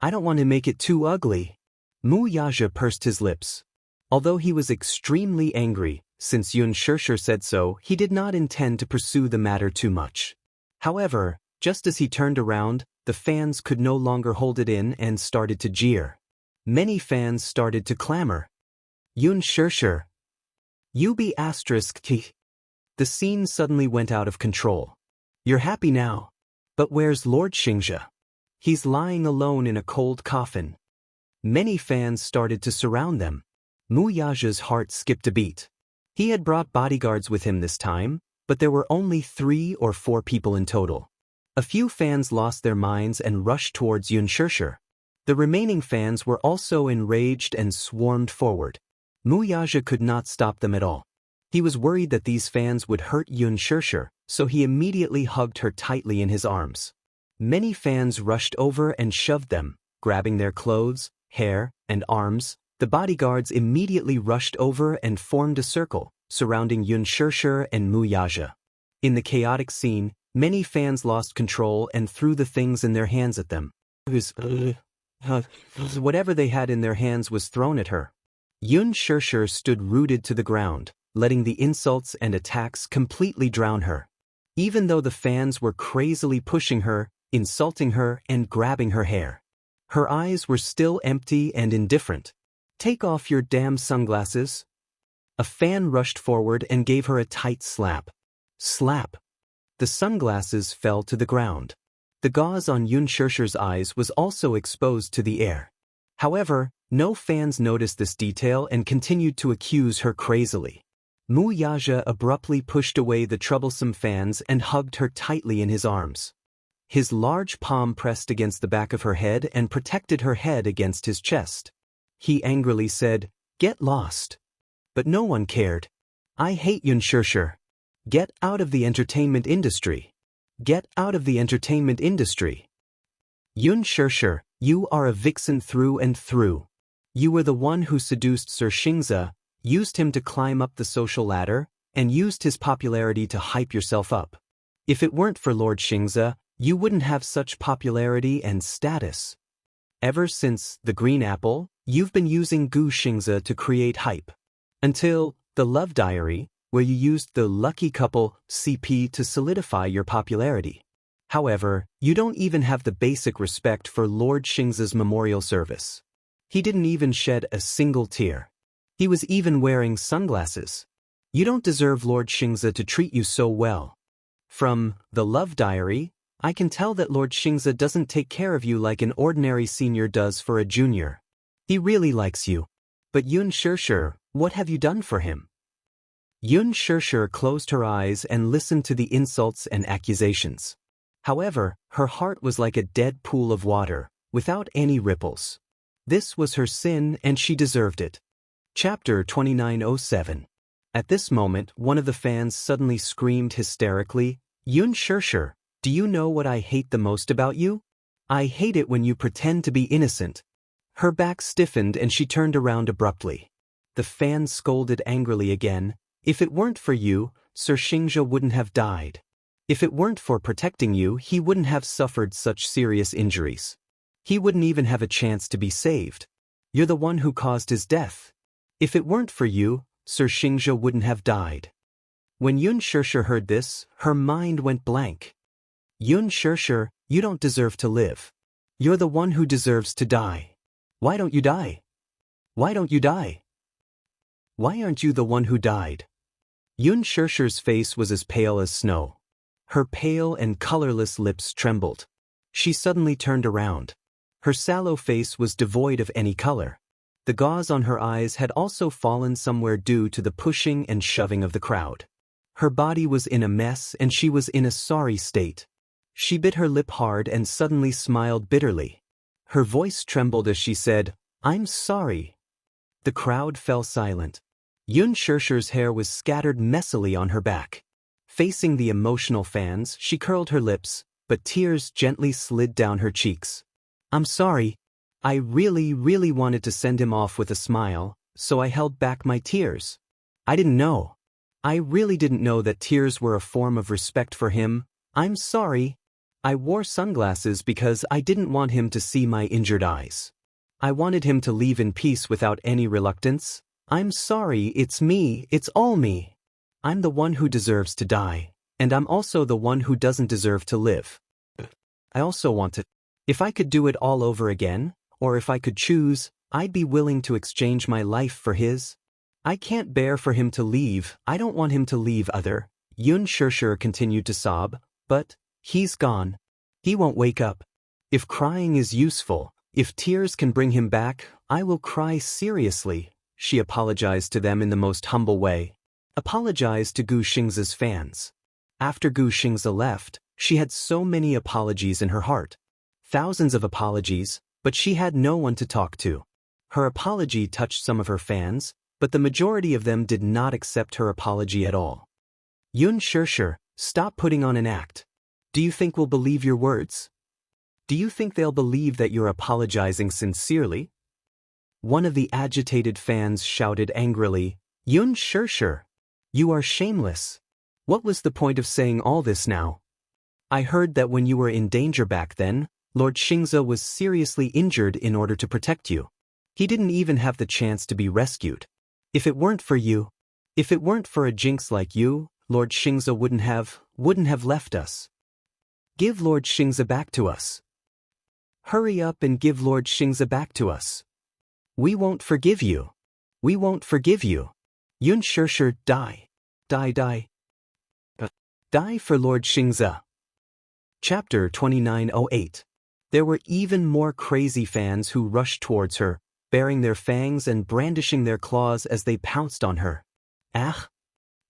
Speaker 1: I don't want to make it too ugly. Mu Yazhe pursed his lips. Although he was extremely angry, since Yun Shishir said so, he did not intend to pursue the matter too much. However, just as he turned around, the fans could no longer hold it in and started to jeer. Many fans started to clamor. Yun Shishir. You be asterisk t. The scene suddenly went out of control. You're happy now. But where's Lord Xingzi? He's lying alone in a cold coffin. Many fans started to surround them. Mu Yazhe's heart skipped a beat. He had brought bodyguards with him this time, but there were only 3 or 4 people in total. A few fans lost their minds and rushed towards Yun Shishir. The remaining fans were also enraged and swarmed forward. Mu Yazhe could not stop them at all. He was worried that these fans would hurt Yun Shishir, so he immediately hugged her tightly in his arms. Many fans rushed over and shoved them, grabbing their clothes, hair, and arms. The bodyguards immediately rushed over and formed a circle, surrounding Yun Shirshir and Mu Yaja. In the chaotic scene, many fans lost control and threw the things in their hands at them. Whatever they had in their hands was thrown at her. Yun Shirshir stood rooted to the ground, letting the insults and attacks completely drown her. Even though the fans were crazily pushing her, insulting her, and grabbing her hair, her eyes were still empty and indifferent. "Take off your damn sunglasses." A fan rushed forward and gave her a tight slap. Slap. The sunglasses fell to the ground. The gauze on Yun Shirshir's eyes was also exposed to the air. However, no fans noticed this detail and continued to accuse her crazily. Mu Yaja abruptly pushed away the troublesome fans and hugged her tightly in his arms. His large palm pressed against the back of her head and protected her head against his chest. He angrily said, "Get lost." But no one cared. "I hate Yun Shirshir. Get out of the entertainment industry. Get out of the entertainment industry. Yun Shirshir, you are a vixen through and through. You were the one who seduced Sir Xingze, used him to climb up the social ladder, and used his popularity to hype yourself up. If it weren't for Lord Xingze, you wouldn't have such popularity and status. Ever since the Green Apple, you've been using Gu Xingze to create hype. Until the Love Diary, where you used the lucky couple CP to solidify your popularity. However, you don't even have the basic respect for Lord Xingze's memorial service. He didn't even shed a single tear. He was even wearing sunglasses. You don't deserve Lord Xingze to treat you so well. From the Love Diary, I can tell that Lord Xingze doesn't take care of you like an ordinary senior does for a junior. He really likes you. But Yun Shirshir, what have you done for him?" Yun Shirshir closed her eyes and listened to the insults and accusations. However, her heart was like a dead pool of water, without any ripples. This was her sin and she deserved it. Chapter 2907. At this moment, one of the fans suddenly screamed hysterically, "Yun Shirshir, do you know what I hate the most about you? I hate it when you pretend to be innocent." Her back stiffened and she turned around abruptly. The fan scolded angrily again, "If it weren't for you, Sir Xingze wouldn't have died. If it weren't for protecting you, he wouldn't have suffered such serious injuries. He wouldn't even have a chance to be saved. You're the one who caused his death. If it weren't for you, Sir Xingze wouldn't have died." When Yun Shirshir heard this, her mind went blank. "Yun Shirshir, you don't deserve to live. You're the one who deserves to die. Why don't you die? Why don't you die? Why aren't you the one who died?" Yun Shirshir's face was as pale as snow. Her pale and colorless lips trembled. She suddenly turned around. Her sallow face was devoid of any color. The gauze on her eyes had also fallen somewhere due to the pushing and shoving of the crowd. Her body was in a mess and she was in a sorry state. She bit her lip hard and suddenly smiled bitterly. Her voice trembled as she said, "I'm sorry." The crowd fell silent. Yun Shirshir's hair was scattered messily on her back. Facing the emotional fans, she curled her lips, but tears gently slid down her cheeks. "I'm sorry. I really wanted to send him off with a smile, so I held back my tears. I didn't know. I really didn't know that tears were a form of respect for him. I'm sorry. I wore sunglasses because I didn't want him to see my injured eyes. I wanted him to leave in peace without any reluctance. I'm sorry, it's me, it's all me. I'm the one who deserves to die, and I'm also the one who doesn't deserve to live. I also want to. If I could do it all over again, or if I could choose, I'd be willing to exchange my life for his. I can't bear for him to leave, I don't want him to leave either." Yun Shirshir continued to sob, "But he's gone. He won't wake up. If crying is useful, if tears can bring him back, I will cry seriously." She apologized to them in the most humble way. Apologized to Gu Xingze's fans. After Gu Xingze left, she had so many apologies in her heart. Thousands of apologies, but she had no one to talk to. Her apology touched some of her fans, but the majority of them did not accept her apology at all. "Yun Shirshir, stop putting on an act. Do you think we'll believe your words? Do you think they'll believe that you're apologizing sincerely? One of the agitated fans shouted angrily, Yun Shirshir, you are shameless. What was the point of saying all this now? I heard that when you were in danger back then, Lord Xingze was seriously injured in order to protect you. He didn't even have the chance to be rescued. If it weren't for a jinx like you, Lord Xingze wouldn't have left us. Give Lord Xingze back to us. Hurry up and give Lord Xingze back to us. We won't forgive you. We won't forgive you. Yun Shirshir, die. Die. Die for Lord Xingze. Chapter 2908. There were even more crazy fans who rushed towards her, baring their fangs and brandishing their claws as they pounced on her. Ah!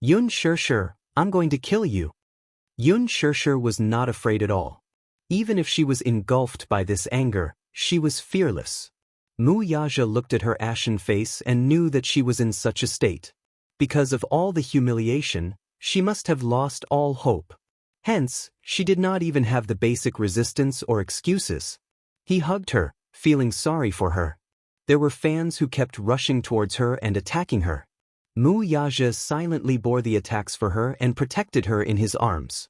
Speaker 1: Yun Shirshir, I'm going to kill you. Yun Shirshir was not afraid at all. Even if she was engulfed by this anger, she was fearless. Mu Yaja looked at her ashen face and knew that she was in such a state. Because of all the humiliation, she must have lost all hope. Hence, she did not even have the basic resistance or excuses. He hugged her, feeling sorry for her. There were fans who kept rushing towards her and attacking her. Mu Yaja silently bore the attacks for her and protected her in his arms.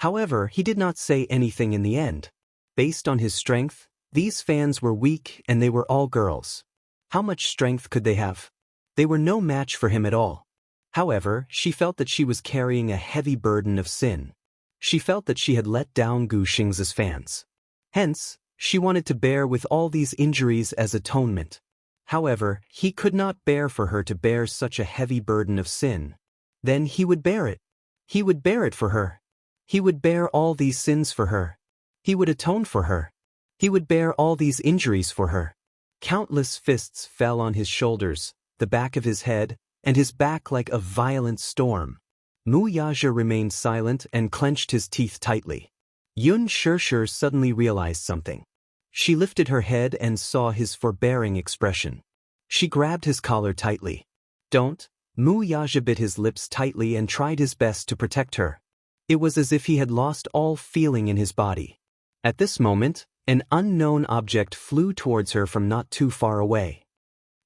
Speaker 1: However, he did not say anything in the end. Based on his strength, these fans were weak and they were all girls. How much strength could they have? They were no match for him at all. However, she felt that she was carrying a heavy burden of sin. She felt that she had let down Gu Xingze's fans. Hence, she wanted to bear with all these injuries as atonement. However, he could not bear for her to bear such a heavy burden of sin. Then he would bear it. He would bear it for her. He would bear all these sins for her. He would atone for her. He would bear all these injuries for her. Countless fists fell on his shoulders, the back of his head, and his back like a violent storm. Mu Yaja remained silent and clenched his teeth tightly. Yun Shirshir suddenly realized something. She lifted her head and saw his forbearing expression. She grabbed his collar tightly. Don't. Mu Yaja bit his lips tightly and tried his best to protect her. It was as if he had lost all feeling in his body. At this moment, an unknown object flew towards her from not too far away.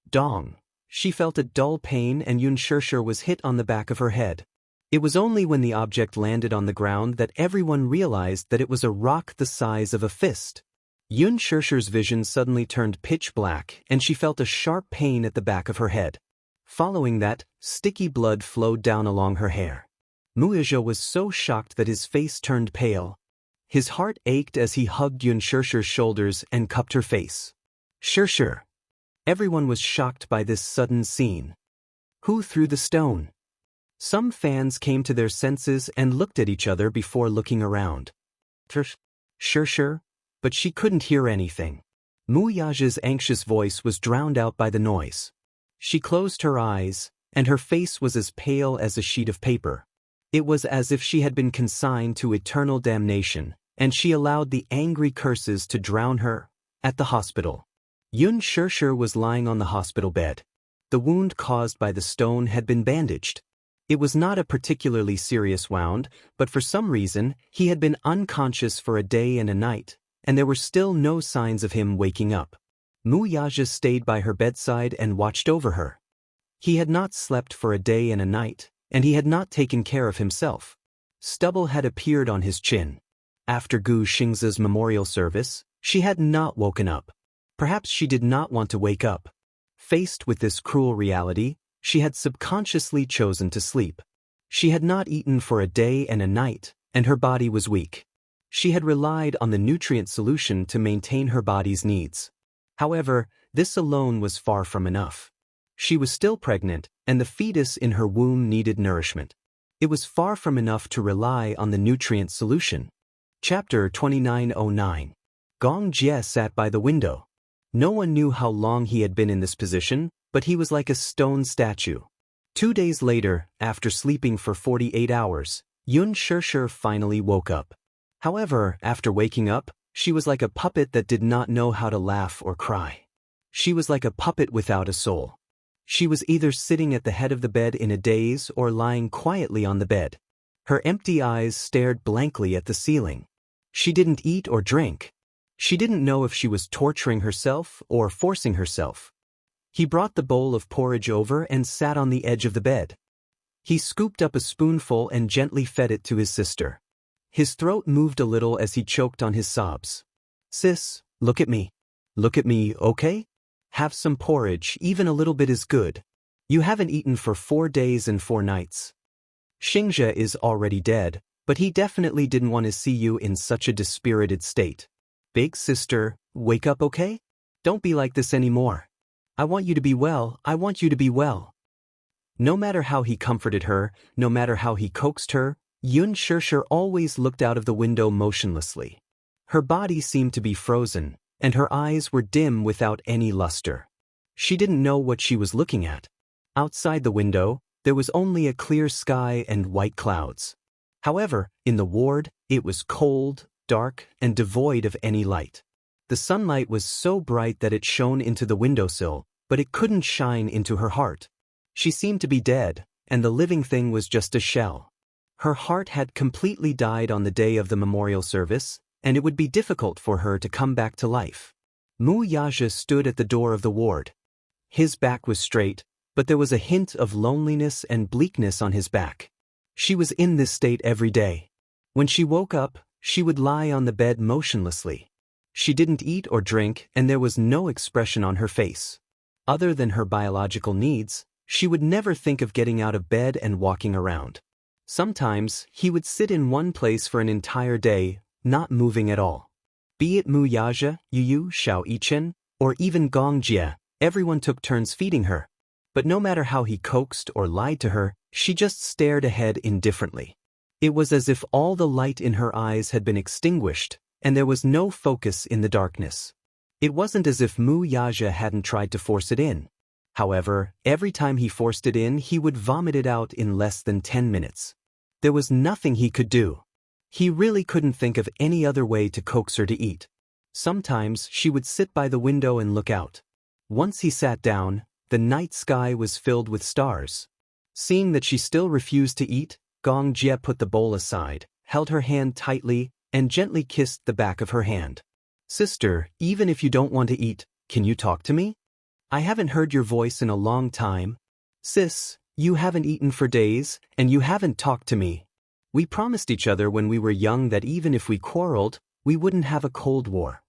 Speaker 1: Dong. She felt a dull pain and Yun Shirshir was hit on the back of her head. It was only when the object landed on the ground that everyone realized that it was a rock the size of a fist. Yun Shirshir's vision suddenly turned pitch black and she felt a sharp pain at the back of her head. Following that, sticky blood flowed down along her hair. Mu Yaja was so shocked that his face turned pale. His heart ached as he hugged Yun Shirshir's shoulders and cupped her face. Shirshir. Everyone was shocked by this sudden scene. Who threw the stone? Some fans came to their senses and looked at each other before looking around. Shirshir? But she couldn't hear anything. Mu Yaja's anxious voice was drowned out by the noise. She closed her eyes, and her face was as pale as a sheet of paper. It was as if she had been consigned to eternal damnation, and she allowed the angry curses to drown her. At the hospital, Yun Shirshir was lying on the hospital bed. The wound caused by the stone had been bandaged. It was not a particularly serious wound, but for some reason, he had been unconscious for a day and a night, and there were still no signs of him waking up. Mu Yaja stayed by her bedside and watched over her. He had not slept for a day and a night, and he had not taken care of himself. Stubble had appeared on his chin. After Gu Xingze's memorial service, she had not woken up. Perhaps she did not want to wake up. Faced with this cruel reality, she had subconsciously chosen to sleep. She had not eaten for a day and a night, and her body was weak. She had relied on the nutrient solution to maintain her body's needs. However, this alone was far from enough. She was still pregnant, and the fetus in her womb needed nourishment. It was far from enough to rely on the nutrient solution. Chapter 2909. Gong Jie sat by the window. No one knew how long he had been in this position, but he was like a stone statue. 2 days later, after sleeping for 48 hours, Yun Shirshir finally woke up. However, after waking up, she was like a puppet that did not know how to laugh or cry. She was like a puppet without a soul. She was either sitting at the head of the bed in a daze or lying quietly on the bed. Her empty eyes stared blankly at the ceiling. She didn't eat or drink. She didn't know if she was torturing herself or forcing herself. He brought the bowl of porridge over and sat on the edge of the bed. He scooped up a spoonful and gently fed it to his sister. His throat moved a little as he choked on his sobs. "Sis, look at me. Look at me, okay? Have some porridge, even a little bit is good. You haven't eaten for 4 days and 4 nights. Xingzhe is already dead, but he definitely didn't want to see you in such a dispirited state. Big sister, wake up, okay? Don't be like this anymore. I want you to be well, I want you to be well." No matter how he comforted her, no matter how he coaxed her, Yun Shishir always looked out of the window motionlessly. Her body seemed to be frozen, and her eyes were dim without any luster. She didn't know what she was looking at. Outside the window, there was only a clear sky and white clouds. However, in the ward, it was cold, dark, and devoid of any light. The sunlight was so bright that it shone into the windowsill, but it couldn't shine into her heart. She seemed to be dead, and the living thing was just a shell. Her heart had completely died on the day of the memorial service, and it would be difficult for her to come back to life. Mu Yaja stood at the door of the ward. His back was straight, but there was a hint of loneliness and bleakness on his back. She was in this state every day. When she woke up, she would lie on the bed motionlessly. She didn't eat or drink, and there was no expression on her face. Other than her biological needs, she would never think of getting out of bed and walking around. Sometimes, he would sit in one place for an entire day, not moving at all. Be it Mu Yaja, Yu, Xiao Yichen, or even Gong Jie, everyone took turns feeding her. But no matter how he coaxed or lied to her, she just stared ahead indifferently. It was as if all the light in her eyes had been extinguished, and there was no focus in the darkness. It wasn't as if Mu Yaja hadn't tried to force it in. However, every time he forced it in, he would vomit it out in less than 10 minutes. There was nothing he could do. He really couldn't think of any other way to coax her to eat. Sometimes she would sit by the window and look out. Once he sat down, the night sky was filled with stars. Seeing that she still refused to eat, Gong Jie put the bowl aside, held her hand tightly, and gently kissed the back of her hand. "Sister, even if you don't want to eat, can you talk to me? I haven't heard your voice in a long time. Sis, you haven't eaten for days, and you haven't talked to me. We promised each other when we were young that even if we quarreled, we wouldn't have a cold war.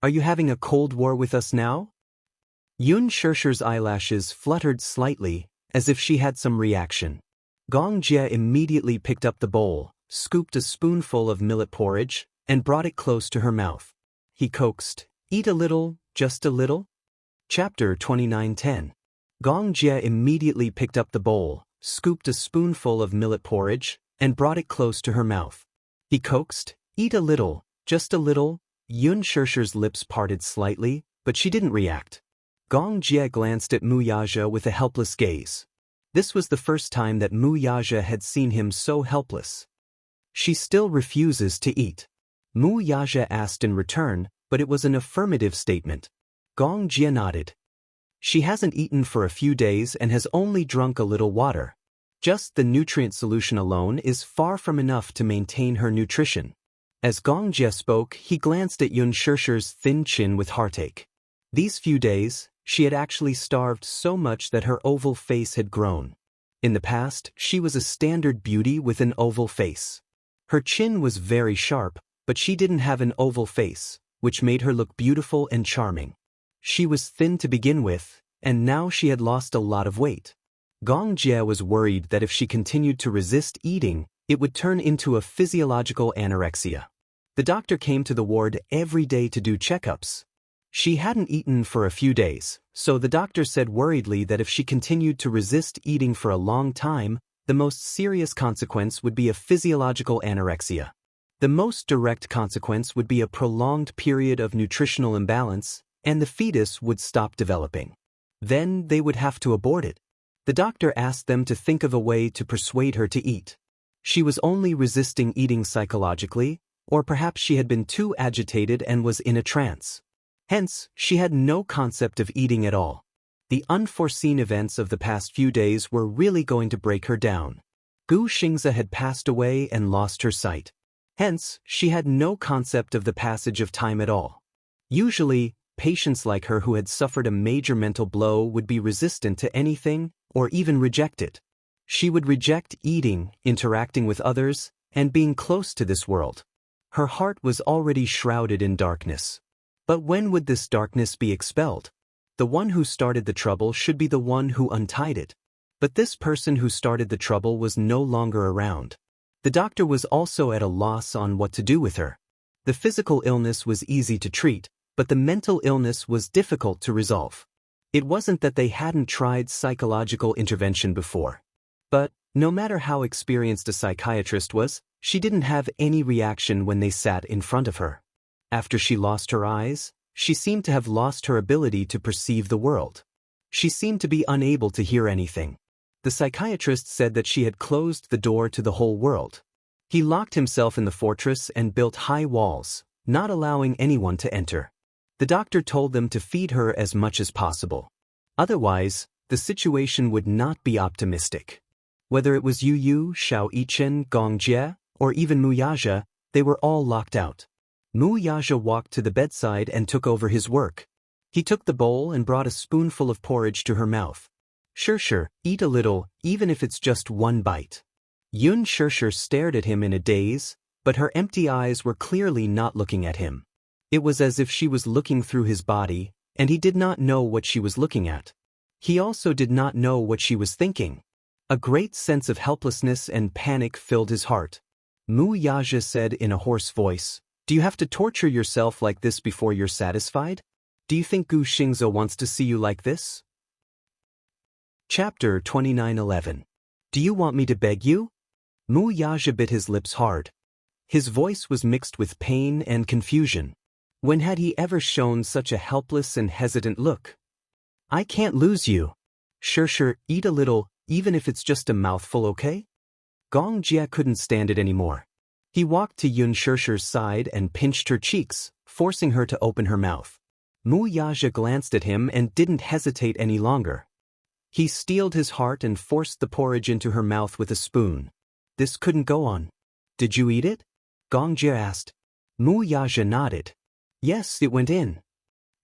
Speaker 1: Are you having a cold war with us now?" Yun Shishir's eyelashes fluttered slightly, as if she had some reaction. Gong Jie immediately picked up the bowl, scooped a spoonful of millet porridge, and brought it close to her mouth. He coaxed, "Eat a little, just a little." Chapter 29:10. Gong Jie immediately picked up the bowl, scooped a spoonful of millet porridge, and brought it close to her mouth. He coaxed, "Eat a little, just a little." Yun Shishir's lips parted slightly, but she didn't react. Gong Jie glanced at Mu Yaja with a helpless gaze. This was the first time that Mu Yaja had seen him so helpless. "She still refuses to eat." Mu Yaja asked in return, but it was an affirmative statement. Gong Jie nodded. "She hasn't eaten for a few days and has only drunk a little water. Just the nutrient solution alone is far from enough to maintain her nutrition." As Gong Jie spoke, he glanced at Yun Shishir's thin chin with heartache. These few days, she had actually starved so much that her oval face had grown. In the past, she was a standard beauty with an oval face. Her chin was very sharp, but she didn't have an oval face, which made her look beautiful and charming. She was thin to begin with, and now she had lost a lot of weight. Gong Jie was worried that if she continued to resist eating, it would turn into a physiological anorexia. The doctor came to the ward every day to do checkups. She hadn't eaten for a few days, so the doctor said worriedly that if she continued to resist eating for a long time, the most serious consequence would be a physiological anorexia. The most direct consequence would be a prolonged period of nutritional imbalance, and the fetus would stop developing. Then they would have to abort it. The doctor asked them to think of a way to persuade her to eat. She was only resisting eating psychologically, or perhaps she had been too agitated and was in a trance. Hence, she had no concept of eating at all. The unforeseen events of the past few days were really going to break her down. Gu Xingze had passed away and lost her sight. Hence, she had no concept of the passage of time at all. Usually, patients like her who had suffered a major mental blow would be resistant to anything, or even reject it. She would reject eating, interacting with others, and being close to this world. Her heart was already shrouded in darkness. But when would this darkness be expelled? The one who started the trouble should be the one who untied it. But this person who started the trouble was no longer around. The doctor was also at a loss on what to do with her. The physical illness was easy to treat, but the mental illness was difficult to resolve. It wasn't that they hadn't tried psychological intervention before. But, no matter how experienced a psychiatrist was, she didn't have any reaction when they sat in front of her. After she lost her eyes, she seemed to have lost her ability to perceive the world. She seemed to be unable to hear anything. The psychiatrist said that she had closed the door to the whole world. He locked himself in the fortress and built high walls, not allowing anyone to enter. The doctor told them to feed her as much as possible. Otherwise, the situation would not be optimistic. Whether it was Yu Yu, Xiao Yichen, Gong Jie, or even Mu Yaja, they were all locked out. Mu Yaja walked to the bedside and took over his work. He took the bowl and brought a spoonful of porridge to her mouth. Sure, eat a little, even if it's just one bite. Yun Sure stared at him in a daze, but her empty eyes were clearly not looking at him. It was as if she was looking through his body, and he did not know what she was looking at. He also did not know what she was thinking. A great sense of helplessness and panic filled his heart. Mu Yaja said in a hoarse voice, "Do you have to torture yourself like this before you're satisfied? Do you think Gu Xingze wants to see you like this?" Chapter 29:11. Do you want me to beg you? Mu Yaja bit his lips hard. His voice was mixed with pain and confusion. When had he ever shown such a helpless and hesitant look? I can't lose you. Sure, eat a little, even if it's just a mouthful, okay? Gong Jie couldn't stand it anymore. He walked to Yun Shurshu's side and pinched her cheeks, forcing her to open her mouth. Mu Yaja glanced at him and didn't hesitate any longer. He steeled his heart and forced the porridge into her mouth with a spoon. This couldn't go on. Did you eat it? Gong Jie asked. Mu Yaja nodded. Yes, it went in.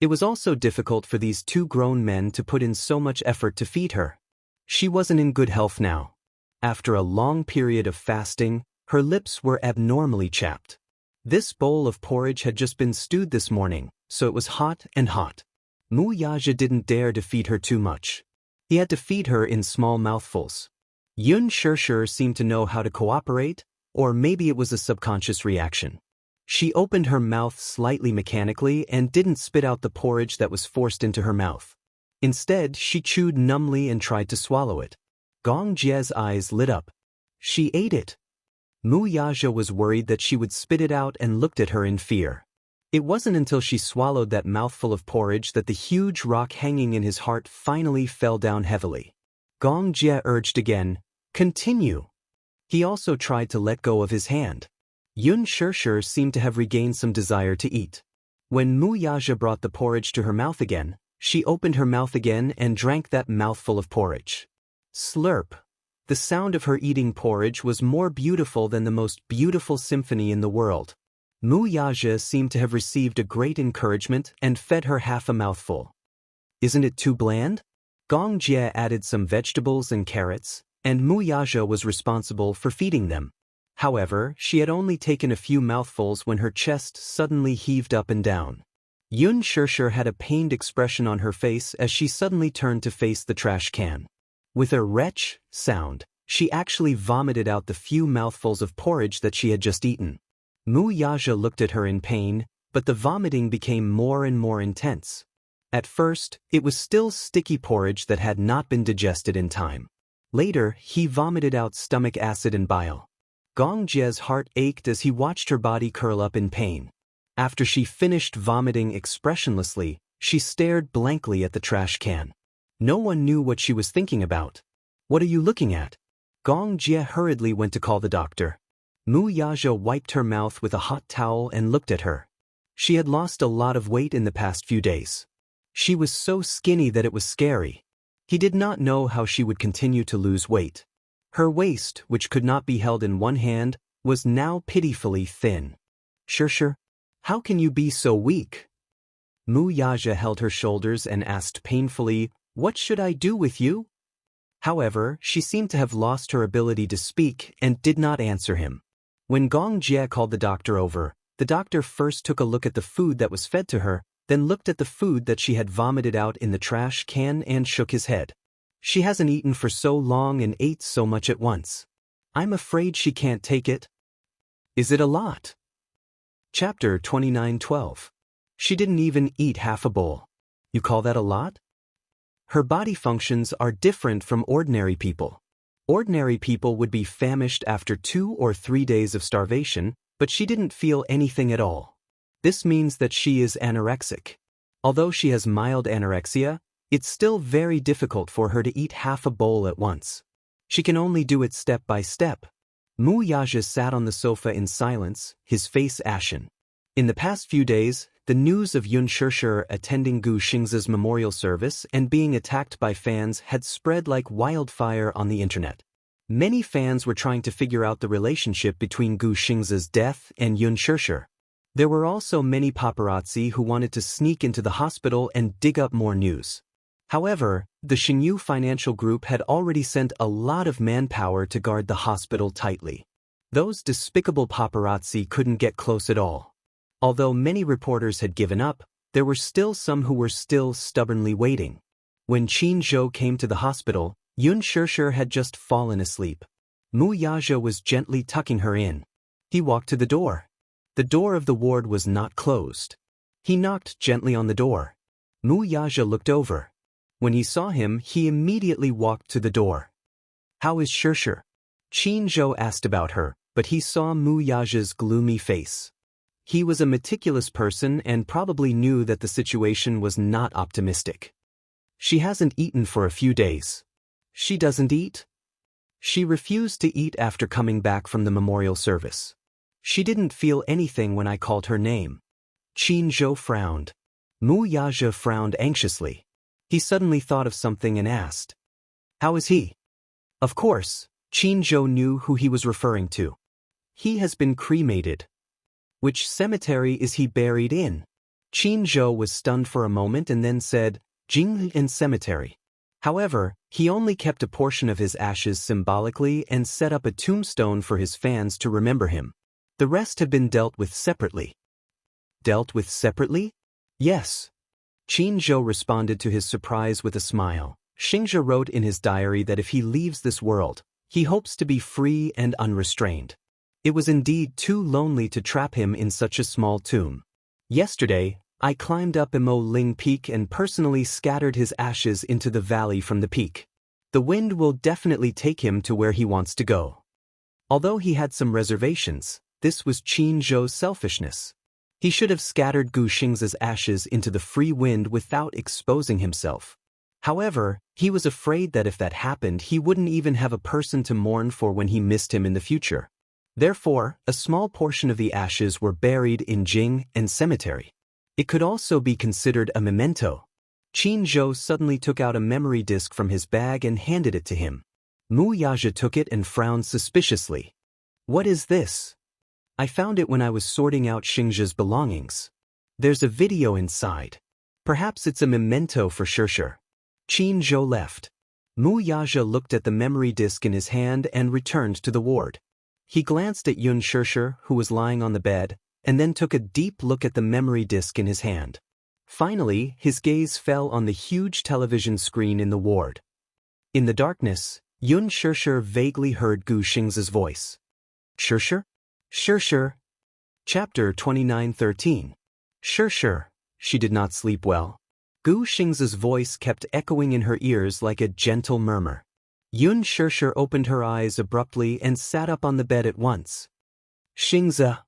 Speaker 1: It was also difficult for these two grown men to put in so much effort to feed her. She wasn't in good health now. After a long period of fasting, her lips were abnormally chapped. This bowl of porridge had just been stewed this morning, so it was hot and hot. Mu Yaja didn't dare to feed her too much. He had to feed her in small mouthfuls. Yun Shurshu seemed to know how to cooperate, or maybe it was a subconscious reaction. She opened her mouth slightly mechanically and didn't spit out the porridge that was forced into her mouth. Instead, she chewed numbly and tried to swallow it. Gong Jie's eyes lit up. She ate it. Mu Yaja was worried that she would spit it out and looked at her in fear. It wasn't until she swallowed that mouthful of porridge that the huge rock hanging in his heart finally fell down heavily. Gong Jie urged again, "Continue." He also tried to let go of his hand. Yun Shurshu seemed to have regained some desire to eat. When Mu Yaja brought the porridge to her mouth again, she opened her mouth again and drank that mouthful of porridge. Slurp. The sound of her eating porridge was more beautiful than the most beautiful symphony in the world. Mu Yaja seemed to have received a great encouragement and fed her half a mouthful. Isn't it too bland? Gong Jie added some vegetables and carrots, and Mu Yaja was responsible for feeding them. However, she had only taken a few mouthfuls when her chest suddenly heaved up and down. Yun Shurshu had a pained expression on her face as she suddenly turned to face the trash can. With a retch sound, she actually vomited out the few mouthfuls of porridge that she had just eaten. Mu Yaja looked at her in pain, but the vomiting became more and more intense. At first, it was still sticky porridge that had not been digested in time. Later, he vomited out stomach acid and bile. Gong Jie's heart ached as he watched her body curl up in pain. After she finished vomiting expressionlessly, she stared blankly at the trash can. No one knew what she was thinking about. What are you looking at? Gong Jie hurriedly went to call the doctor. Mu Yaja wiped her mouth with a hot towel and looked at her. She had lost a lot of weight in the past few days. She was so skinny that it was scary. He did not know how she would continue to lose weight. Her waist, which could not be held in one hand, was now pitifully thin. Shurshu, how can you be so weak? Mu Yaja held her shoulders and asked painfully, "What should I do with you?" However, she seemed to have lost her ability to speak and did not answer him. When Gong Jie called the doctor over, the doctor first took a look at the food that was fed to her, then looked at the food that she had vomited out in the trash can and shook his head. She hasn't eaten for so long and ate so much at once. I'm afraid she can't take it. Is it a lot? Chapter 29:12. She didn't even eat half a bowl. You call that a lot? Her body functions are different from ordinary people. Ordinary people would be famished after 2 or 3 days of starvation, but she didn't feel anything at all. This means that she is anorexic. Although she has mild anorexia, it's still very difficult for her to eat half a bowl at once. She can only do it step by step. Mu Yaja sat on the sofa in silence, his face ashen. In the past few days, the news of Yun Shishir attending Gu Xingze's memorial service and being attacked by fans had spread like wildfire on the internet. Many fans were trying to figure out the relationship between Gu Xingze's death and Yun Shishir. There were also many paparazzi who wanted to sneak into the hospital and dig up more news. However, the Xingyu Financial Group had already sent a lot of manpower to guard the hospital tightly. Those despicable paparazzi couldn't get close at all. Although many reporters had given up, there were still some who were still stubbornly waiting. When Qin Zhou came to the hospital, Yun Shishir had just fallen asleep. Mu Yaja was gently tucking her in. He walked to the door. The door of the ward was not closed. He knocked gently on the door. Mu Yaja looked over. When he saw him, he immediately walked to the door. How is Shishir? Qin Zhou asked about her, but he saw Mu Yaja's gloomy face. He was a meticulous person and probably knew that the situation was not optimistic. She hasn't eaten for a few days. She doesn't eat? She refused to eat after coming back from the memorial service. She didn't feel anything when I called her name. Qin Zhou frowned. Mu Yaja frowned anxiously. He suddenly thought of something and asked, "How is he?" Of course, Qin Zhou knew who he was referring to. He has been cremated. Which cemetery is he buried in? Qin Zhou was stunned for a moment and then said, Jinghen Cemetery. However, he only kept a portion of his ashes symbolically and set up a tombstone for his fans to remember him. The rest had been dealt with separately. Dealt with separately? Yes. Qin Zhou responded to his surprise with a smile. Xingzhe wrote in his diary that if he leaves this world, he hopes to be free and unrestrained. It was indeed too lonely to trap him in such a small tomb. Yesterday, I climbed up Imo Ling Peak and personally scattered his ashes into the valley from the peak. The wind will definitely take him to where he wants to go. Although he had some reservations, this was Qin Zhou's selfishness. He should have scattered Gu Xingze's ashes into the free wind without exposing himself. However, he was afraid that if that happened, he wouldn't even have a person to mourn for when he missed him in the future. Therefore, a small portion of the ashes were buried in Jinghen Cemetery. It could also be considered a memento. Qin Zhou suddenly took out a memory disk from his bag and handed it to him. Mu Yaja took it and frowned suspiciously. What is this? I found it when I was sorting out Xingzhe's belongings. There's a video inside. Perhaps it's a memento for Shishir. Qin Zhou left. Mu Yaja looked at the memory disk in his hand and returned to the ward. He glanced at Yun Shishir, who was lying on the bed, and then took a deep look at the memory disk in his hand. Finally, his gaze fell on the huge television screen in the ward. In the darkness, Yun Shishir vaguely heard Gu Xingze's voice. Shishir? Shishir. Chapter 29:13. Shishir. She did not sleep well. Gu Xingze's voice kept echoing in her ears like a gentle murmur. Yun Shishir opened her eyes abruptly and sat up on the bed at once. Xingze.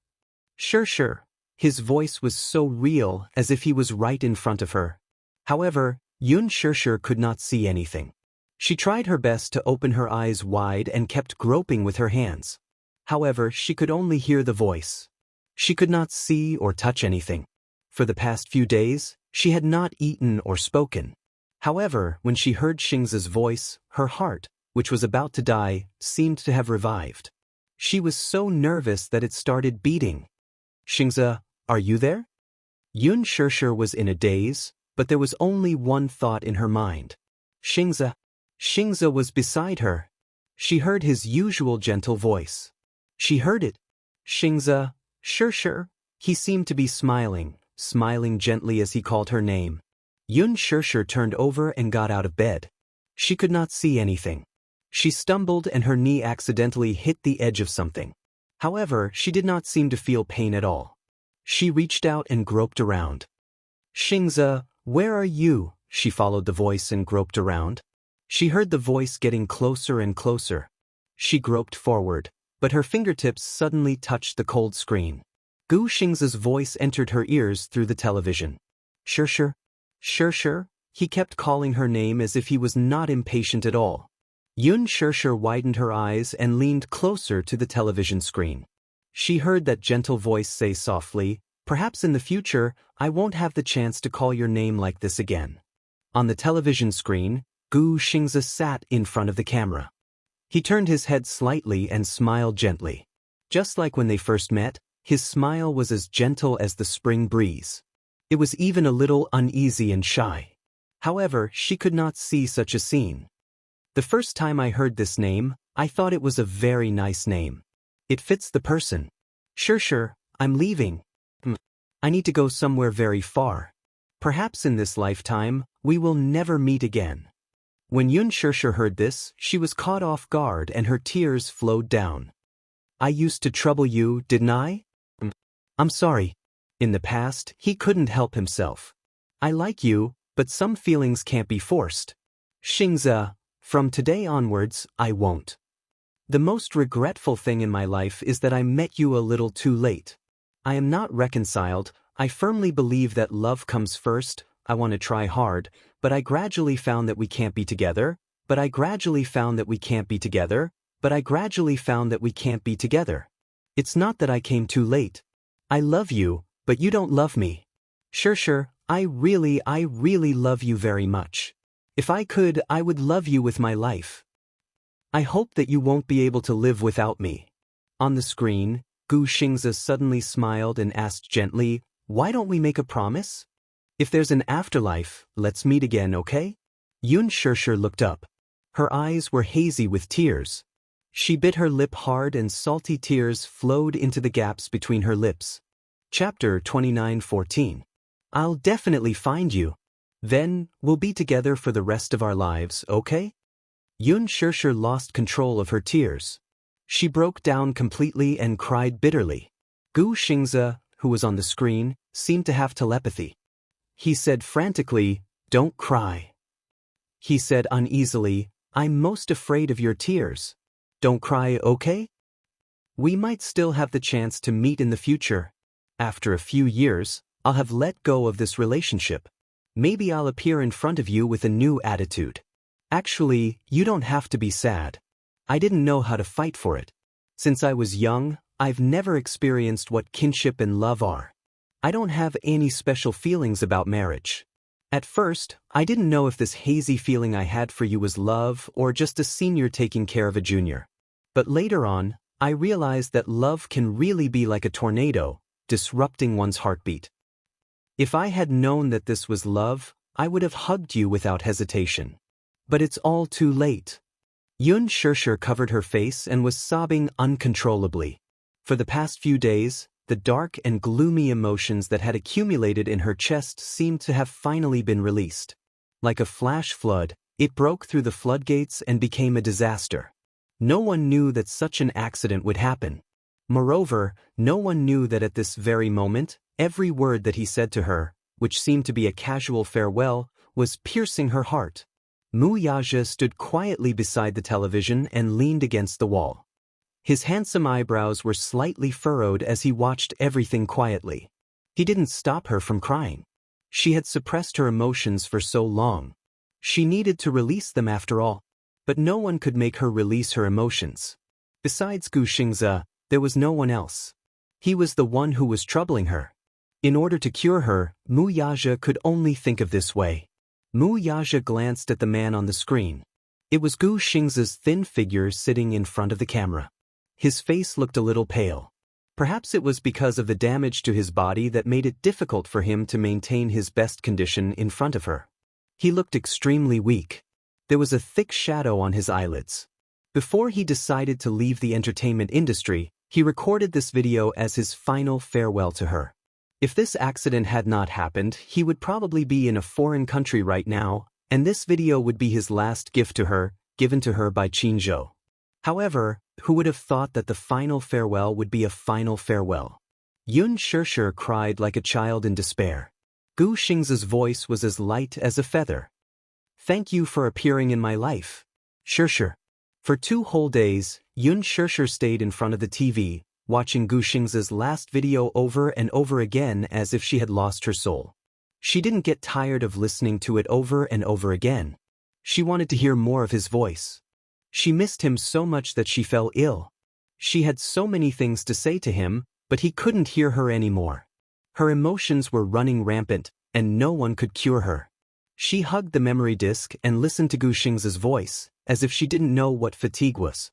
Speaker 1: Shishir. His voice was so real, as if he was right in front of her. However, Yun Shishir could not see anything. She tried her best to open her eyes wide and kept groping with her hands. However, she could only hear the voice. She could not see or touch anything. For the past few days, she had not eaten or spoken. However, when she heard Xingze's voice, her heart, which was about to die, seemed to have revived. She was so nervous that it started beating. Xingze, are you there? Yun Shirshir was in a daze, but there was only one thought in her mind. Xingze. Xingze was beside her. She heard his usual gentle voice. She heard it. Xingze, Shirshir. He seemed to be smiling gently as he called her name. Yun Shirshir turned over and got out of bed. She could not see anything. She stumbled and her knee accidentally hit the edge of something. However, she did not seem to feel pain at all. She reached out and groped around. Xingze, where are you? She followed the voice and groped around. She heard the voice getting closer and closer. She groped forward, but her fingertips suddenly touched the cold screen. Gu Xingze's voice entered her ears through the television. Shirshir? Shirshir? He kept calling her name as if he was not impatient at all. Yun Shirshir widened her eyes and leaned closer to the television screen. She heard that gentle voice say softly, "Perhaps in the future, I won't have the chance to call your name like this again." On the television screen, Gu Xingze sat in front of the camera. He turned his head slightly and smiled gently. Just like when they first met, his smile was as gentle as the spring breeze. It was even a little uneasy and shy. However, she could not see such a scene. The first time I heard this name, I thought it was a very nice name. It fits the person. Shirshir, I'm leaving. I need to go somewhere very far. Perhaps in this lifetime, we will never meet again. When Yun Shirshir heard this, she was caught off guard and her tears flowed down. I used to trouble you, didn't I? I'm sorry. In the past, he couldn't help himself. I like you, but some feelings can't be forced. Xingze, from today onwards, I won't. The most regretful thing in my life is that I met you a little too late. I am not reconciled. I firmly believe that love comes first. I want to try hard, but I gradually found that we can't be together. But I gradually found that we can't be together. But I gradually found that we can't be together. It's not that I came too late. I love you, but you don't love me. Shirshir, I really love you very much. If I could, I would love you with my life. I hope that you won't be able to live without me. On the screen, Gu Xingze suddenly smiled and asked gently, why don't we make a promise? If there's an afterlife, let's meet again, okay? Yun Shirshir looked up. Her eyes were hazy with tears. She bit her lip hard and salty tears flowed into the gaps between her lips. Chapter 29:14. I'll definitely find you. Then, we'll be together for the rest of our lives, okay? Yun Shirshir lost control of her tears. She broke down completely and cried bitterly. Gu Xingze, who was on the screen, seemed to have telepathy. He said frantically, don't cry. He said uneasily, I'm most afraid of your tears. Don't cry, okay? We might still have the chance to meet in the future. After a few years, I'll have let go of this relationship. Maybe I'll appear in front of you with a new attitude. Actually, you don't have to be sad. I didn't know how to fight for it. Since I was young, I've never experienced what kinship and love are. I don't have any special feelings about marriage. At first, I didn't know if this hazy feeling I had for you was love or just a senior taking care of a junior. But later on, I realized that love can really be like a tornado, disrupting one's heartbeat. If I had known that this was love, I would have hugged you without hesitation. But it's all too late. Yun Shirshir covered her face and was sobbing uncontrollably. For the past few days, the dark and gloomy emotions that had accumulated in her chest seemed to have finally been released. Like a flash flood, it broke through the floodgates and became a disaster. No one knew that such an accident would happen. Moreover, no one knew that at this very moment, every word that he said to her, which seemed to be a casual farewell, was piercing her heart. Mu Yaja stood quietly beside the television and leaned against the wall. His handsome eyebrows were slightly furrowed as he watched everything quietly. He didn't stop her from crying. She had suppressed her emotions for so long. She needed to release them after all. But no one could make her release her emotions. Besides Gu Xingze, there was no one else. He was the one who was troubling her. In order to cure her, Mu Yaja could only think of this way. Mu Yaja glanced at the man on the screen. It was Gu Xingze's thin figure sitting in front of the camera. His face looked a little pale. Perhaps it was because of the damage to his body that made it difficult for him to maintain his best condition in front of her. He looked extremely weak. There was a thick shadow on his eyelids. Before he decided to leave the entertainment industry, he recorded this video as his final farewell to her. If this accident had not happened, he would probably be in a foreign country right now, and this video would be his last gift to her, given to her by Qin Zhou. However, who would have thought that the final farewell would be a final farewell? Yun Shishir cried like a child in despair. Gu Xingzi's voice was as light as a feather. Thank you for appearing in my life, Shishir. For 2 whole days, Yun Shishir stayed in front of the TV, watching Gu Xingzi's last video over and over again as if she had lost her soul. She didn't get tired of listening to it over and over again. She wanted to hear more of his voice. She missed him so much that she fell ill. She had so many things to say to him, but he couldn't hear her anymore. Her emotions were running rampant, and no one could cure her. She hugged the memory disk and listened to Gu Xingzi's voice, as if she didn't know what fatigue was.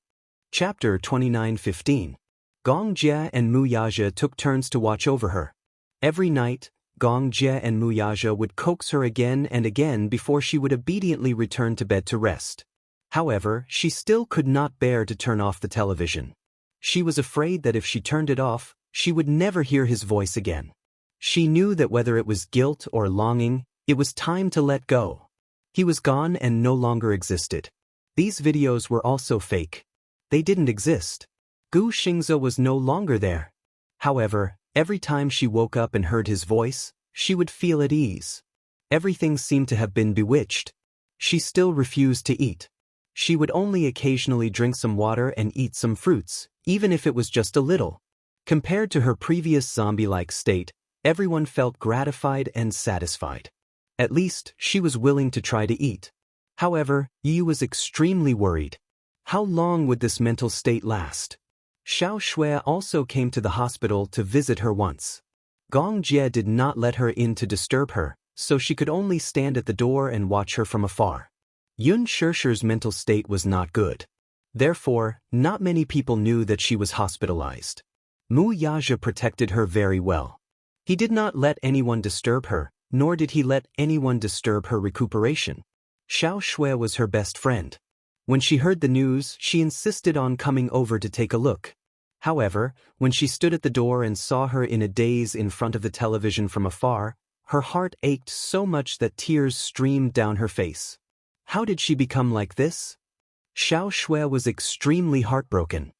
Speaker 1: Chapter 29:15. Gong Jie and Mu Yazhe took turns to watch over her. Every night, Gong Jie and Mu Yazhe would coax her again and again before she would obediently return to bed to rest. However, she still could not bear to turn off the television. She was afraid that if she turned it off, she would never hear his voice again. She knew that whether it was guilt or longing, it was time to let go. He was gone and no longer existed. These videos were also fake. They didn't exist. Gu Xingzi was no longer there. However, every time she woke up and heard his voice, she would feel at ease. Everything seemed to have been bewitched. She still refused to eat. She would only occasionally drink some water and eat some fruits, even if it was just a little. Compared to her previous zombie-like state, everyone felt gratified and satisfied. At least, she was willing to try to eat. However, Yu was extremely worried. How long would this mental state last? Xiao Shui also came to the hospital to visit her once. Gong Jie did not let her in to disturb her, so she could only stand at the door and watch her from afar. Yun Shishir's mental state was not good. Therefore, not many people knew that she was hospitalized. Mu Yazhe protected her very well. He did not let anyone disturb her, nor did he let anyone disturb her recuperation. Xiao Shui was her best friend. When she heard the news, she insisted on coming over to take a look. However, when she stood at the door and saw her in a daze in front of the television from afar, her heart ached so much that tears streamed down her face. How did she become like this? Xiao Shui was extremely heartbroken.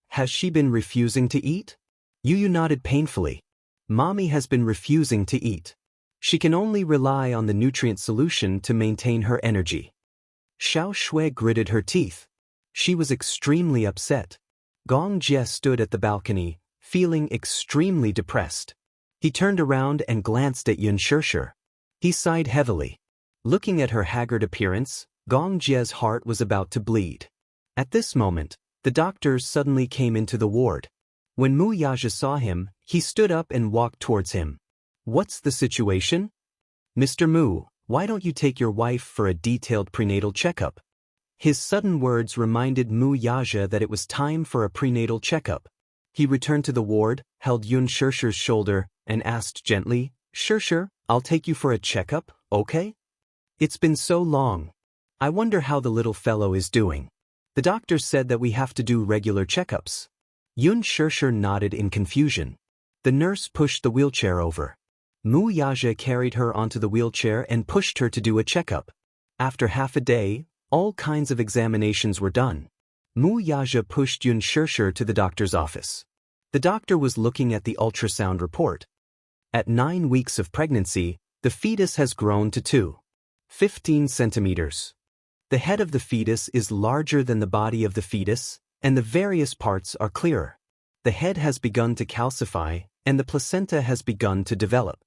Speaker 1: Has she been refusing to eat? Yu nodded painfully. Mommy has been refusing to eat. She can only rely on the nutrient solution to maintain her energy. Xiao Shui gritted her teeth. She was extremely upset. Gong Jie stood at the balcony, feeling extremely depressed. He turned around and glanced at Yun Shishir. He sighed heavily. Looking at her haggard appearance, Gong Jie's heart was about to bleed. At this moment, the doctors suddenly came into the ward. When Mu Yazhe saw him, he stood up and walked towards him. What's the situation? Mr. Mu, why don't you take your wife for a detailed prenatal checkup? His sudden words reminded Mu Yazhe that it was time for a prenatal checkup. He returned to the ward, held Yun Shishir's shoulder, and asked gently, Shishir, I'll take you for a checkup, okay? It's been so long. I wonder how the little fellow is doing. The doctor said that we have to do regular checkups. Yun Shishir nodded in confusion. The nurse pushed the wheelchair over. Mu Yazhe carried her onto the wheelchair and pushed her to do a checkup. After half a day, all kinds of examinations were done. Mu Yazhe pushed Yun Shishir to the doctor's office. The doctor was looking at the ultrasound report. At 9 weeks of pregnancy, the fetus has grown to 15 centimeters. The head of the fetus is larger than the body of the fetus, and the various parts are clearer. The head has begun to calcify, and the placenta has begun to develop.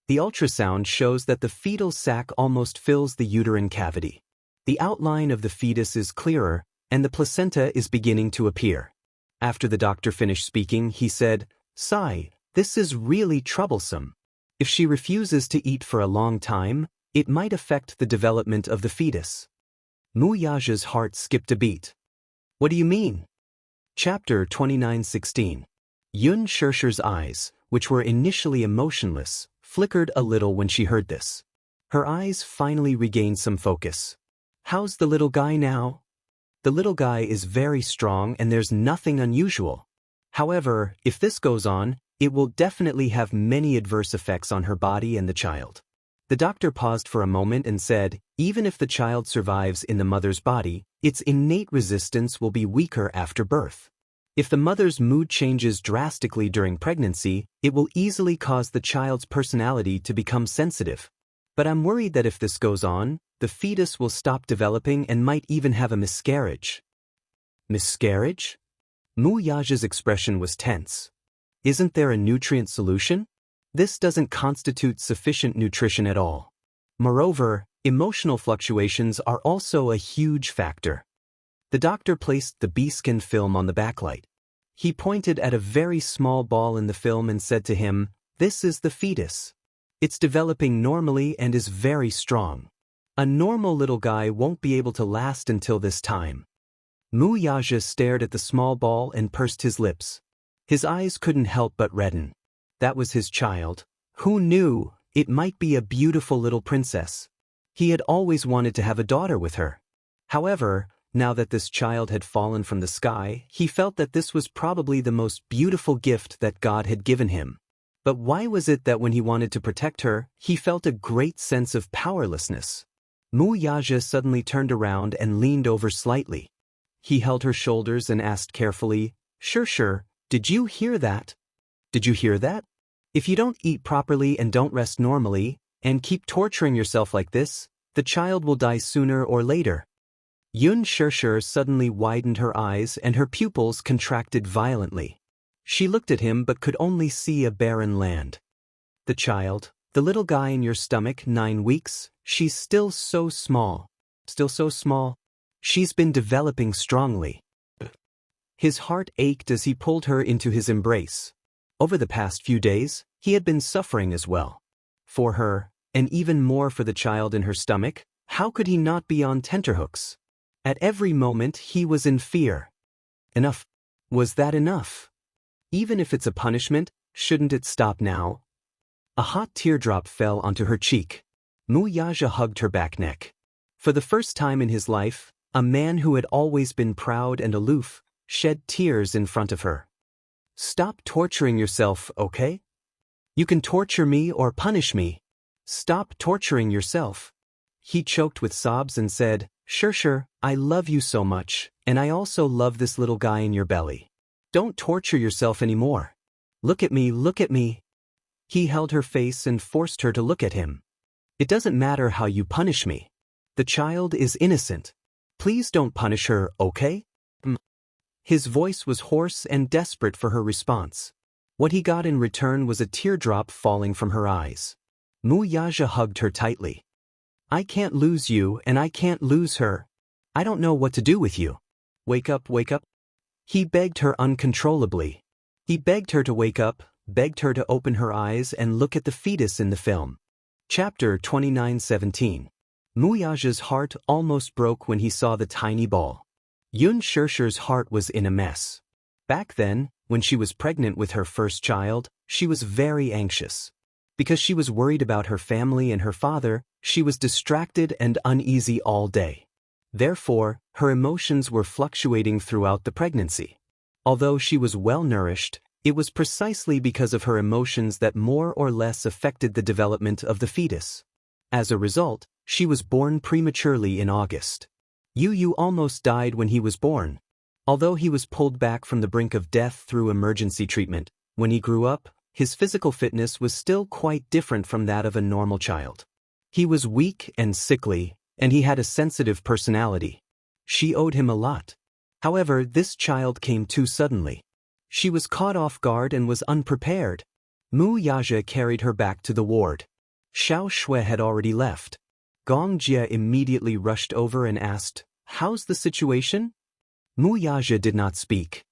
Speaker 1: The ultrasound shows that the fetal sac almost fills the uterine cavity. The outline of the fetus is clearer, and the placenta is beginning to appear. After the doctor finished speaking, he said, Sai, this is really troublesome. If she refuses to eat for a long time, it might affect the development of the fetus. Mu Yazhe's heart skipped a beat. What do you mean? Chapter 29:16. Yun Shirshir's eyes, which were initially emotionless, flickered a little when she heard this. Her eyes finally regained some focus. How's the little guy now? The little guy is very strong and there's nothing unusual. However, if this goes on, it will definitely have many adverse effects on her body and the child. The doctor paused for a moment and said, even if the child survives in the mother's body, its innate resistance will be weaker after birth. If the mother's mood changes drastically during pregnancy, it will easily cause the child's personality to become sensitive. But I'm worried that if this goes on, the fetus will stop developing and might even have a miscarriage. Miscarriage? Mu Yaja's expression was tense. Isn't there a nutrient solution? This doesn't constitute sufficient nutrition at all. Moreover, emotional fluctuations are also a huge factor. The doctor placed the beeskin film on the backlight. He pointed at a very small ball in the film and said to him, "This is the fetus. It's developing normally and is very strong. A normal little guy won't be able to last until this time." Mu Yaja stared at the small ball and pursed his lips. His eyes couldn't help but redden. That was his child. Who knew? It might be a beautiful little princess. He had always wanted to have a daughter with her. However, now that this child had fallen from the sky, he felt that this was probably the most beautiful gift that God had given him. But why was it that when he wanted to protect her, he felt a great sense of powerlessness? Mu Yaja suddenly turned around and leaned over slightly. He held her shoulders and asked carefully, "Shirshir, did you hear that? Did you hear that? If you don't eat properly and don't rest normally, and keep torturing yourself like this, the child will die sooner or later." Yun Shirshir suddenly widened her eyes and her pupils contracted violently. She looked at him but could only see a barren land. "The child, the little guy in your stomach, 9 weeks, she's still so small. Still so small. She's been developing strongly." His heart ached as he pulled her into his embrace. Over the past few days, he had been suffering as well. For her, and even more for the child in her stomach, how could he not be on tenterhooks? At every moment he was in fear. Enough. Was that enough? Even if it's a punishment, shouldn't it stop now? A hot teardrop fell onto her cheek. Mu Yaja hugged her back neck. For the first time in his life, a man who had always been proud and aloof shed tears in front of her. "Stop torturing yourself, okay? You can torture me or punish me. Stop torturing yourself." He choked with sobs and said, "Shirshir, I love you so much, and I also love this little guy in your belly. Don't torture yourself anymore. Look at me, look at me." He held her face and forced her to look at him. "It doesn't matter how you punish me. The child is innocent. Please don't punish her, okay?" His voice was hoarse and desperate for her response. What he got in return was a teardrop falling from her eyes. Mu Yaja hugged her tightly. "I can't lose you and I can't lose her. I don't know what to do with you. Wake up, wake up." He begged her uncontrollably. He begged her to wake up, begged her to open her eyes and look at the fetus in the film. Chapter 29:17. Mu Yaja's heart almost broke when he saw the tiny ball. Yun Shirshir's heart was in a mess. Back then, when she was pregnant with her first child, she was very anxious. Because she was worried about her family and her father, she was distracted and uneasy all day. Therefore, her emotions were fluctuating throughout the pregnancy. Although she was well-nourished, it was precisely because of her emotions that more or less affected the development of the fetus. As a result, she was born prematurely in August. Yu almost died when he was born. Although he was pulled back from the brink of death through emergency treatment, when he grew up, his physical fitness was still quite different from that of a normal child. He was weak and sickly, and he had a sensitive personality. She owed him a lot. However, this child came too suddenly. She was caught off guard and was unprepared. Mu Yaja carried her back to the ward. Xiao Shui had already left. Gong Jie immediately rushed over and asked, "How's the situation?" Mu Yaja did not speak.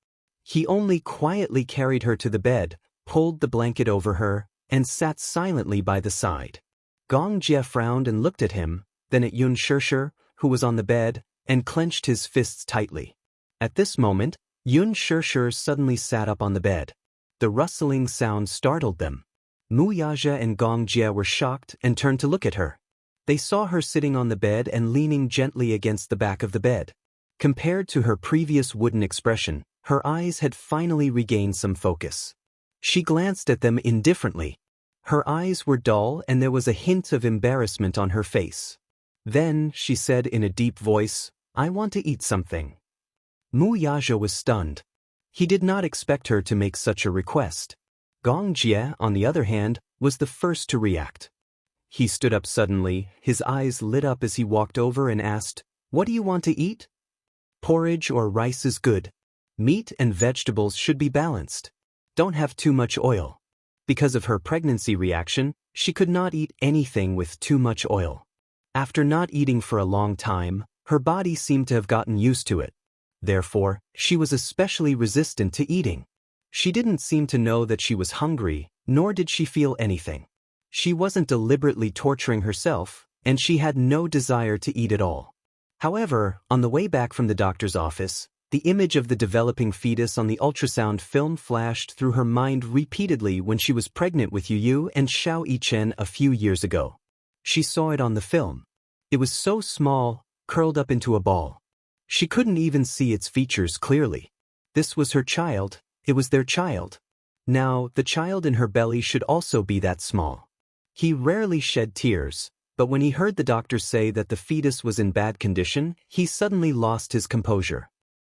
Speaker 1: He only quietly carried her to the bed, pulled the blanket over her, and sat silently by the side. Gong Jie frowned and looked at him, then at Yun Shirshir, who was on the bed, and clenched his fists tightly. At this moment, Yun Shirshir suddenly sat up on the bed. the rustling sound startled them. Mu Yaja and Gong Jie were shocked and turned to look at her. They saw her sitting on the bed and leaning gently against the back of the bed. Compared to her previous wooden expression, her eyes had finally regained some focus. She glanced at them indifferently. Her eyes were dull and there was a hint of embarrassment on her face. Then, she said in a deep voice, "I want to eat something." Mu Yaja was stunned. He did not expect her to make such a request. Gong Jie, on the other hand, was the first to react. He stood up suddenly, his eyes lit up as he walked over and asked, "What do you want to eat?" "Porridge or rice is good. Meat and vegetables should be balanced. Don't have too much oil." Because of her pregnancy reaction, she could not eat anything with too much oil. After not eating for a long time, her body seemed to have gotten used to it. Therefore, she was especially resistant to eating. She didn't seem to know that she was hungry, nor did she feel anything. She wasn't deliberately torturing herself, and she had no desire to eat at all. However, on the way back from the doctor's office, the image of the developing fetus on the ultrasound film flashed through her mind repeatedly when she was pregnant with Yu and Xiao Yichen a few years ago. She saw it on the film. It was so small, curled up into a ball. She couldn't even see its features clearly. This was her child, it was their child. Now, the child in her belly should also be that small. He rarely shed tears, but when he heard the doctor say that the fetus was in bad condition, he suddenly lost his composure.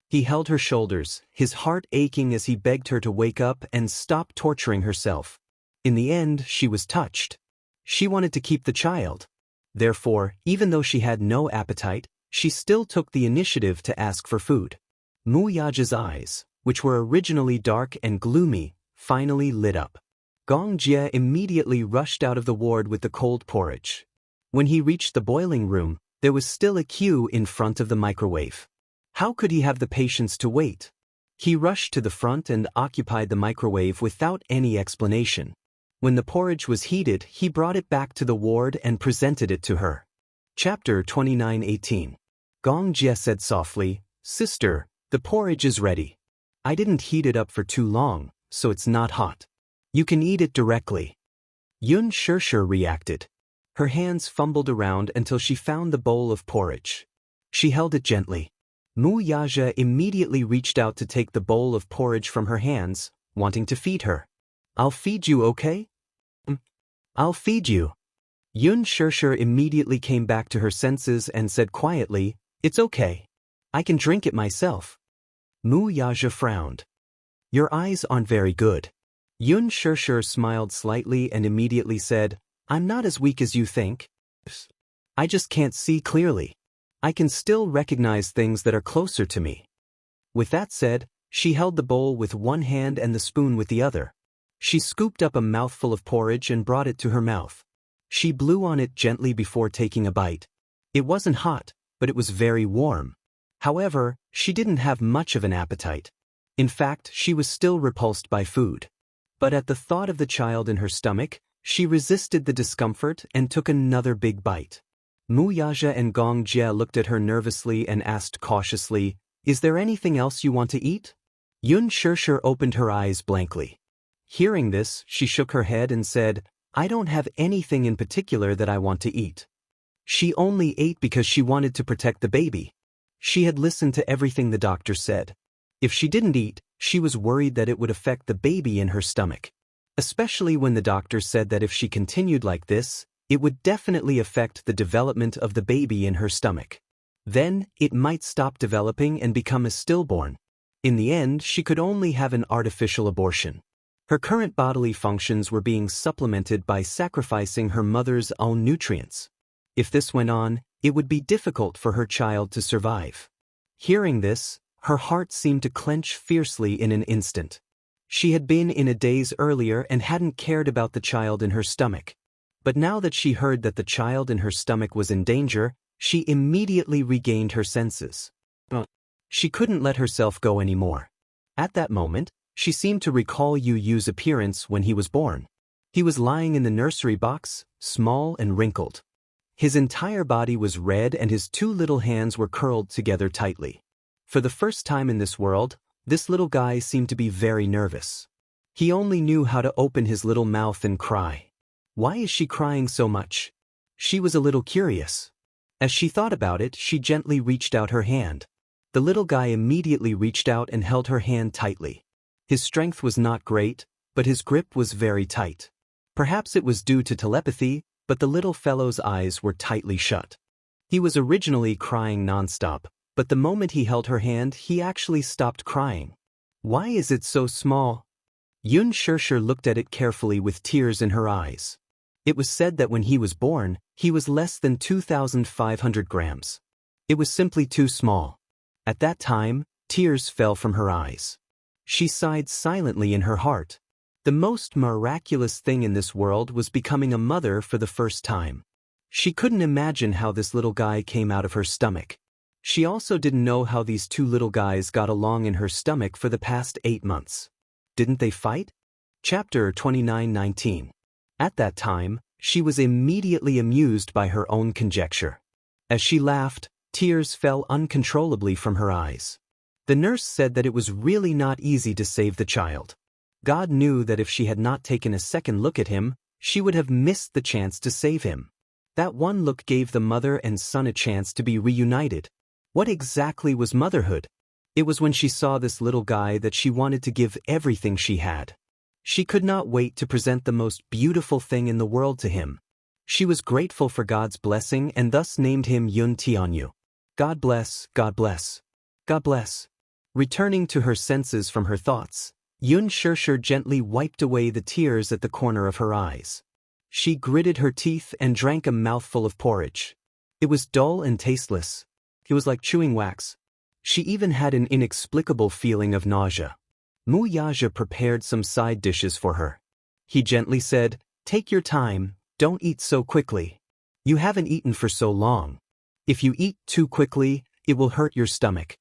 Speaker 1: He held her shoulders, his heart aching as he begged her to wake up and stop torturing herself. In the end, she was touched. She wanted to keep the child. Therefore, even though she had no appetite, she still took the initiative to ask for food. Mu Yaja's eyes, which were originally dark and gloomy, finally lit up. Gong Jie immediately rushed out of the ward with the cold porridge. When he reached the boiling room, there was still a queue in front of the microwave. How could he have the patience to wait? He rushed to the front and occupied the microwave without any explanation. When the porridge was heated, he brought it back to the ward and presented it to her. Chapter 29:18. Gong Jie said softly, "Sister, the porridge is ready. I didn't heat it up for too long, so it's not hot. You can eat it directly." Yun Shishir reacted. Her hands fumbled around until she found the bowl of porridge. She held it gently. Mu Yaja immediately reached out to take the bowl of porridge from her hands, wanting to feed her. "I'll feed you, okay?" "I'll feed you." Yun Shishir immediately came back to her senses and said quietly, "It's okay. I can drink it myself." Mu Yaja frowned. "Your eyes aren't very good." Yun Shishir smiled slightly and immediately said, "I'm not as weak as you think. I just can't see clearly. I can still recognize things that are closer to me." With that said, she held the bowl with one hand and the spoon with the other. She scooped up a mouthful of porridge and brought it to her mouth. She blew on it gently before taking a bite. It wasn't hot, but it was very warm. However, she didn't have much of an appetite. In fact, she was still repulsed by food. But at the thought of the child in her stomach, she resisted the discomfort and took another big bite. Mu Yaja and Gong Jie looked at her nervously and asked cautiously, "Is there anything else you want to eat?" Yun Shishir opened her eyes blankly. Hearing this, she shook her head and said, "I don't have anything in particular that I want to eat." She only ate because she wanted to protect the baby. She had listened to everything the doctor said. If she didn't eat, she was worried that it would affect the baby in her stomach. Especially when the doctor said that if she continued like this, it would definitely affect the development of the baby in her stomach. Then, it might stop developing and become a stillborn. In the end, she could only have an artificial abortion. Her current bodily functions were being supplemented by sacrificing her mother's own nutrients. If this went on, it would be difficult for her child to survive. Hearing this, her heart seemed to clench fiercely in an instant. She had been in a daze earlier and hadn't cared about the child in her stomach. But now that she heard that the child in her stomach was in danger, she immediately regained her senses. She couldn't let herself go anymore. At that moment, she seemed to recall Yu Yu's appearance when he was born. He was lying in the nursery box, small and wrinkled. His entire body was red and his two little hands were curled together tightly. For the first time in this world, this little guy seemed to be very nervous. He only knew how to open his little mouth and cry. Why is she crying so much? She was a little curious. As she thought about it, she gently reached out her hand. The little guy immediately reached out and held her hand tightly. His strength was not great, but his grip was very tight. Perhaps it was due to telepathy, but the little fellow's eyes were tightly shut. He was originally crying nonstop, but the moment he held her hand, he actually stopped crying. Why is it so small? Yun Shirshir looked at it carefully with tears in her eyes. It was said that when he was born, he was less than 2,500 grams. It was simply too small. At that time, tears fell from her eyes. She sighed silently in her heart. The most miraculous thing in this world was becoming a mother for the first time. She couldn't imagine how this little guy came out of her stomach. She also didn't know how these two little guys got along in her stomach for the past 8 months. Didn't they fight? Chapter 29:19. At that time, she was immediately amused by her own conjecture. As she laughed, tears fell uncontrollably from her eyes. The nurse said that it was really not easy to save the child. God knew that if she had not taken a second look at him, she would have missed the chance to save him. That one look gave the mother and son a chance to be reunited. What exactly was motherhood? It was when she saw this little guy that she wanted to give everything she had. She could not wait to present the most beautiful thing in the world to him. She was grateful for God's blessing and thus named him Yun Tianyu. God bless, God bless. God bless. Returning to her senses from her thoughts, Yun Shirshir gently wiped away the tears at the corner of her eyes. She gritted her teeth and drank a mouthful of porridge. It was dull and tasteless. It was like chewing wax. She even had an inexplicable feeling of nausea. Mu Yaja prepared some side dishes for her. He gently said, "Take your time, don't eat so quickly. You haven't eaten for so long. If you eat too quickly, it will hurt your stomach."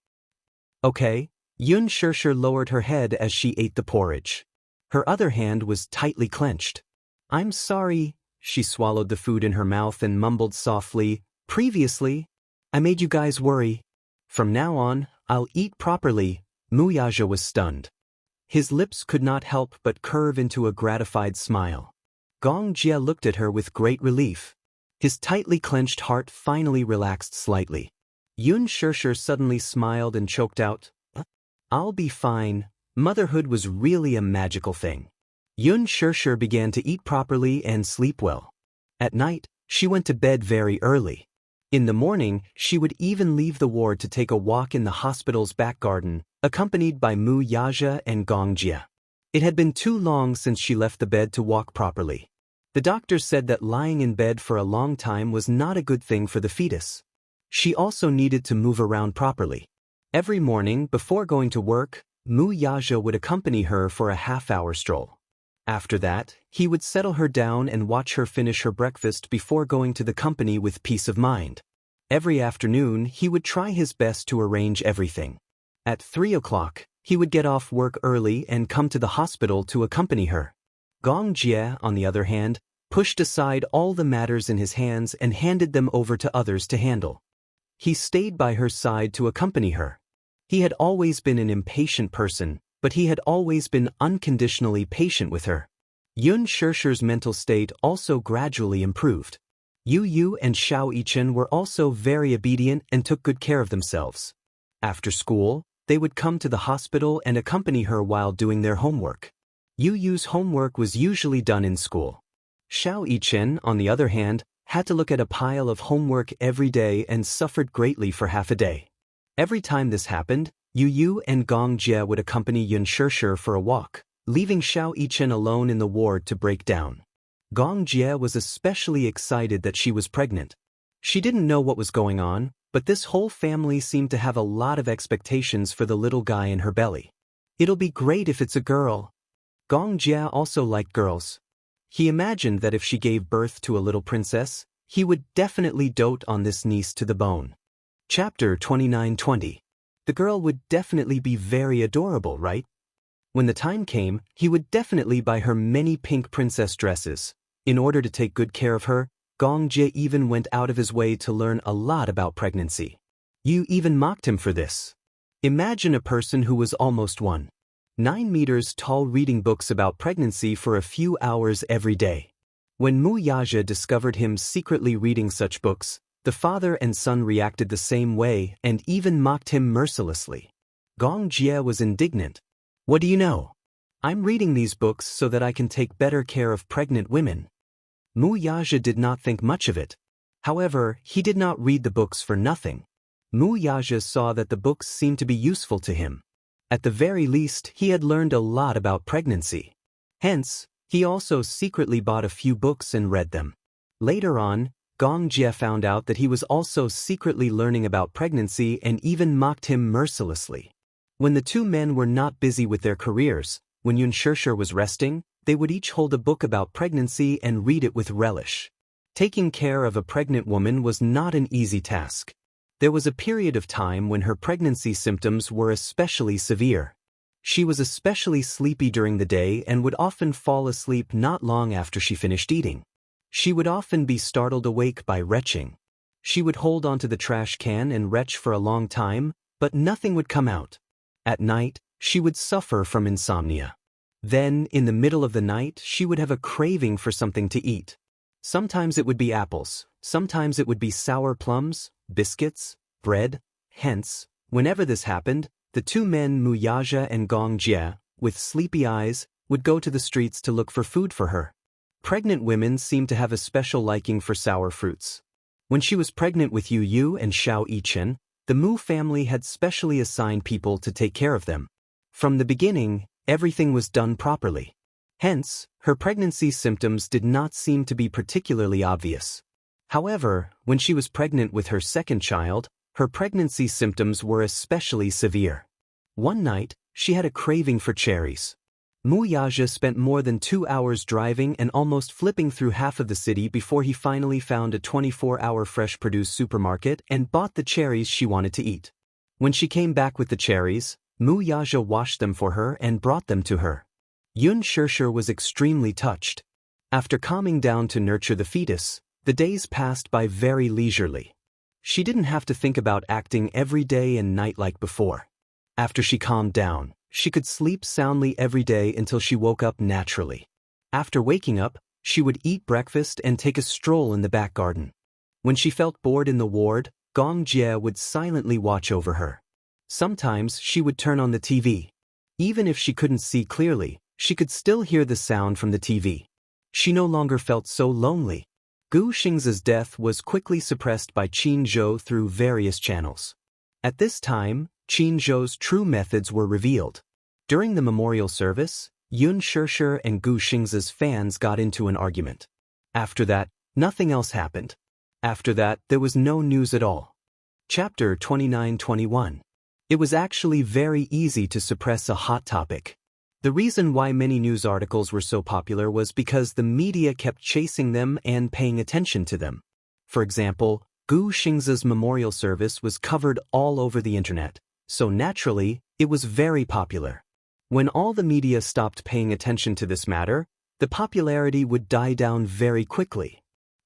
Speaker 1: Okay. Yun Shirshir lowered her head as she ate the porridge. Her other hand was tightly clenched. "I'm sorry," she swallowed the food in her mouth and mumbled softly, "Previously, I made you guys worry. From now on, I'll eat properly." Mu Yaja was stunned. His lips could not help but curve into a gratified smile. Gong Jia looked at her with great relief. His tightly clenched heart finally relaxed slightly. Yun Shirshir suddenly smiled and choked out, "I'll be fine." Motherhood was really a magical thing. Yun Shirshir began to eat properly and sleep well. At night, she went to bed very early. In the morning, she would even leave the ward to take a walk in the hospital's back garden, accompanied by Mu Yaja and Gong Jia. It had been too long since she left the bed to walk properly. The doctor said that lying in bed for a long time was not a good thing for the fetus. She also needed to move around properly. Every morning, before going to work, Mu Yaja would accompany her for a half-hour stroll. After that, he would settle her down and watch her finish her breakfast before going to the company with peace of mind. Every afternoon, he would try his best to arrange everything. At 3 o'clock, he would get off work early and come to the hospital to accompany her. Gong Jie, on the other hand, pushed aside all the matters in his hands and handed them over to others to handle. He stayed by her side to accompany her. He had always been an impatient person, but he had always been unconditionally patient with her. Yun Shirshir's mental state also gradually improved. Yu Yu and Xiao Yichen were also very obedient and took good care of themselves. After school, they would come to the hospital and accompany her while doing their homework. Yu Yu's homework was usually done in school. Xiao Yichen, on the other hand, had to look at a pile of homework every day and suffered greatly for half a day. Every time this happened, Yu Yu and Gong Jie would accompany Yun Shirshir for a walk, leaving Xiao Yichen alone in the ward to break down. Gong Jie was especially excited that she was pregnant. She didn't know what was going on, but this whole family seemed to have a lot of expectations for the little guy in her belly. "It'll be great if it's a girl." Gong Jie also liked girls. He imagined that if she gave birth to a little princess, he would definitely dote on this niece to the bone. Chapter 29:20. The girl would definitely be very adorable, right? When the time came, he would definitely buy her many pink princess dresses. In order to take good care of her, Gong Jie even went out of his way to learn a lot about pregnancy. You even mocked him for this. Imagine a person who was almost one. 9 meters tall, reading books about pregnancy for a few hours every day. When Mu Yaja discovered him secretly reading such books, the father and son reacted the same way and even mocked him mercilessly. Gong Jie was indignant. "What do you know? I'm reading these books so that I can take better care of pregnant women." Mu Yaja did not think much of it. However, he did not read the books for nothing. Mu Yaja saw that the books seemed to be useful to him. At the very least, he had learned a lot about pregnancy. Hence, he also secretly bought a few books and read them. Later on, Gong Jie found out that he was also secretly learning about pregnancy and even mocked him mercilessly. When the two men were not busy with their careers, when Yun Shishir was resting, they would each hold a book about pregnancy and read it with relish. Taking care of a pregnant woman was not an easy task. There was a period of time when her pregnancy symptoms were especially severe. She was especially sleepy during the day and would often fall asleep not long after she finished eating. She would often be startled awake by retching. She would hold onto the trash can and retch for a long time, but nothing would come out. At night, she would suffer from insomnia. Then, in the middle of the night, she would have a craving for something to eat. Sometimes it would be apples, sometimes it would be sour plums, biscuits, bread. Hence, whenever this happened, the two men Mu Yaja and Gong Jie, with sleepy eyes, would go to the streets to look for food for her. Pregnant women seem to have a special liking for sour fruits. When she was pregnant with Yu Yu and Xiao Yichen, the Mu family had specially assigned people to take care of them. From the beginning, everything was done properly. Hence, her pregnancy symptoms did not seem to be particularly obvious. However, when she was pregnant with her second child, her pregnancy symptoms were especially severe. One night, she had a craving for cherries. Mu Yaja spent more than 2 hours driving and almost flipping through half of the city before he finally found a 24-hour fresh produce supermarket and bought the cherries she wanted to eat. When she came back with the cherries, Mu Yaja washed them for her and brought them to her. Yun Shishir was extremely touched. After calming down to nurture the fetus, the days passed by very leisurely. She didn't have to think about acting every day and night like before. After she calmed down, she could sleep soundly every day until she woke up naturally. After waking up, she would eat breakfast and take a stroll in the back garden. When she felt bored in the ward, Gong Jie would silently watch over her. Sometimes she would turn on the TV. Even if she couldn't see clearly, she could still hear the sound from the TV. She no longer felt so lonely. Gu Xingzi's death was quickly suppressed by Qin Zhou through various channels. At this time, Qin Zhou's true methods were revealed. During the memorial service, Yun Shishir and Gu Xingzi's fans got into an argument. After that, nothing else happened. After that, there was no news at all. Chapter 29-21. It was actually very easy to suppress a hot topic. The reason why many news articles were so popular was because the media kept chasing them and paying attention to them. For example, Gu Xingzi's memorial service was covered all over the internet, so naturally, it was very popular. When all the media stopped paying attention to this matter, the popularity would die down very quickly.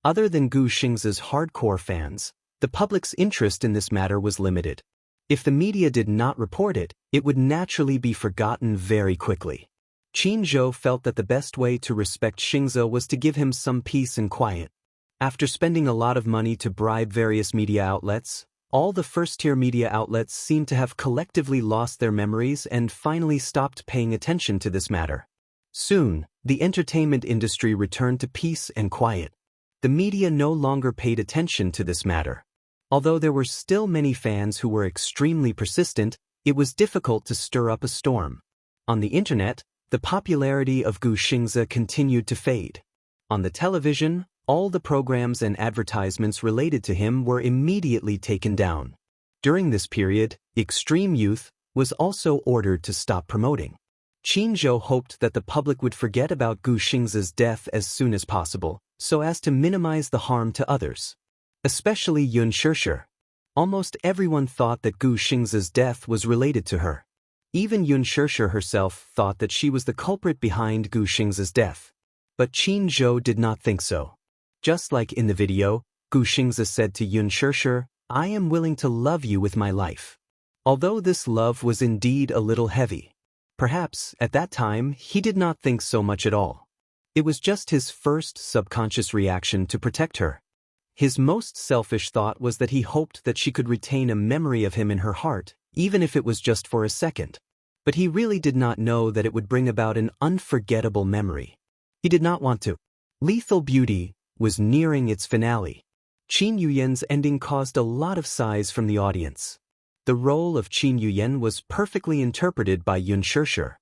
Speaker 1: Other than Gu Xingzi's hardcore fans, the public's interest in this matter was limited. If the media did not report it, it would naturally be forgotten very quickly. Qin Zhou felt that the best way to respect Xingzi was to give him some peace and quiet. After spending a lot of money to bribe various media outlets, all the first-tier media outlets seemed to have collectively lost their memories and finally stopped paying attention to this matter. Soon, the entertainment industry returned to peace and quiet. The media no longer paid attention to this matter. Although there were still many fans who were extremely persistent, it was difficult to stir up a storm. On the internet, the popularity of Gu Xingzi continued to fade. On the television, all the programs and advertisements related to him were immediately taken down. During this period, Extreme Youth was also ordered to stop promoting. Qin Zhou hoped that the public would forget about Gu Xingzi's death as soon as possible, so as to minimize the harm to others. Especially Yun Shishir. Almost everyone thought that Gu Xingzi's death was related to her. Even Yun Shishir herself thought that she was the culprit behind Gu Xingzi's death. But Qin Zhou did not think so. Just like in the video, Gu Xingzi said to Yun Shishir, "I am willing to love you with my life." Although this love was indeed a little heavy. Perhaps, at that time, he did not think so much at all. It was just his first subconscious reaction to protect her. His most selfish thought was that he hoped that she could retain a memory of him in her heart, even if it was just for a second. But he really did not know that it would bring about an unforgettable memory. He did not want to. Lethal Beauty was nearing its finale. Qin Yuyan's ending caused a lot of sighs from the audience. The role of Qin Yuyan was perfectly interpreted by Yun Shirshir.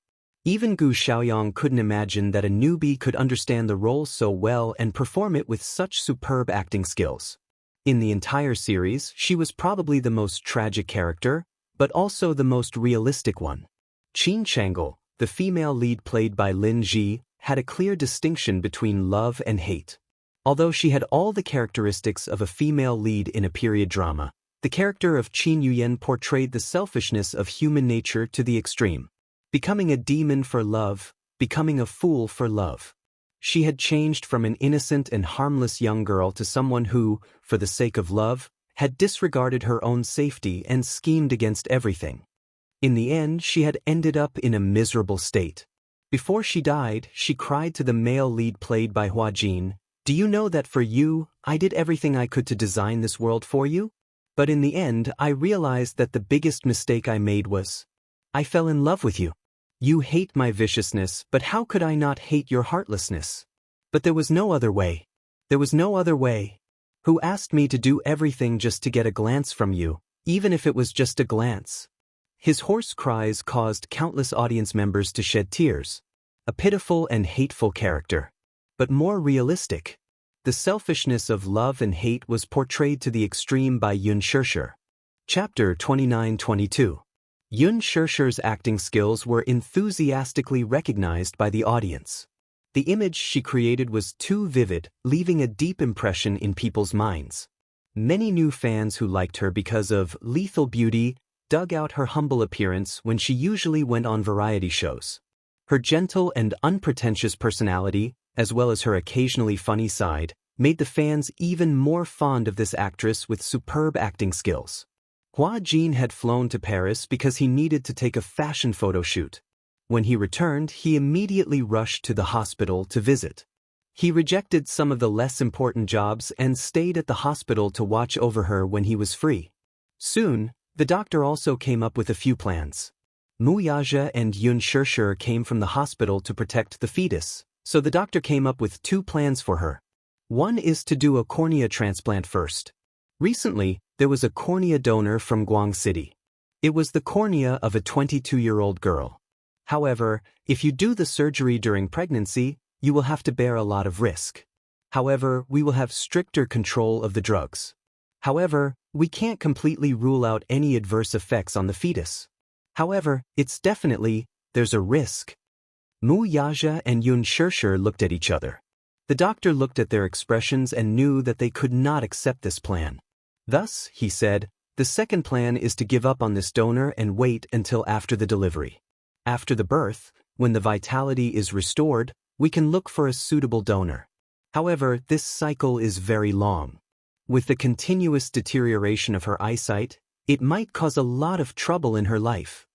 Speaker 1: Even Gu Xiaoyang couldn't imagine that a newbie could understand the role so well and perform it with such superb acting skills. In the entire series, she was probably the most tragic character, but also the most realistic one. Qin Changle, the female lead played by Lin Ji, had a clear distinction between love and hate. Although she had all the characteristics of a female lead in a period drama, the character of Qin Yuyan portrayed the selfishness of human nature to the extreme. Becoming a demon for love, becoming a fool for love. She had changed from an innocent and harmless young girl to someone who, for the sake of love, had disregarded her own safety and schemed against everything. In the end, she had ended up in a miserable state. Before she died, she cried to the male lead played by Hua Jin, "Do you know that for you, I did everything I could to design this world for you? But in the end, I realized that the biggest mistake I made was, I fell in love with you. You hate my viciousness, but how could I not hate your heartlessness? But there was no other way. There was no other way. Who asked me to do everything just to get a glance from you, even if it was just a glance?" His hoarse cries caused countless audience members to shed tears. A pitiful and hateful character. But more realistic. The selfishness of love and hate was portrayed to the extreme by Yun Shirshir. Chapter 29-22. Yun Shirshir's acting skills were enthusiastically recognized by the audience. The image she created was too vivid, leaving a deep impression in people's minds. Many new fans who liked her because of Lethal Beauty dug out her humble appearance when she usually went on variety shows. Her gentle and unpretentious personality, as well as her occasionally funny side, made the fans even more fond of this actress with superb acting skills. Hua Jin had flown to Paris because he needed to take a fashion photo shoot. When he returned, he immediately rushed to the hospital to visit. He rejected some of the less important jobs and stayed at the hospital to watch over her when he was free. Soon, the doctor also came up with a few plans. Mu Yaja and Yun Shirshir came from the hospital to protect the fetus, so the doctor came up with two plans for her. One is to do a cornea transplant first. Recently, there was a cornea donor from Guang City. It was the cornea of a 22-year-old girl. However, if you do the surgery during pregnancy, you will have to bear a lot of risk. However, we will have stricter control of the drugs. However, we can't completely rule out any adverse effects on the fetus. However, there's a risk. Mu Yaja and Yun Shirshir looked at each other. The doctor looked at their expressions and knew that they could not accept this plan. Thus, he said, the second plan is to give up on this donor and wait until after the delivery. After the birth, when the vitality is restored, we can look for a suitable donor. However, this cycle is very long. With the continuous deterioration of her eyesight, it might cause a lot of trouble in her life.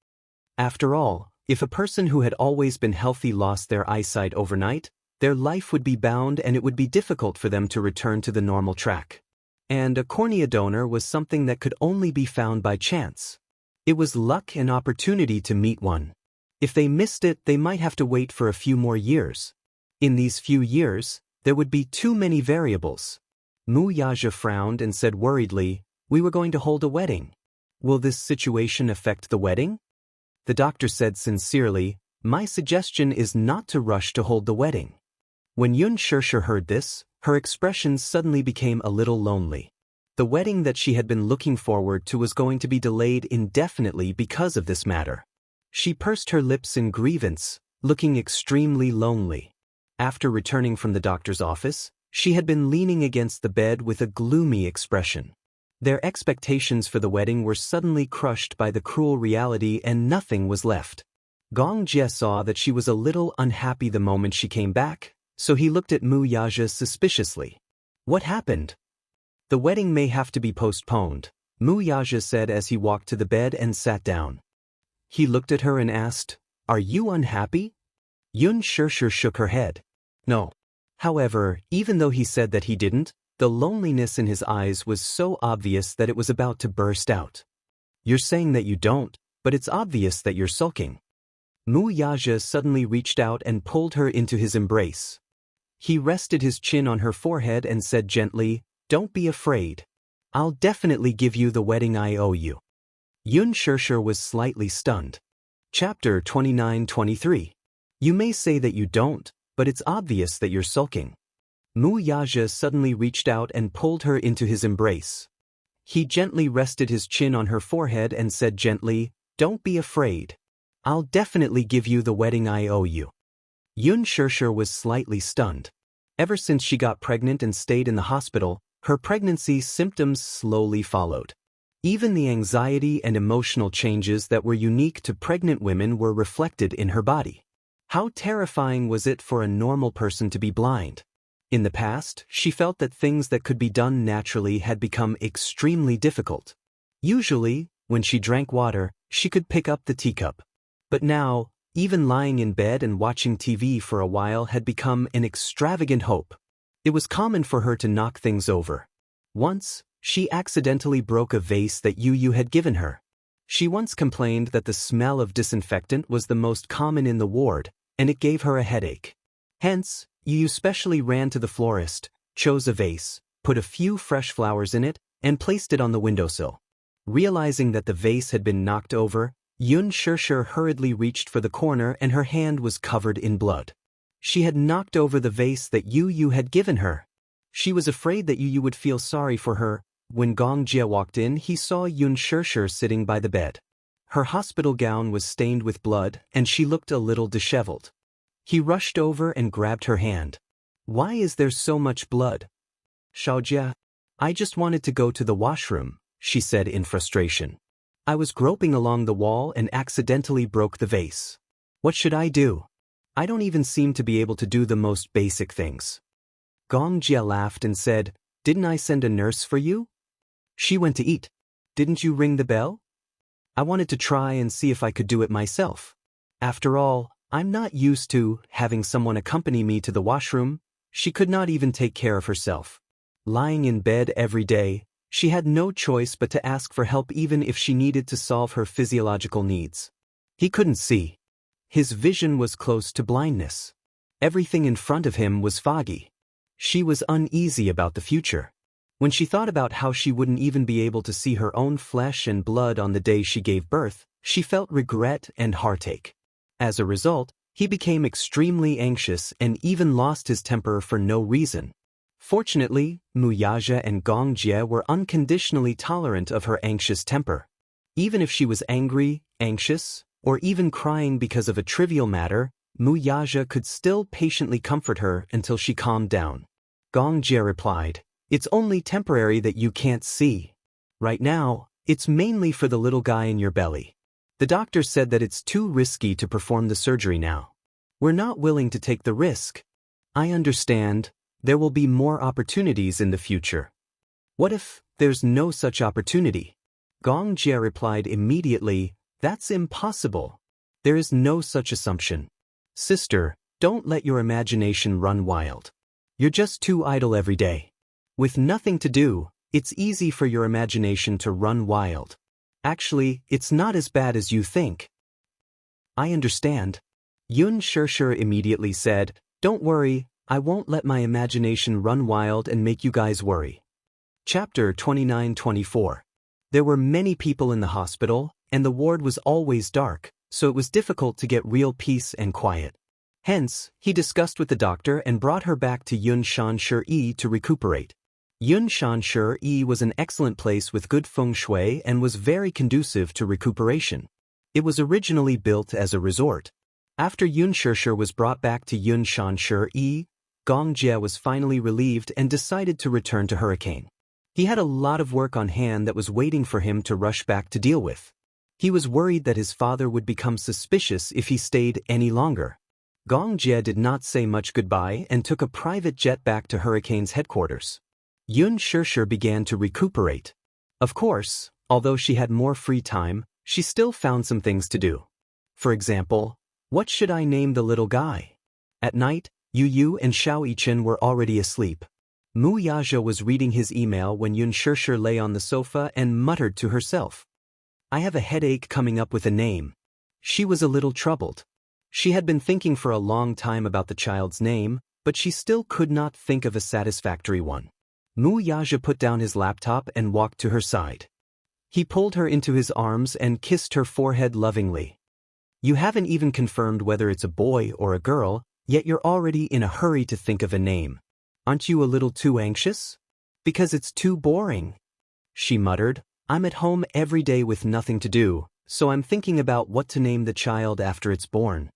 Speaker 1: After all, if a person who had always been healthy lost their eyesight overnight, their life would be bound and it would be difficult for them to return to the normal track. And a cornea donor was something that could only be found by chance. It was luck and opportunity to meet one. If they missed it, they might have to wait for a few more years. In these few years, there would be too many variables. Mu Yaja frowned and said worriedly, "We were going to hold a wedding. Will this situation affect the wedding?" The doctor said sincerely, "My suggestion is not to rush to hold the wedding." When Yun Shirshir heard this, her expression suddenly became a little lonely. The wedding that she had been looking forward to was going to be delayed indefinitely because of this matter. She pursed her lips in grievance, looking extremely lonely. After returning from the doctor's office, she had been leaning against the bed with a gloomy expression. Their expectations for the wedding were suddenly crushed by the cruel reality and nothing was left. Gong Jie saw that she was a little unhappy the moment she came back, so he looked at Mu Yaja suspiciously. "What happened?" "The wedding may have to be postponed," Mu Yaja said as he walked to the bed and sat down. He looked at her and asked, Are you unhappy? Yun Shirshir shook her head. No. However, even though he said that he didn't, the loneliness in his eyes was so obvious that it was about to burst out. You're saying that you don't, but it's obvious that you're sulking. Mu Yaja suddenly reached out and pulled her into his embrace. He rested his chin on her forehead and said gently, "Don't be afraid. I'll definitely give you the wedding I owe you." Yun Shirshir was slightly stunned. Chapter 29-23. You may say that you don't, but it's obvious that you're sulking. Mu Yaja suddenly reached out and pulled her into his embrace. He gently rested his chin on her forehead and said gently, "Don't be afraid. I'll definitely give you the wedding I owe you." Yun Shirshir was slightly stunned. Ever since she got pregnant and stayed in the hospital, her pregnancy symptoms slowly followed. Even the anxiety and emotional changes that were unique to pregnant women were reflected in her body. How terrifying was it for a normal person to be blind? In the past, she felt that things that could be done naturally had become extremely difficult. Usually, when she drank water, she could pick up the teacup. But now, even lying in bed and watching TV for a while had become an extravagant hope. It was common for her to knock things over. Once, she accidentally broke a vase that Yu had given her. She once complained that the smell of disinfectant was the most common in the ward, and it gave her a headache. Hence, Yu specially ran to the florist, chose a vase, put a few fresh flowers in it, and placed it on the windowsill. Realizing that the vase had been knocked over, Yun Shirshir hurriedly reached for the corner and her hand was covered in blood. She had knocked over the vase that Yu had given her. She was afraid that Yu would feel sorry for her. When Gong Jie walked in, he saw Yun Shirshir sitting by the bed. Her hospital gown was stained with blood and she looked a little disheveled. He rushed over and grabbed her hand. "Why is there so much blood?" "Xiaojia, I just wanted to go to the washroom," she said in frustration. "I was groping along the wall and accidentally broke the vase. What should I do? I don't even seem to be able to do the most basic things." Gong Jie laughed and said, "Didn't I send a nurse for you? She went to eat. Didn't you ring the bell? I wanted to try and see if I could do it myself. After all, I'm not used to having someone accompany me to the washroom." She could not even take care of herself. Lying in bed every day, she had no choice but to ask for help even if she needed to solve her physiological needs. He couldn't see. His vision was close to blindness. Everything in front of him was foggy. She was uneasy about the future. When she thought about how she wouldn't even be able to see her own flesh and blood on the day she gave birth, she felt regret and heartache. As a result, he became extremely anxious and even lost his temper for no reason. Fortunately, Mu Yaja and Gong Jie were unconditionally tolerant of her anxious temper. Even if she was angry, anxious, or even crying because of a trivial matter, Mu Yaja could still patiently comfort her until she calmed down. Gong Jie replied, "It's only temporary that you can't see. Right now, it's mainly for the little guy in your belly. The doctor said that it's too risky to perform the surgery now. We're not willing to take the risk. I understand. There will be more opportunities in the future." "What if there's no such opportunity?" Gong Jie replied immediately, "That's impossible. There is no such assumption. Sister, don't let your imagination run wild. You're just too idle every day. With nothing to do, it's easy for your imagination to run wild. Actually, it's not as bad as you think." "I understand." Yun Shirshir immediately said, "Don't worry, I won't let my imagination run wild and make you guys worry." Chapter 29-24. There were many people in the hospital, and the ward was always dark, so it was difficult to get real peace and quiet. Hence, he discussed with the doctor and brought her back to Yun Shanshi to recuperate. Yun Shanshi was an excellent place with good feng shui and was very conducive to recuperation. It was originally built as a resort. After Yun Shirshir was brought back to Yun Shanshi, Gong Jie was finally relieved and decided to return to Hurricane. He had a lot of work on hand that was waiting for him to rush back to deal with. He was worried that his father would become suspicious if he stayed any longer. Gong Jie did not say much goodbye and took a private jet back to Hurricane's headquarters. Yun Shirshir began to recuperate. Of course, although she had more free time, she still found some things to do. For example, What should I name the little guy? At night, Yu and Xiao Yichen were already asleep. Mu Yaja was reading his email when Yun Shirshir lay on the sofa and muttered to herself. I have a headache coming up with a name. She was a little troubled. She had been thinking for a long time about the child's name, but she still could not think of a satisfactory one. Mu Yaja put down his laptop and walked to her side. He pulled her into his arms and kissed her forehead lovingly. You haven't even confirmed whether it's a boy or a girl, yet you're already in a hurry to think of a name. Aren't you a little too anxious? Because it's too boring. She muttered, I'm at home every day with nothing to do, so I'm thinking about what to name the child after it's born.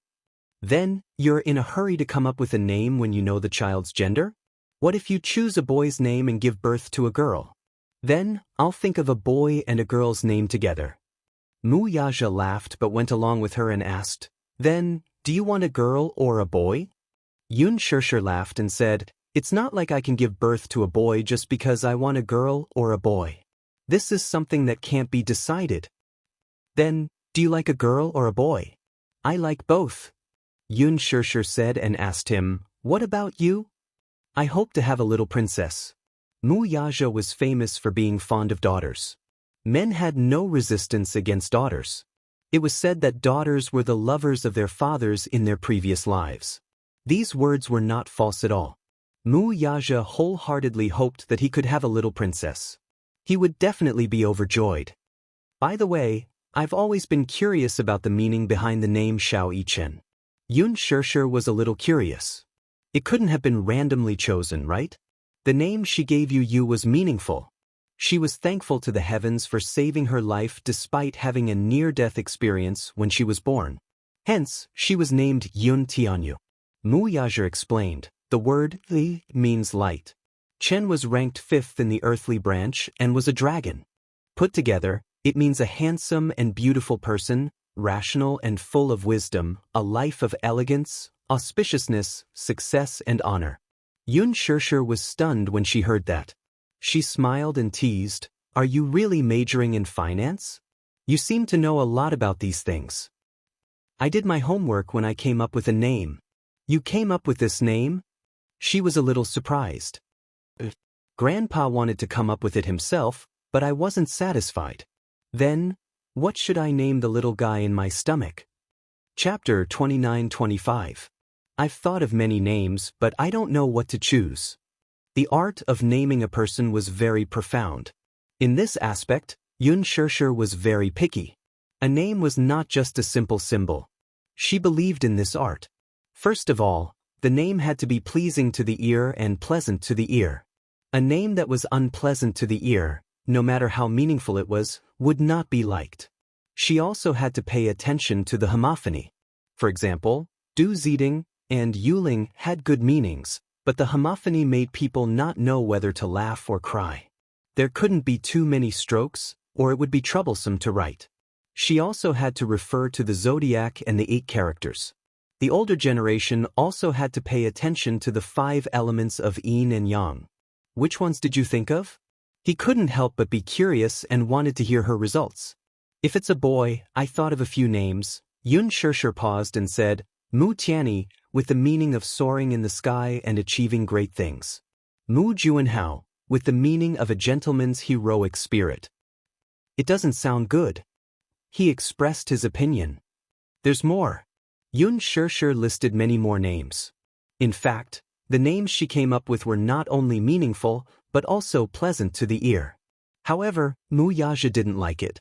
Speaker 1: Then, you're in a hurry to come up with a name when you know the child's gender? What if you choose a boy's name and give birth to a girl? Then, I'll think of a boy and a girl's name together. Mu Yaja laughed but went along with her and asked, Then, do you want a girl or a boy? Yun Shirshir laughed and said, It's not like I can give birth to a boy just because I want a girl or a boy. This is something that can't be decided. Then, do you like a girl or a boy? I like both. Yun Shirshir said and asked him, What about you? I hope to have a little princess. Mu Yaja was famous for being fond of daughters. Men had no resistance against daughters. It was said that daughters were the lovers of their fathers in their previous lives. These words were not false at all. Mu Yaja wholeheartedly hoped that he could have a little princess. He would definitely be overjoyed. By the way, I've always been curious about the meaning behind the name Xiao Yichen. Yun Shirshir was a little curious. It couldn't have been randomly chosen, right? The name she gave Yu was meaningful. She was thankful to the heavens for saving her life despite having a near-death experience when she was born. Hence, she was named Yun Tianyu. Mu Yaja explained, the word Li means light. Chen was ranked 5th in the earthly branch and was a dragon. Put together, it means a handsome and beautiful person, rational and full of wisdom, a life of elegance, auspiciousness, success and honor. Yun Shirshir was stunned when she heard that. She smiled and teased, Are you really majoring in finance? You seem to know a lot about these things. I did my homework when I came up with a name. You came up with this name? She was a little surprised. Grandpa wanted to come up with it himself, but I wasn't satisfied. Then, what should I name the little guy in my stomach? Chapter 29-25. I've thought of many names, but I don't know what to choose. The art of naming a person was very profound. In this aspect, Yun Shirshir was very picky. A name was not just a simple symbol. She believed in this art. First of all, the name had to be pleasing to the ear and pleasant to the ear. A name that was unpleasant to the ear, no matter how meaningful it was, would not be liked. She also had to pay attention to the homophony. For example, Du Ziding and Yuling had good meanings, but the homophony made people not know whether to laugh or cry. There couldn't be too many strokes, or it would be troublesome to write. She also had to refer to the zodiac and the 8 characters. The older generation also had to pay attention to the 5 elements of yin and yang. Which ones did you think of? He couldn't help but be curious and wanted to hear her results. If it's a boy, I thought of a few names. Yun Shirshir paused and said, Mu Tianyi, with the meaning of soaring in the sky and achieving great things. Mu Juanhao, with the meaning of a gentleman's heroic spirit. It doesn't sound good. He expressed his opinion. There's more. Yun Shirshir listed many more names. In fact, the names she came up with were not only meaningful, but also pleasant to the ear. However, Mu Yaja didn't like it.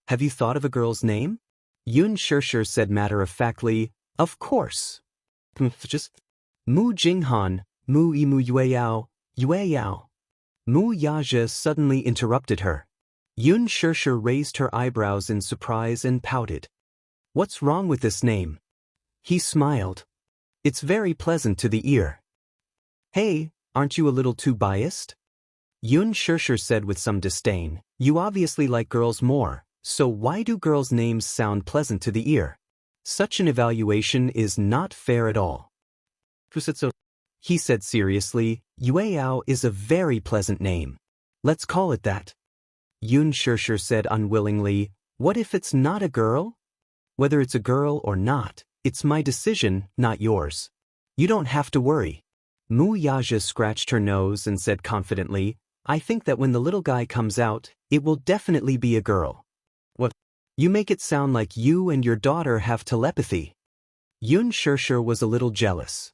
Speaker 1: Have you thought of a girl's name? Yun Shirshir said matter-of-factly, Of course. Just Mu Jinghan, Mu Imu Yueyao, Yueyao. Mu Yaja suddenly interrupted her. Yun Shirshir raised her eyebrows in surprise and pouted. What's wrong with this name? He smiled. It's very pleasant to the ear. Hey, aren't you a little too biased? Yun Shirshir said with some disdain, You obviously like girls more, so why do girls' names sound pleasant to the ear? Such an evaluation is not fair at all. He said seriously, Yueyao is a very pleasant name. Let's call it that. Yun Shirshir said unwillingly, What if it's not a girl? Whether it's a girl or not, It's my decision, not yours. You don't have to worry. Mu Yaja scratched her nose and said confidently, I think that when the little guy comes out, it will definitely be a girl. What? You make it sound like you and your daughter have telepathy. Yun Shirshir was a little jealous.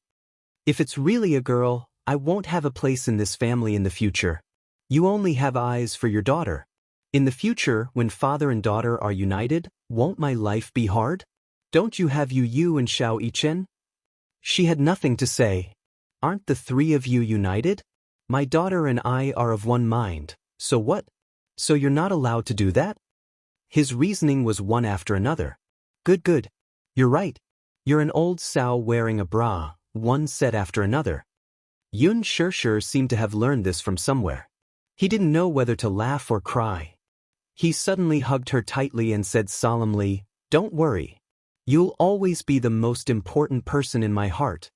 Speaker 1: If it's really a girl, I won't have a place in this family in the future. You only have eyes for your daughter. In the future, when father and daughter are united, won't my life be hard? Don't you have Yu and Xiao Yichen? She had nothing to say. Aren't the three of you united? My daughter and I are of one mind, so what? So you're not allowed to do that? His reasoning was one after another. Good. You're right. You're an old sow wearing a bra, one said after another. Yun Shirshir seemed to have learned this from somewhere. He didn't know whether to laugh or cry. He suddenly hugged her tightly and said solemnly, Don't worry. You'll always be the most important person in my heart.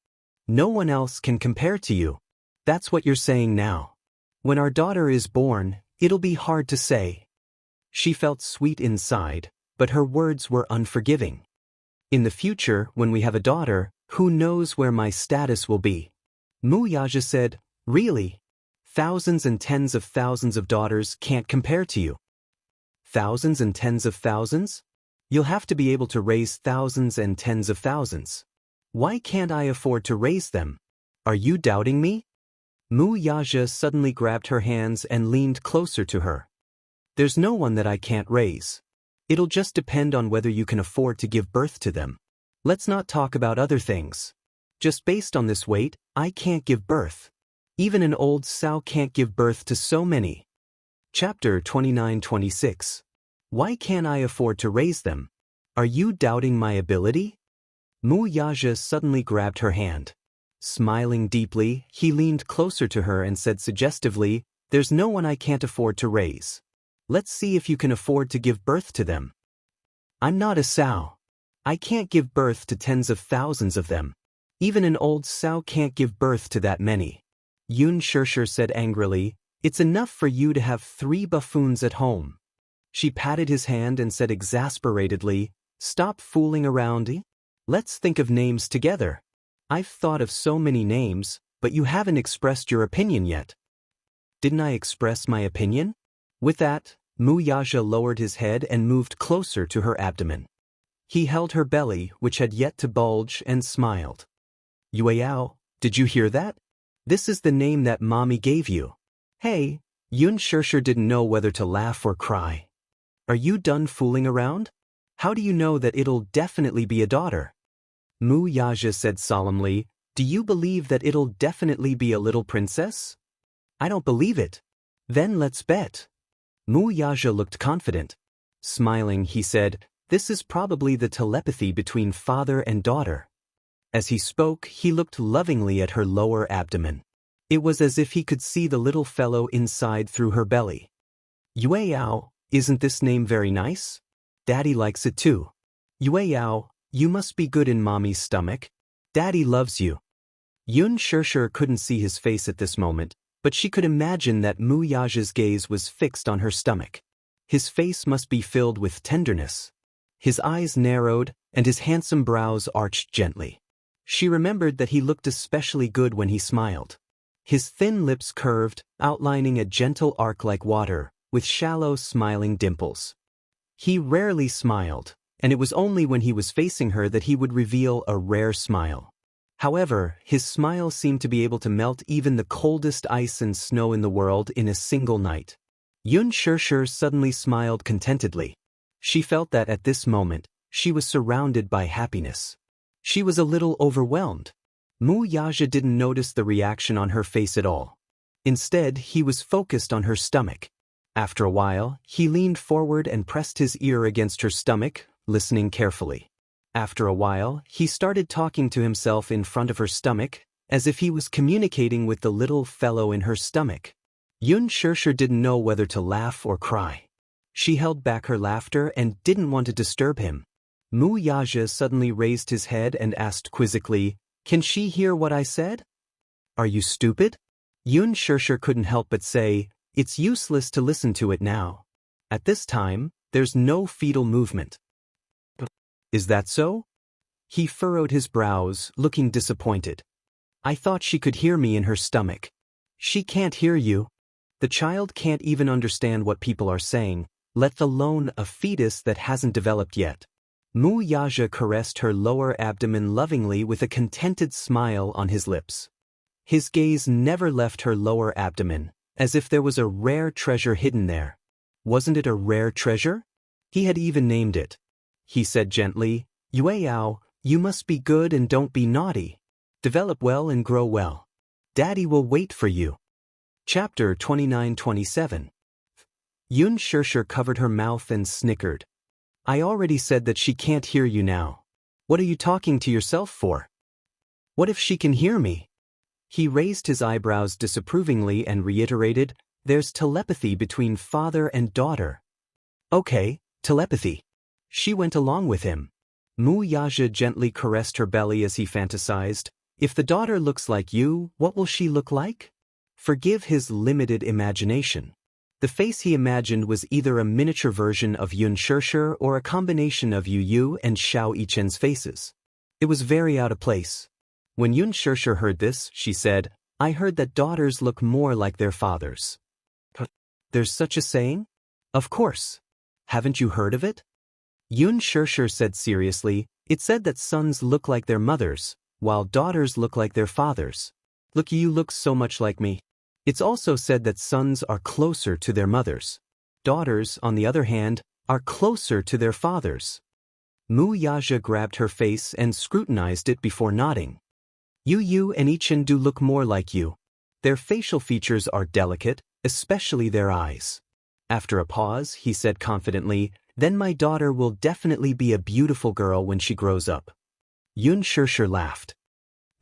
Speaker 1: No one else can compare to you. That's what you're saying now. When our daughter is born, it'll be hard to say. She felt sweet inside, but her words were unforgiving. In the future, when we have a daughter, who knows where my status will be? Mu Yaja said, Really? Thousands and tens of thousands of daughters can't compare to you. Thousands and tens of thousands? You'll have to be able to raise thousands and tens of thousands. Why can't I afford to raise them? Are you doubting me? Mu Yaja suddenly grabbed her hands and leaned closer to her. There's no one that I can't raise. It'll just depend on whether you can afford to give birth to them. Let's not talk about other things. Just based on this weight, I can't give birth. Even an old sow can't give birth to so many. Chapter 29-26. Why can't I afford to raise them? Are you doubting my ability? Mu Yaja suddenly grabbed her hand. Smiling deeply, he leaned closer to her and said suggestively, There's no one I can't afford to raise. Let's see if you can afford to give birth to them. I'm not a sow. I can't give birth to tens of thousands of them. Even an old sow can't give birth to that many. Yun Shirshir said angrily, It's enough for you to have 3 buffoons at home. She patted his hand and said exasperatedly, Stop fooling around. Let's think of names together. I've thought of so many names, but you haven't expressed your opinion yet. Didn't I express my opinion? With that, Mu Yaja lowered his head and moved closer to her abdomen. He held her belly, which had yet to bulge, and smiled. Yueyao, did you hear that? This is the name that Mommy gave you. Hey, Yun Shirshir didn't know whether to laugh or cry. Are you done fooling around? How do you know that it'll definitely be a daughter? Mu Yaja said solemnly, Do you believe that it'll definitely be a little princess? I don't believe it. Then let's bet. Mu Yaja looked confident. Smiling, he said, This is probably the telepathy between father and daughter. As he spoke, he looked lovingly at her lower abdomen. It was as if he could see the little fellow inside through her belly. Yueyao, isn't this name very nice? Daddy likes it too. Yueyao, you must be good in Mommy's stomach. Daddy loves you. Yun Shirshir couldn't see his face at this moment, but she could imagine that Mu Yaja's gaze was fixed on her stomach. His face must be filled with tenderness. His eyes narrowed, and his handsome brows arched gently. She remembered that he looked especially good when he smiled. His thin lips curved, outlining a gentle arc like water, with shallow smiling dimples. He rarely smiled, and it was only when he was facing her that he would reveal a rare smile. However, his smile seemed to be able to melt even the coldest ice and snow in the world in a single night. Yun Shirshir suddenly smiled contentedly. She felt that at this moment, she was surrounded by happiness. She was a little overwhelmed. Mu Yaja didn't notice the reaction on her face at all. Instead, he was focused on her stomach. After a while, he leaned forward and pressed his ear against her stomach, listening carefully. After a while, he started talking to himself in front of her stomach, as if he was communicating with the little fellow in her stomach. Yun Shirshir didn't know whether to laugh or cry. She held back her laughter and didn't want to disturb him. Mu Yaja suddenly raised his head and asked quizzically, Can she hear what I said? Are you stupid? Yun Shirshir couldn't help but say, It's useless to listen to it now. At this time, there's no fetal movement. Is that so? He furrowed his brows, looking disappointed. I thought she could hear me in her stomach. She can't hear you. The child can't even understand what people are saying, let alone a fetus that hasn't developed yet. Mu Yaja caressed her lower abdomen lovingly with a contented smile on his lips. His gaze never left her lower abdomen, as if there was a rare treasure hidden there. Wasn't it a rare treasure? He had even named it. He said gently, Yueyao, you must be good and don't be naughty. Develop well and grow well. Daddy will wait for you. Chapter 29-27. Yun Shirshir covered her mouth and snickered. I already said that she can't hear you now. What are you talking to yourself for? What if she can hear me? He raised his eyebrows disapprovingly and reiterated, there's telepathy between father and daughter. Okay, telepathy. She went along with him. Mu Yaja gently caressed her belly as he fantasized, if the daughter looks like you, what will she look like? Forgive his limited imagination. The face he imagined was either a miniature version of Yun Shirshir or a combination of Yu Yu and Xiao Yichen's faces. It was very out of place. When Yun Shirshir heard this, she said, I heard that daughters look more like their fathers. There's such a saying? Of course. Haven't you heard of it? Yun Shirshir said seriously, it said that sons look like their mothers, while daughters look like their fathers. Look, you look so much like me. It's also said that sons are closer to their mothers. Daughters, on the other hand, are closer to their fathers. Mu Yaja grabbed her face and scrutinized it before nodding. Yu Yu and Yichen do look more like you. Their facial features are delicate, especially their eyes. After a pause, he said confidently, then my daughter will definitely be a beautiful girl when she grows up. Yun Shirshir laughed.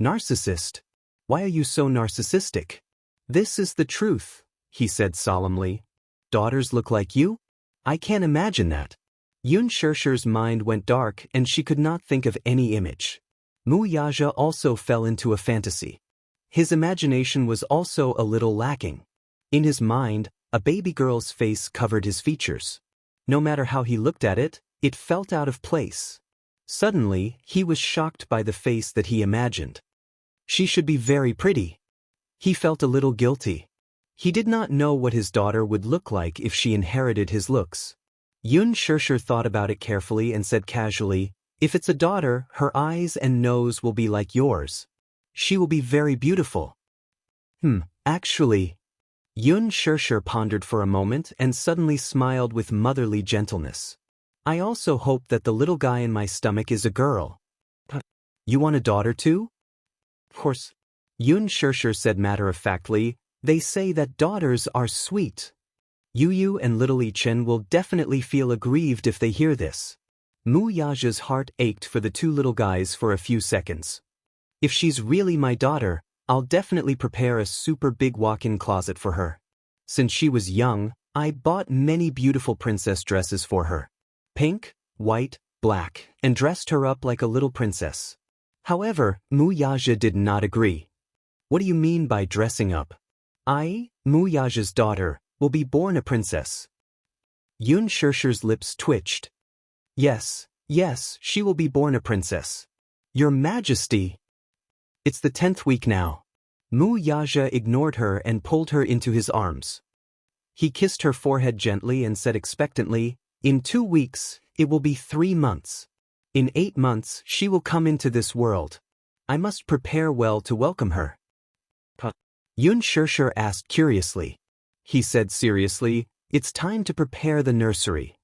Speaker 1: Narcissist? Why are you so narcissistic? This is the truth, he said solemnly. Daughters look like you? I can't imagine that. Yun Shirshir's mind went dark and she could not think of any image. Mu Yaja also fell into a fantasy. His imagination was also a little lacking. In his mind, a baby girl's face covered his features. No matter how he looked at it, it felt out of place. Suddenly, he was shocked by the face that he imagined. She should be very pretty. He felt a little guilty. He did not know what his daughter would look like if she inherited his looks. Yun Shirshir thought about it carefully and said casually, if it's a daughter, her eyes and nose will be like yours. She will be very beautiful. Actually. Yun Shirshir pondered for a moment and suddenly smiled with motherly gentleness. I also hope that the little guy in my stomach is a girl. You want a daughter too? Of course. Yun Shirshir said matter-of-factly, they say that daughters are sweet. Yu Yu and little Yichen will definitely feel aggrieved if they hear this. Mu Yaja's heart ached for the two little guys for a few seconds. If she's really my daughter, I'll definitely prepare a super big walk-in closet for her. Since she was young, I bought many beautiful princess dresses for her. Pink, white, black, and dressed her up like a little princess. However, Mu Yaja did not agree. What do you mean by dressing up? I, Mu Yaja's daughter, will be born a princess. Yun Shirshir's lips twitched. Yes, she will be born a princess. Your Majesty! It's the 10th week now. Mu Yaja ignored her and pulled her into his arms. He kissed her forehead gently and said expectantly, in 2 weeks, it will be 3 months. In 8 months, she will come into this world. I must prepare well to welcome her. Yun Shirshir asked curiously. He said seriously, it's time to prepare the nursery.